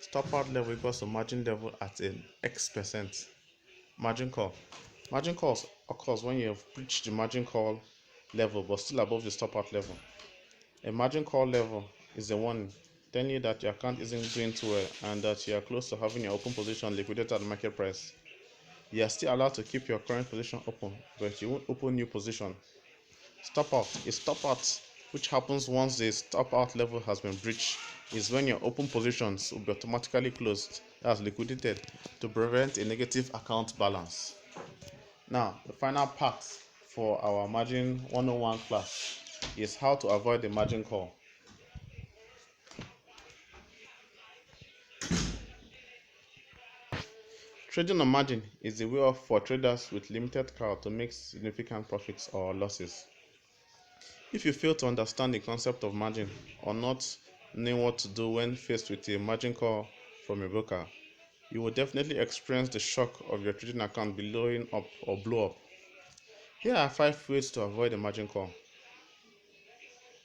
Stop out level equals to margin level at an X%. Margin call. Margin calls occurs when you have reached the margin call level but still above the stop out level. A margin call level is the one telling you that your account isn't doing too well and that you are close to having your open position liquidated at the market price. You are still allowed to keep your current position open, but you won't open new position. Stop out. A stop out, which happens once the stop out level has been breached, is when your open positions will be automatically closed, as liquidated, to prevent a negative account balance. Now, the final part for our margin 101 class is how to avoid the margin call. Trading on margin is a way for traders with limited capital to make significant profits or losses. If you fail to understand the concept of margin or not knowing what to do when faced with a margin call from a broker, you will definitely experience the shock of your trading account blowing up or blow up. Here are 5 ways to avoid a margin call.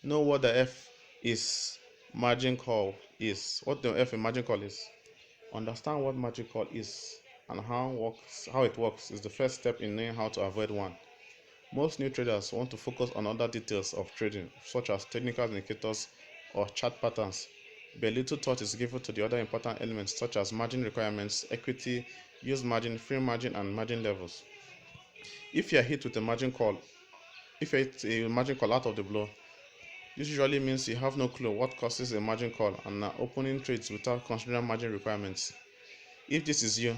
Know what the F is margin call is. What the F a margin call is. Understand what margin call is and how it works is the first step in knowing how to avoid one. Most new traders want to focus on other details of trading, such as technical indicators or chart patterns, but little thought is given to the other important elements such as margin requirements, equity, use margin, free margin, and margin levels. If you are hit with a margin call, if you hit a margin call out of the blue, this usually means you have no clue what causes a margin call and are opening trades without considering margin requirements. If this is you,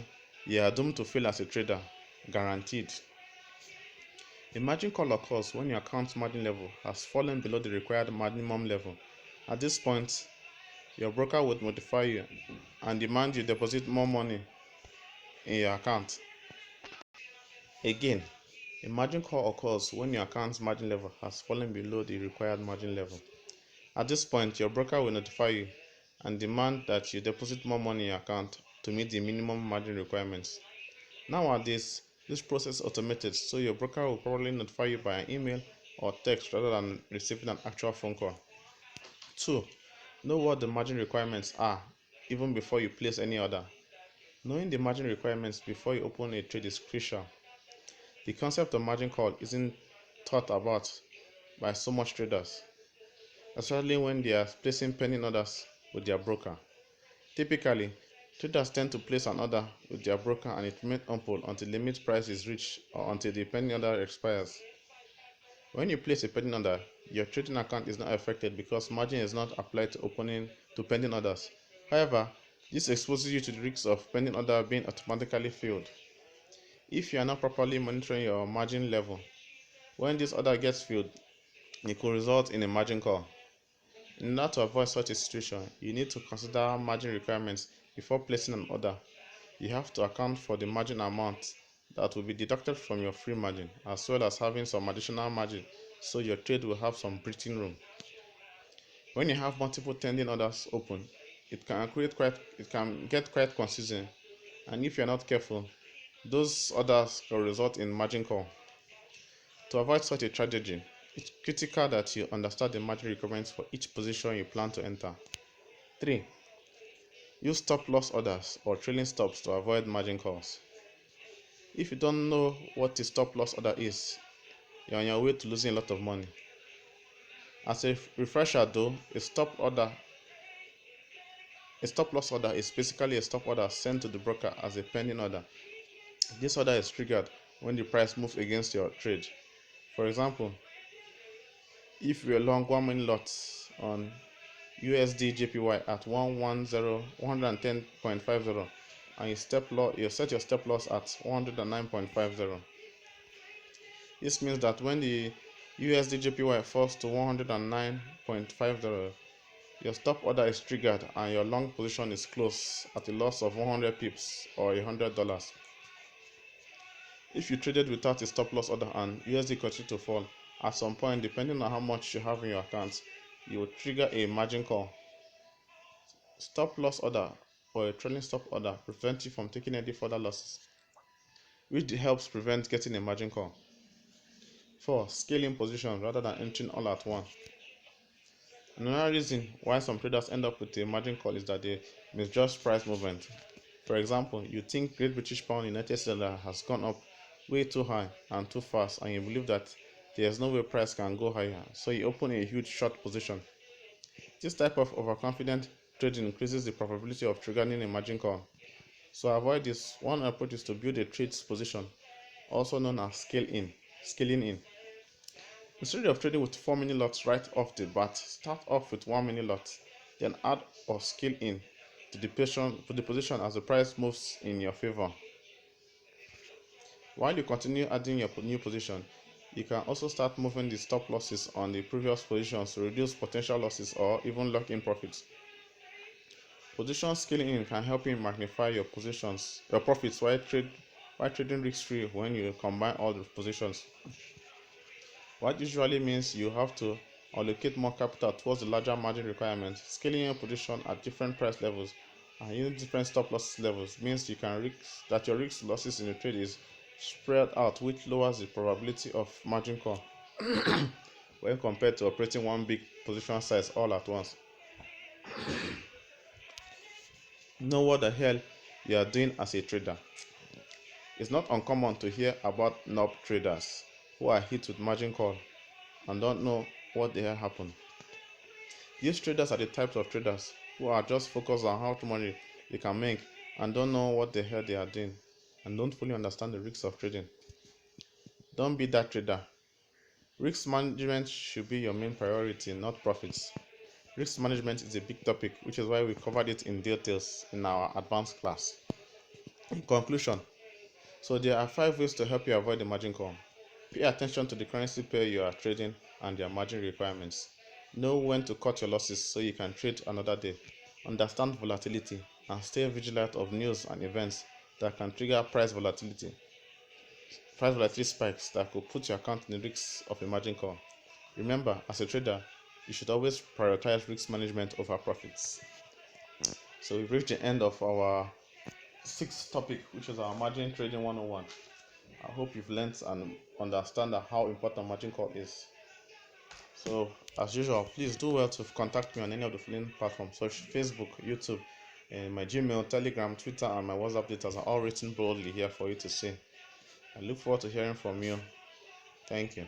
you are doomed to fail as a trader, guaranteed. A margin call occurs when your account's margin level has fallen below the required minimum level. At this point, your broker would notify you and demand you deposit more money in your account. Again, a margin call occurs when your account's margin level has fallen below the required margin level. At this point, your broker will notify you and demand that you deposit more money in your account to meet the minimum margin requirements. Nowadays, this process is automated, so your broker will probably notify you by an email or text rather than receiving an actual phone call. 2. Know what the margin requirements are even before you place any order. Knowing the margin requirements before you open a trade is crucial. The concept of margin call isn't thought about by so much traders, especially when they are placing pending orders with their broker. Typically, traders tend to place an order with their broker and it remains on hold until limit price is reached or until the pending order expires. When you place a pending order, your trading account is not affected because margin is not applied to pending orders. However, this exposes you to the risk of pending order being automatically filled. If you are not properly monitoring your margin level, when this order gets filled, it could result in a margin call. In order to avoid such a situation, you need to consider margin requirements before placing an order. You have to account for the margin amount that will be deducted from your free margin, as well as having some additional margin so your trade will have some breathing room. When you have multiple pending orders open, it can get quite confusing, and if you're not careful, those orders can result in margin call. To avoid such a tragedy, it's critical that you understand the margin requirements for each position you plan to enter. 3. Use stop loss orders or trailing stops to avoid margin calls. If you don't know what a stop loss order is, you're on your way to losing a lot of money. As a refresher though, a stop loss order is basically a stop order sent to the broker as a pending order. This order is triggered when the price moves against your trade. For example, if you are long 1 minute lot on USD JPY at 110.50, and you set your stop loss at 109.50. This means that when the USD JPY falls to 109.50, your stop order is triggered and your long position is closed at a loss of 100 pips or $100. If you traded without a stop loss order and USD continues to fall, at some point, depending on how much you have in your account, you will trigger a margin call. Stop loss order or a trailing stop order prevents you from taking any further losses, which helps prevent getting a margin call. 4. Scaling position rather than entering all at once. Another reason why some traders end up with a margin call is that they misjudge price movement. For example, you think Great British Pound United States dollar has gone up way too high and too fast, and you believe that there's no way price can go higher, so you open a huge short position. This type of overconfident trading increases the probability of triggering a margin call. So avoid this. One approach is to build a trade position, also known as scaling in. Instead of trading with 4 mini lots right off the bat, start off with 1 mini lot, then add or scale in to the position as the price moves in your favor. While you continue adding your new position, you can also start moving the stop losses on the previous positions to reduce potential losses or even lock in profits. Position scaling in can help you magnify your profits while trading risk-free when you combine all the positions. What usually means you have to allocate more capital towards the larger margin requirement. Scaling your position at different price levels and using different stop loss levels means your risk losses in the trade is spread out, which lowers the probability of margin call when compared to operating one big position size all at once. Know what the hell you are doing as a trader. It's not uncommon to hear about noob traders who are hit with margin call and don't know what the hell happened. These traders are the types of traders who are just focused on how much money they can make and don't know what the hell they are doing and don't fully understand the risks of trading. Don't be that trader. Risk management should be your main priority, not profits. Risk management is a big topic, which is why we covered it in details in our advanced class. In conclusion, so there are 5 ways to help you avoid the margin call. Pay attention to the currency pair you are trading and their margin requirements. Know when to cut your losses so you can trade another day. Understand volatility and stay vigilant of news and events that can trigger price volatility spikes that could put your account in the risks of a margin call. Remember, as a trader, you should always prioritize risk management over profits. So we've reached the end of our 6th topic, which is our margin trading 101. I hope you've learned and understand how important margin call is. So, as usual, please do well to contact me on any of the following platforms, such as Facebook, YouTube, and my Gmail, Telegram, Twitter, and my WhatsApp details are all written boldly here for you to see. I look forward to hearing from you. Thank you.